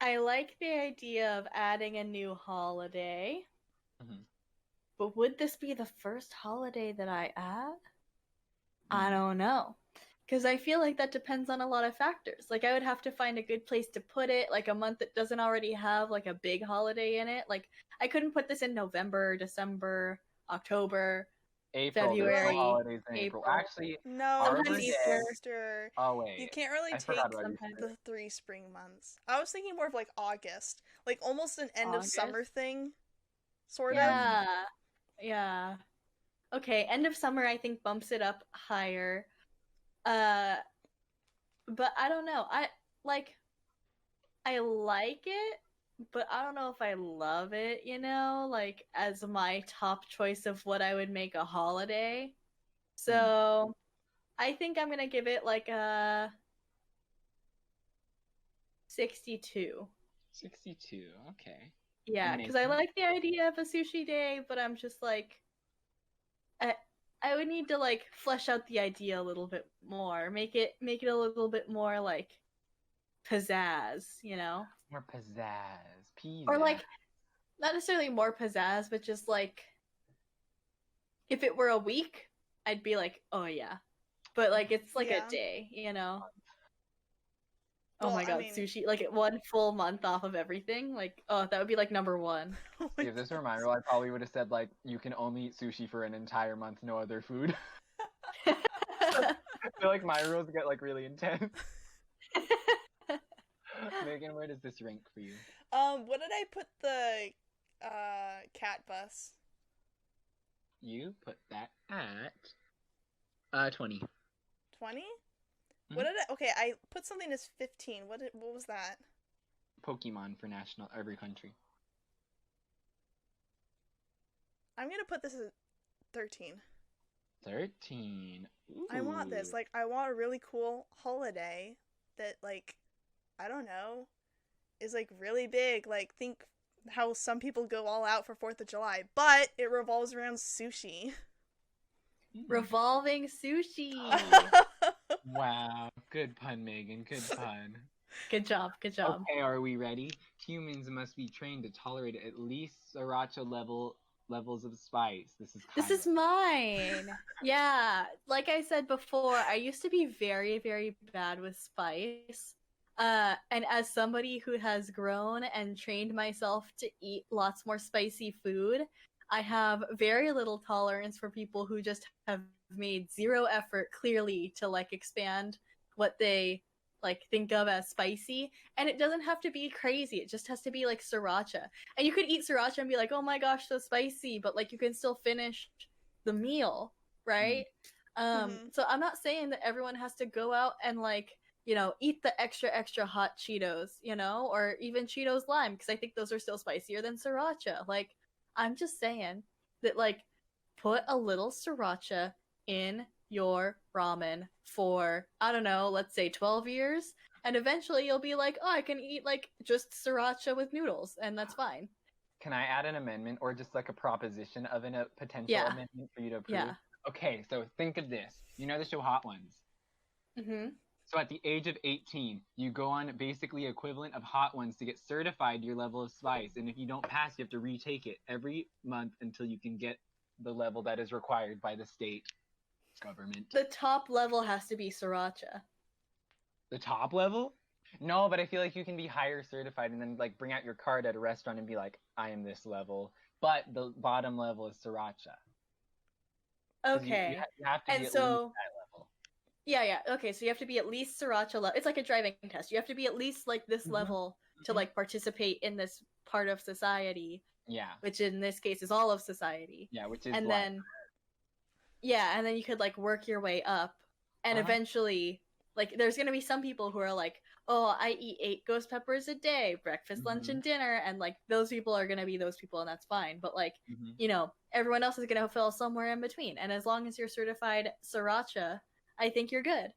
C: I like the idea of adding a new holiday. But would this be the first holiday that I add? I don't know. Because I feel like that depends on a lot of factors. Like, I would have to find a good place to put it, like a month that doesn't already have, like, a big holiday in it. Like, I couldn't put this in November, December, October,
A: April,
C: February,
A: holidays in April. Actually,
B: no,
A: Arbor
B: Easter.
A: Oh wait,
B: you can't really take the 3 spring months. I was thinking more of like August, like almost an end of summer thing, sort of.
C: Yeah. Okay, end of summer I think bumps it up higher. but I don't know. I like it, but I don't know if I love it, like as my top choice of what I would make a holiday. So I think I'm gonna give it like a 62.
A: 62, okay.
C: Yeah, because I like the idea of a sushi day, but I'm just like, I would need to like flesh out the idea a little bit more, make it a little bit more like pizzazz,
A: More pizzazz,
C: or like not necessarily more pizzazz, but just like if it were a week, I'd be like, oh yeah, but like it's like a day, Oh my god, sushi, like 1 full month off of everything, like, oh, that would be like number 1.
A: If this were my rule, I probably would have said like, you can only eat sushi for an entire month, no other food. I feel like my rules get like really intense. Megan, where does this rank for you?
B: What did I put the cat bus?
A: You put that at 20.
B: 20? What did I... Okay, I put something as 15. What was that?
A: Pokemon for every country.
B: I'm gonna put this at 13.
A: 13. Ooh.
B: I want this. Like, I want a really cool holiday that, like, I don't know, is, like, really big. Like, think how some people go all out for 4th of July, but it revolves around sushi.
C: Revolving sushi!
A: Wow. Good pun, Megan. Good pun.
C: Good job. Good job.
A: Okay, are we ready? Humans must be trained to tolerate at least sriracha levels of spice. This is
C: mine. Yeah, like I said before, I used to be very, very bad with spice. And as somebody who has grown and trained myself to eat lots more spicy food, I have very little tolerance for people who just have made zero effort, clearly, to like expand what they like think of as spicy. And it doesn't have to be crazy. It just has to be like sriracha. And you could eat sriracha and be like, oh my gosh, so spicy, but like you can still finish the meal, right? So I'm not saying that everyone has to go out and like, eat the extra hot Cheetos, or even Cheetos lime, because I think those are still spicier than sriracha. Like, I'm just saying that, like, put a little sriracha in your ramen for, I don't know, let's say 12 years, and eventually you'll be like, oh, I can eat, like, just sriracha with noodles, and that's fine.
A: Can I add an amendment, or just, like, a proposition of a potential amendment for you to approve?
C: Yeah.
A: Okay, so think of this. You know the show Hot Ones?
C: Mm-hmm.
A: So at the age of 18, you go on basically equivalent of Hot Ones to get certified your level of spice. And if you don't pass, you have to retake it every month until you can get the level that is required by the state government.
C: The top level has to be sriracha.
A: The top level? No, but I feel like you can be higher certified and then like bring out your card at a restaurant and be like, I am this level. But the bottom level is sriracha.
C: Okay.
A: You have to be at least that level.
C: Yeah. Okay, so you have to be at least sriracha level. It's like a driving test. You have to be at least like this level to like participate in this part of society.
A: Yeah.
C: Which in this case is all of society.
A: Yeah, which is
C: and then you could like work your way up, and eventually, like, there's gonna be some people who are like, oh, I eat 8 ghost peppers a day, breakfast, lunch, and dinner, and like those people are gonna be those people, and that's fine. But like, everyone else is gonna fall somewhere in between, and as long as you're certified sriracha, I think you're good.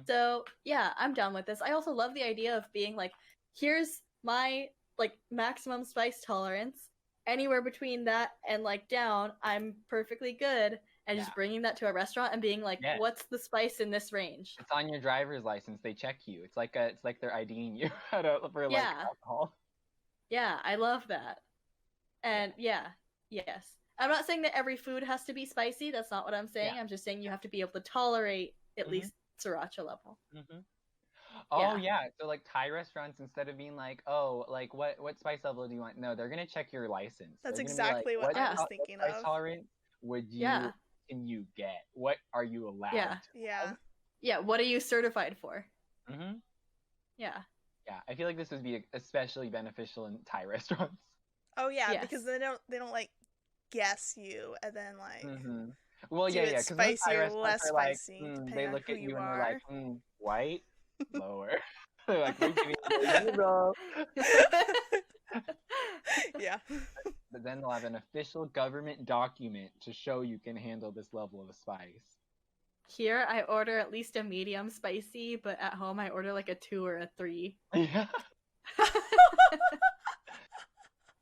C: So yeah, I'm down with this. I also love the idea of being like, here's my like maximum spice tolerance. Anywhere between that and like down, I'm perfectly good. And just bringing that to a restaurant and being like, what's the spice in this range?
A: It's on your driver's license. They check you. It's like they're IDing you for like alcohol.
C: Yeah, I love that. And yes. I'm not saying that every food has to be spicy. That's not what I'm saying. I'm just saying you have to be able to tolerate at least sriracha level.
A: Oh yeah. So like Thai restaurants, instead of being like, oh, like what spice level do you want? No, they're gonna check your license.
B: That's exactly what I was thinking of.
A: Spice tolerance would you can you get? What are you allowed?
C: Yeah. What are you certified for? Yeah.
A: I feel like this would be especially beneficial in Thai restaurants.
B: Oh yeah, because they don't like guess you and then like
A: well, because
B: spicy or less spicy.
A: Like, they look at you and they're like, white, Lower. Like, we're giving you a 0.
B: Yeah.
A: But then they'll have an official government document to show you can handle this level of spice.
C: Here, I order at least a medium spicy, but at home, I order like a 2 or a 3.
A: Yeah.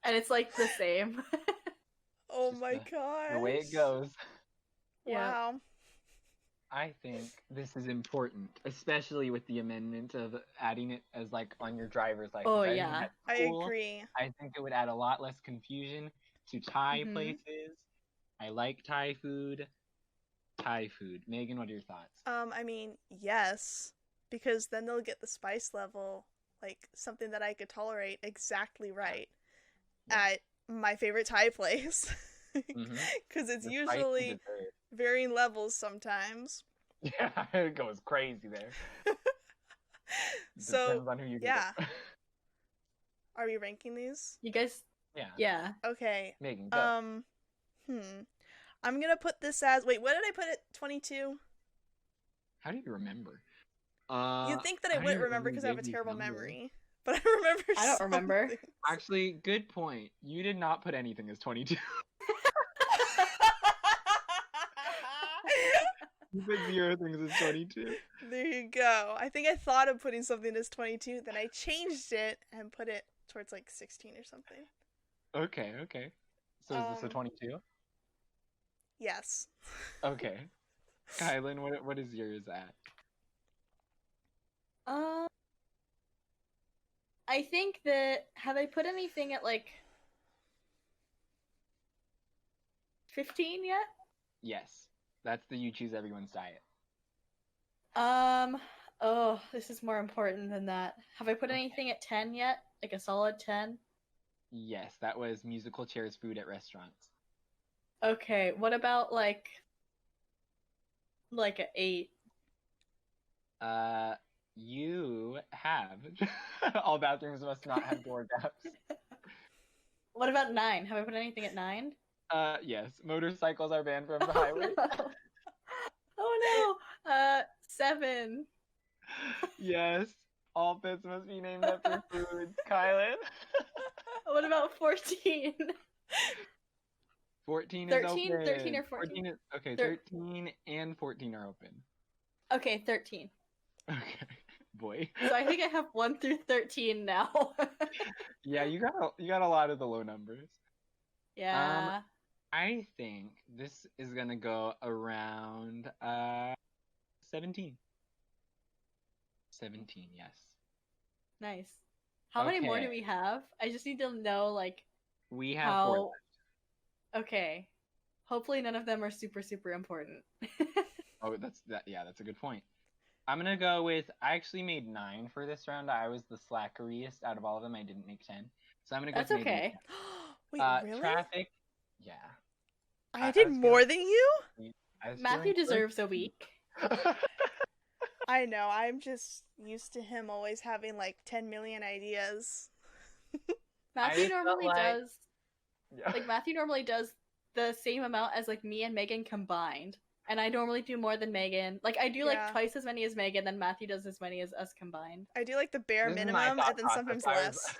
C: And it's like the same.
B: Oh my gosh.
A: The way it goes.
B: Wow.
A: I think this is important, especially with the amendment of adding it as like on your driver's license.
C: Oh, yeah.
B: I agree.
A: I think it would add a lot less confusion to Thai places. I like Thai food. Megan, what are your thoughts?
B: I mean, yes, because then they'll get the spice level, like something that I could tolerate exactly right at my favorite Thai place. Because it's usually varying levels sometimes.
A: Yeah, it goes crazy there.
B: So,
A: depends on who you get.
B: Are we ranking these?
C: You guys? Yeah.
B: Okay.
A: Megan, go.
B: I'm gonna put this as... Wait, what did I put it? 22?
A: How do you remember?
B: You'd think that I wouldn't remember because I have a terrible memory. But I remember
C: I don't remember.
B: things.
A: Actually, good point. You did not put anything as 22. You put 0 things as 22.
B: There you go. I think I thought of putting something as 22, then I changed it and put it towards like 16 or something.
A: Okay. So is this a 22?
B: Yes.
A: Okay. Kylan, what is yours at?
C: I think that... Have I put anything at like 15 yet?
A: Yes. That's the You Choose Everyone's diet.
C: Oh, this is more important than that. Have I put anything at 10 yet? Like a solid 10?
A: Yes, that was musical chairs food at restaurants.
C: Okay, what about like an 8?
A: You have all bathrooms must not have door gaps.
C: What about 9? Have I put anything at 9?
A: Yes, motorcycles are banned from the highway.
C: Oh no. 7.
A: Yes, all pits must be named after foods. Kylan.
C: What about 14?
A: 14
C: 13?
A: is open.
C: 13 or 14?
A: Okay, 13 and 14 are open.
C: Okay, 13.
A: Okay, boy.
C: So I think I have 1 through 13 now.
A: Yeah, you got a lot of the low numbers.
C: Yeah.
A: I think this is gonna go around 17. 17, yes.
C: Nice. How many more do we have? I just need to know, like...
A: We have 4 left.
C: Okay. Hopefully none of them are super, super important.
A: Oh, that's a good point. I'm gonna go with... I actually made 9 for this round. I was the slackeriest out of all of them. I didn't make 10. So I'm gonna go
C: That's
A: with
C: okay.
B: Wait, really?
A: Traffic. Yeah.
B: I did more than you?
C: Matthew deserves a week.
B: I know, I'm just used to him always having like 10 million ideas.
C: Matthew normally does... Like, Matthew normally does the same amount as, like, me and Megan combined. And I normally do more than Megan. Like, I do, like, twice as many as Megan, then Matthew does as many as us combined.
B: I do, like, the bare minimum, and then sometimes less.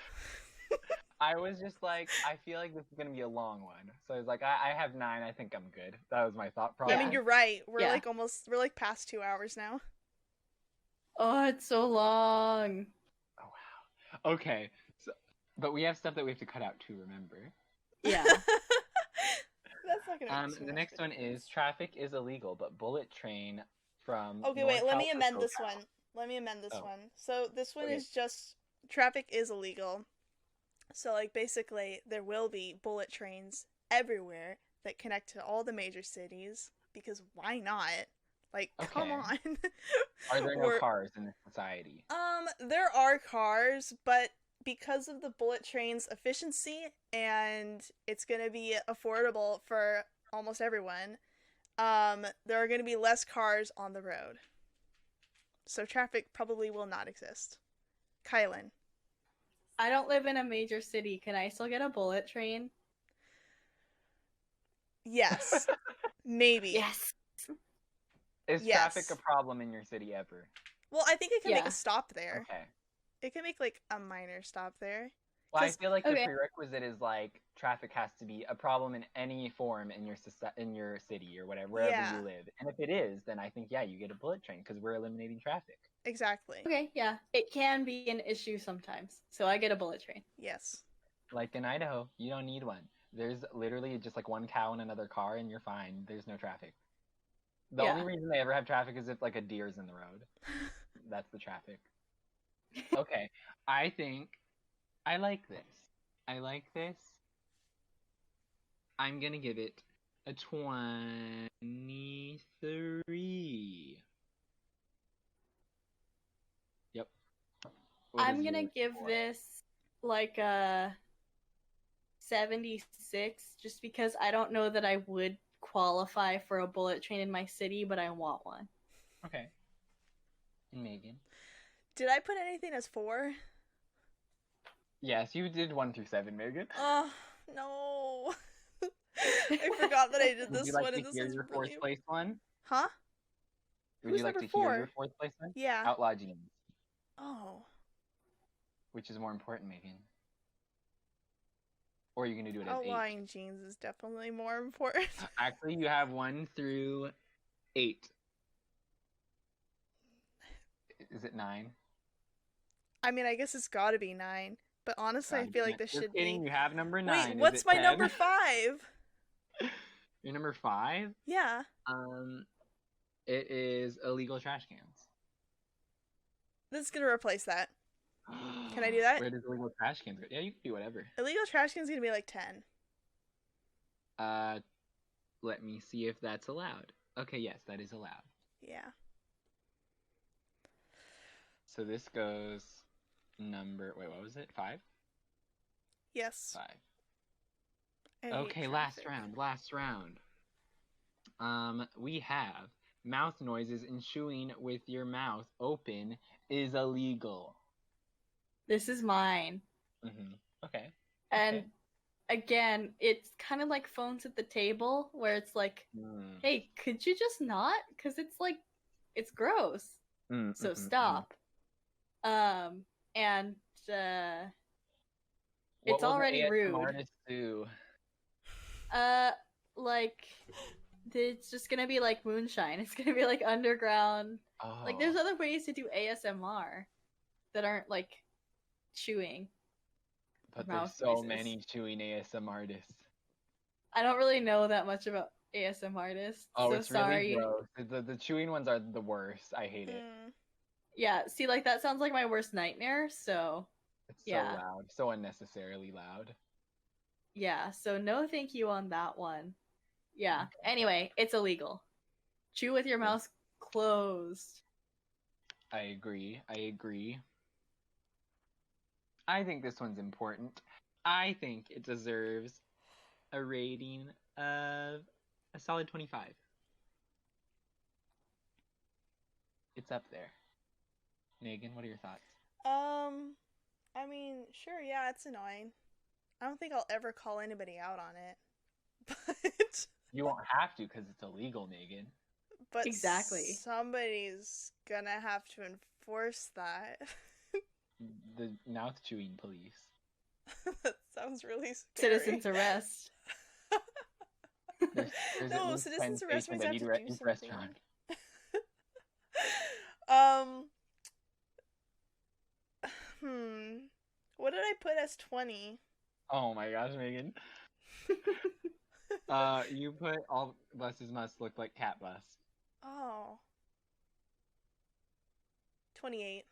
A: I was just like, I feel like this is going to be a long one. So I was like, I have 9, I think I'm good. That was my thought process.
B: I mean, you're right. We're, we're past 2 hours now.
C: Oh, it's so long.
A: Oh, wow. Okay. So, but we have stuff that we have to cut out, too, remember?
C: Yeah.
B: That's not gonna be
A: the next one is traffic is illegal, but bullet train from...
B: Okay, wait, let me amend this one. So this one is just traffic is illegal. So, like, basically, there will be bullet trains everywhere that connect to all the major cities, because why not? Like, come on.
A: Are there no cars in this society?
B: There are cars, but because of the bullet train's efficiency and it's going to be affordable for almost everyone, there are going to be less cars on the road. So traffic probably will not exist. Kylan.
C: I don't live in a major city. Can I still get a bullet train?
B: Yes. Maybe.
C: Yes.
A: Is traffic a problem in your city ever?
B: Well, I think it can make a stop there.
A: Okay.
B: It can make, like, a minor stop there.
A: Well, I feel like the prerequisite is, like, traffic has to be a problem in any form in your city or whatever, wherever you live. And if it is, then I think, you get a bullet train because we're eliminating traffic.
B: Exactly.
C: Okay, yeah. It can be an issue sometimes, so I get a bullet train.
B: Yes.
A: Like in Idaho, you don't need one. There's literally just, like, one cow and another car, and you're fine. There's no traffic. The only reason they ever have traffic is if, like, a deer's in the road. That's the traffic. Okay, I think I like this. I'm gonna give it a 23. Yep.
C: I'm gonna give this like a 76, just because I don't know that I would qualify for a bullet train in my city, but I want one.
A: Okay. And Megan?
B: Did I put anything as 4?
A: Yes, you did 1 through 7, Megan.
B: Oh, no. I forgot that I did this one.
A: Would you like to hear your fourth place one?
B: Huh?
A: Would you like to hear your fourth place one?
B: Yeah.
A: Outlaw Jeans.
B: Oh.
A: Which is more important, Megan? Or are you going to do it as 8?
B: Outlawing Jeans is definitely more important.
A: Actually, you have 1 through 8. Is it 9?
B: I mean, I guess it's gotta be 9. But honestly, I feel like this should be...
A: You have number 9.
B: Wait, what's my number 5?
A: Your number 5?
B: Yeah.
A: It is illegal trash cans.
B: This is gonna replace that. Can I do that?
A: Where does illegal trash cans go? Yeah, you can do whatever.
B: Illegal trash cans is gonna be like 10.
A: Let me see if that's allowed. Okay, yes, that is allowed.
B: Yeah.
A: So this goes number... Wait, what was it? 5?
B: Yes.
A: 5. Okay, last round. We have mouth noises and chewing with your mouth open is illegal.
C: This is mine.
A: Mm-hmm. Okay.
C: And again, it's kind of like phones at the table, where it's like, hey, could you just not? Because it's like, it's gross. So stop. And it's already rude.
A: Artists do?
C: Like, it's just gonna be like moonshine. It's gonna be like underground.
A: Oh.
C: Like, there's other ways to do ASMR that aren't like chewing.
A: But there's so many chewing ASMR artists.
C: I don't really know that much about ASMR artists.
A: Oh,
C: so
A: it's
C: sorry.
A: really gross. The chewing ones are the worst. I hate it.
C: Yeah, see, like, that sounds like my worst nightmare, so...
A: It's so loud. So unnecessarily loud.
C: Yeah, so no thank you on that one. Yeah, anyway, it's illegal. Chew with your mouth closed.
A: I agree. I think this one's important. I think it deserves a rating of a solid 25. It's up there. Megan, what are your thoughts?
B: I mean, sure, yeah, it's annoying. I don't think I'll ever call anybody out on it. But
A: you won't have to because it's illegal, Megan.
B: But
C: exactly.
B: Somebody's gonna have to enforce that.
A: The mouth chewing police.
B: That sounds really scary.
C: Citizens arrest.
A: No,
B: citizens arrest means I have to do something.
A: Restaurant.
B: What did I put as 20?
A: Oh my gosh, Megan. You put all buses must look like cat bus.
B: Oh. 28.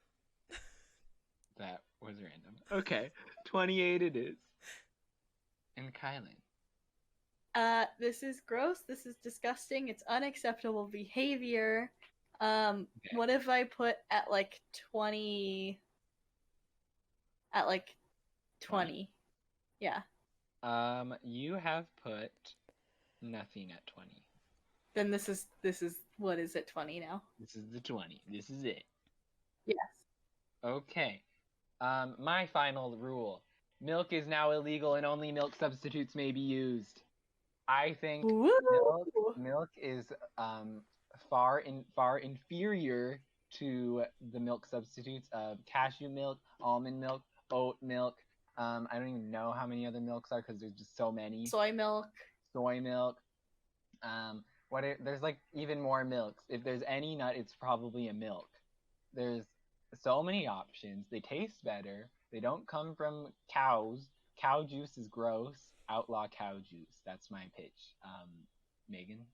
A: That was random. Okay, 28 it is. And Kylan.
C: This is gross. This is disgusting. It's unacceptable behavior. Okay. What if I put at like 20? At like 20. Yeah.
A: You have put nothing at 20.
C: Then this is what is it, 20 now?
A: This is the 20. This is it.
C: Yes.
A: Okay. My final rule. Milk is now illegal and only milk substitutes may be used. I think milk is far inferior to the milk substitutes of cashew milk, almond milk, oat milk. I don't even know how many other milks are because there's just so many.
C: Soy milk.
A: There's like even more milks. If there's any nut, it's probably a milk. There's so many options. They taste better. They don't come from cows. Cow juice is gross. Outlaw cow juice. That's my pitch. Megan?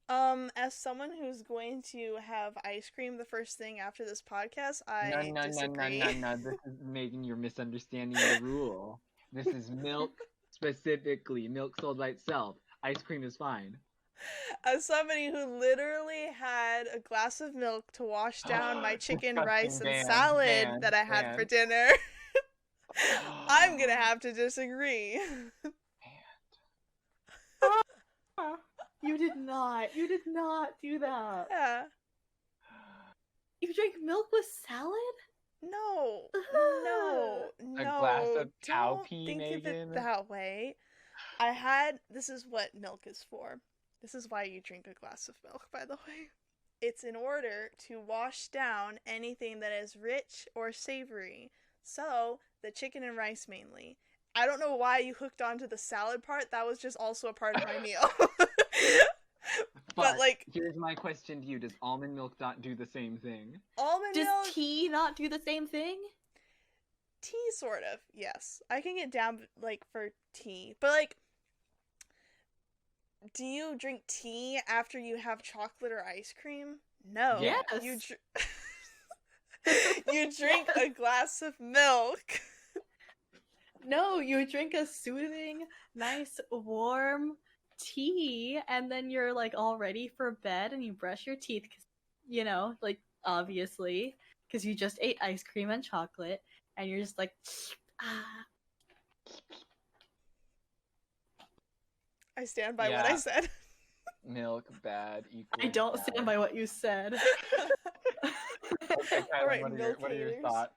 B: As someone who's going to have ice cream the first thing after this podcast, I disagree.
A: No. This is, Megan, you're misunderstanding the rule. This is milk specifically. Milk sold by itself. Ice cream is fine.
B: As somebody who literally had a glass of milk to wash down my chicken, rice, and salad that I had for dinner, I'm gonna have to disagree.
C: You did not do that.
B: Yeah.
C: You drink milk with salad?
B: No.
A: A glass of cow pee,
B: think
A: Megan?
B: of it that way. This is what milk is for. This is why you drink a glass of milk, by the way. It's in order to wash down anything that is rich or savory. So, the chicken and rice mainly. I don't know why you hooked onto the salad part. That was just also a part of my meal. But like,
A: here's my question to you: does almond milk not do the same thing?
C: Does tea not do the same thing?
B: Tea, sort of. Yes, I can get down like for tea, but like, do you drink tea after you have chocolate or ice cream? No.
C: Yes.
B: You drink a glass of milk.
C: No, you drink a soothing, nice, warm tea, and then you're like all ready for bed and you brush your teeth, like obviously, because you just ate ice cream and chocolate, and you're just like,
B: I stand by what I said.
A: Milk bad equals
C: I don't
A: bad.
C: stand by what you said.
A: Okay, Kylan,
B: All right,
A: what are your thoughts?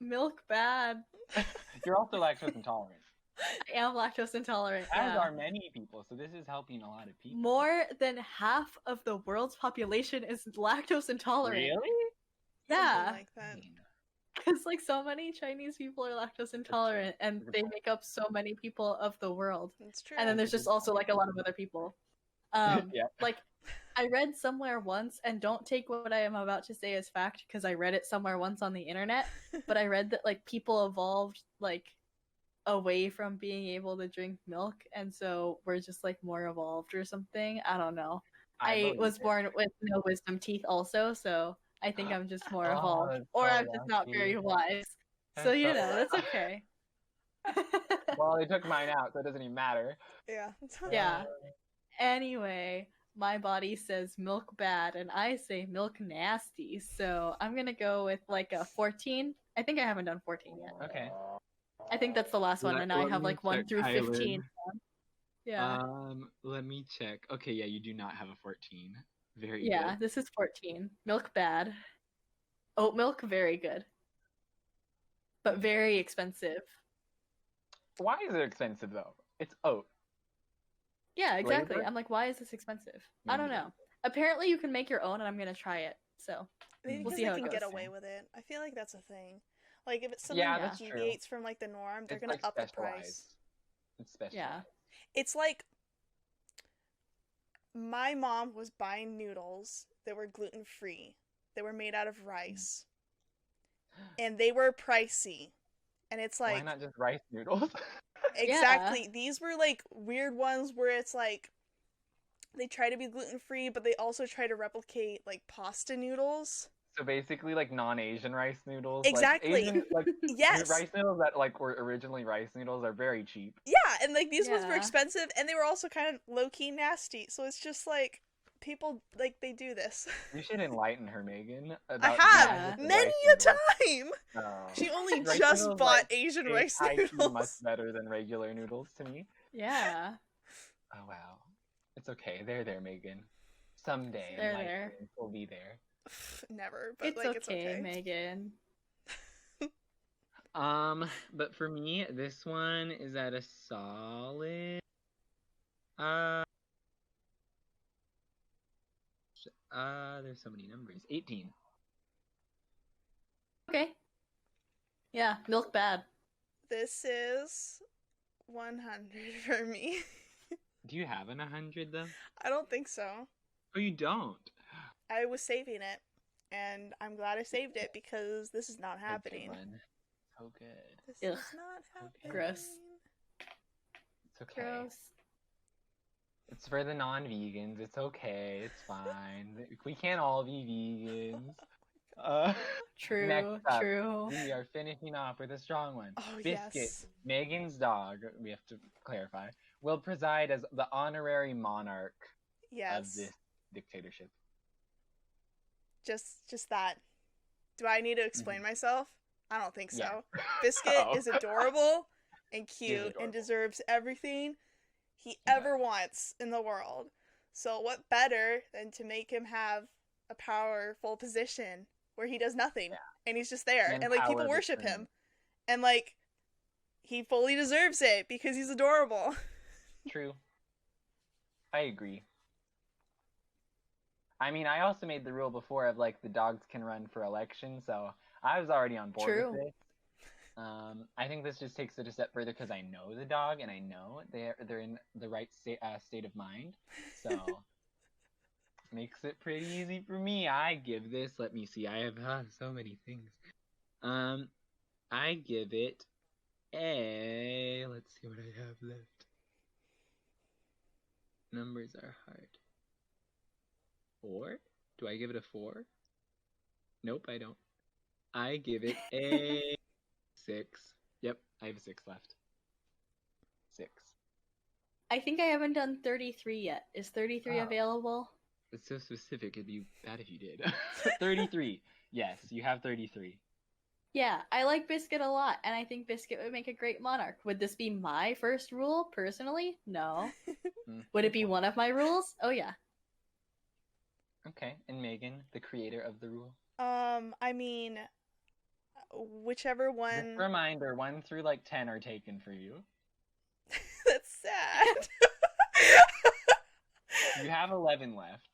C: Milk bad.
A: You're also lactose intolerant.
C: I am lactose intolerant.
A: As are many people, so this is helping a lot of people.
C: More than half of the world's population is lactose intolerant.
A: Really?
C: Yeah.
B: Like that.
C: Because like so many Chinese people are lactose intolerant, and they make up so many people of the world.
B: That's true.
C: And then there's just also like a lot of other people. Like I read somewhere once, and don't take what I am about to say as fact because I read it somewhere once on the internet, but I read that like people evolved like away from being able to drink milk, and so we're just like more evolved or something. I don't know. I was born with no wisdom teeth also, so I think I'm just more evolved, or I'm just not very wise. So that's okay.
A: Well, they took mine out, so it doesn't even matter.
B: Yeah.
C: Yeah. Anyway, my body says milk bad, and I say milk nasty. So I'm gonna go with like a 14. I think I haven't done 14 yet.
A: Okay.
C: I think that's the last one, and I have like 1 through 15. Yeah.
A: Let me check. Okay, yeah, you do not have a 14. Very good.
C: Yeah, this is 14. Milk bad. Oat milk, very good. But very expensive.
A: Why is it expensive though? It's oat.
C: Yeah, exactly.
A: Flavor?
C: I'm like, why is this expensive? I don't know. Apparently you can make your own, and I'm gonna try it. So
B: Maybe
C: we'll
B: because
C: see how
B: they
C: it
B: can
C: goes.
B: get away with it. I feel like that's a thing. Like if it's something that deviates from like the norm, they're gonna up the price.
A: It's special.
C: Yeah.
B: It's like my mom was buying noodles that were gluten-free. They were made out of rice. And they were pricey. And it's like,
A: why not just rice noodles?
B: Exactly.
C: Yeah.
B: These were like weird ones where it's like they try to be gluten-free, but they also try to replicate like pasta noodles.
A: So basically, like non-Asian rice noodles.
B: Exactly.
A: Like, Asian,
B: Yes.
A: Rice noodles that like were originally rice noodles are very cheap.
B: Yeah, and like these ones were
C: Yeah.
B: expensive, and they were also kind of low-key nasty. So it's just like people like they do this.
A: You should enlighten her, Megan.
B: I
A: About
B: have
A: the
B: many
A: rice
B: a
A: noodles.
B: time.
A: No.
B: She only
A: Rice
B: just
A: noodles,
B: bought
A: like,
B: Asian
A: taste
B: rice
A: high-key
B: noodles.
A: much better than regular noodles to me.
C: Yeah.
A: Oh wow, it's okay. They're there, Megan. Someday,
C: They're
A: enlightenment
C: there.
A: will be there.
B: Never, but
C: It's
B: like
C: okay,
B: it's okay.
C: Megan.
A: But for me, this one is at a solid, There's so many numbers. 18.
C: Okay. Yeah, milk bad.
B: This is 100 for me.
A: Do you have an 100 though?
B: I don't think so.
A: Oh, you don't?
B: I was saving it, and I'm glad I saved it because this is not happening.
A: So good.
B: This
C: Ugh.
B: is not happening.
C: Gross.
A: It's okay.
C: Gross.
A: It's for the non-vegans. It's okay. It's fine. We can't all be vegans.
C: True,
A: Next up,
C: true.
A: we are finishing off with a strong one.
B: Oh,
A: Biscuit,
B: yes.
A: Megan's dog, we have to clarify, will preside as the honorary monarch of this dictatorship.
B: Just that. Do I need to explain myself? I don't think so.
A: Yeah.
B: Biscuit is adorable and cute and deserves everything he ever wants in the world. So what better than to make him have a powerful position where he does nothing and he's just there and like people worship him and like he fully deserves it because he's adorable.
A: True. I agree. I mean, I also made the rule before of like the dogs can run for election, so I was already on board with it. I think this just takes it a step further because I know the dog and I know they're in the right state of mind, so makes it pretty easy for me. I give this. Let me see. I have so many things. I give it a. Let's see what I have left. Numbers are hard. 4? Do I give it a 4? Nope, I don't. I give it a 6. Yep, I have a 6 left. 6.
C: I think I haven't done 33 yet. Is 33 available?
A: It's so specific. It'd be bad if you did. 33. Yes, you have 33.
C: Yeah, I like Biscuit a lot, and I think Biscuit would make a great monarch. Would this be my first rule, personally? No. Would it be one of my rules? Oh, yeah.
A: Okay, and Megan, the creator of the rule?
B: I mean, whichever one...
A: Just a reminder, 1 through, 10 are taken for you.
B: That's sad.
A: You have 11 left.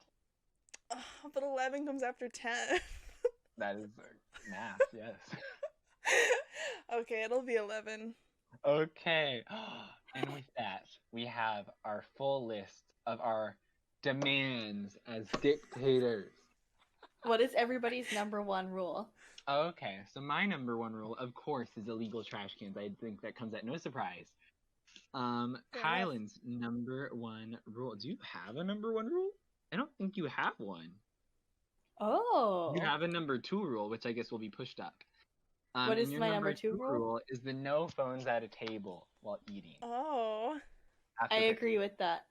B: But 11 comes after 10.
A: That is math, yes.
B: Okay, it'll be 11.
A: Okay. And with that, we have our full list of our demands as dictators.
C: What is everybody's number one rule?
A: Okay, so my number one rule, of course, is illegal trash cans. I think that comes at no surprise. Kylan's number one rule. Do you have a number one rule? I don't think you have one.
C: Oh.
A: You have a number 2 rule, which I guess will be pushed up.
C: What is my number 2 rule?
A: Is the no phones at a table while eating.
B: Oh.
C: I agree with that.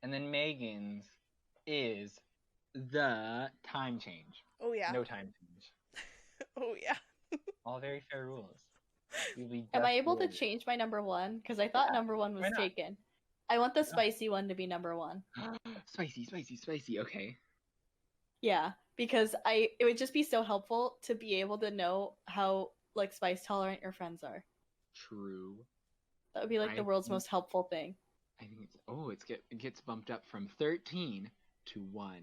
A: And then Megan's is the time change.
B: Oh, yeah.
A: No time change.
B: Oh, yeah.
A: All very fair rules.
C: Am I able to change my number 1? Because I thought number 1 was taken. I want the spicy one to be number 1.
A: Spicy. Okay.
C: Yeah, because it would just be so helpful to be able to know how spice tolerant your friends are.
A: True.
C: That would be the world's most helpful thing.
A: I think it gets bumped up from 13 to 1.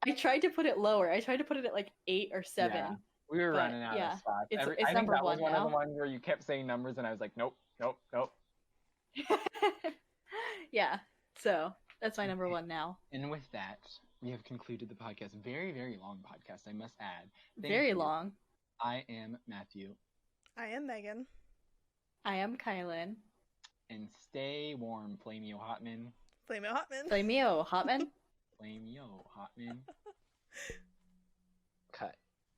C: I tried to put it lower. I tried to put it at 8 or 7.
A: Yeah. We were running out of spots.
C: It's
A: I think that was one
C: now.
A: of the ones where you kept saying numbers and I was like, nope.
C: Yeah, so that's my number 1 now.
A: And with that, we have concluded the podcast. Very, very long podcast, I must add.
C: Very long.
A: I am Matthew.
B: I am Megan.
C: I am Kylan.
A: And stay warm, Flameo Hotman.
B: Flameo Hotman.
C: Flameo Hotman.
A: Flameo Hotman.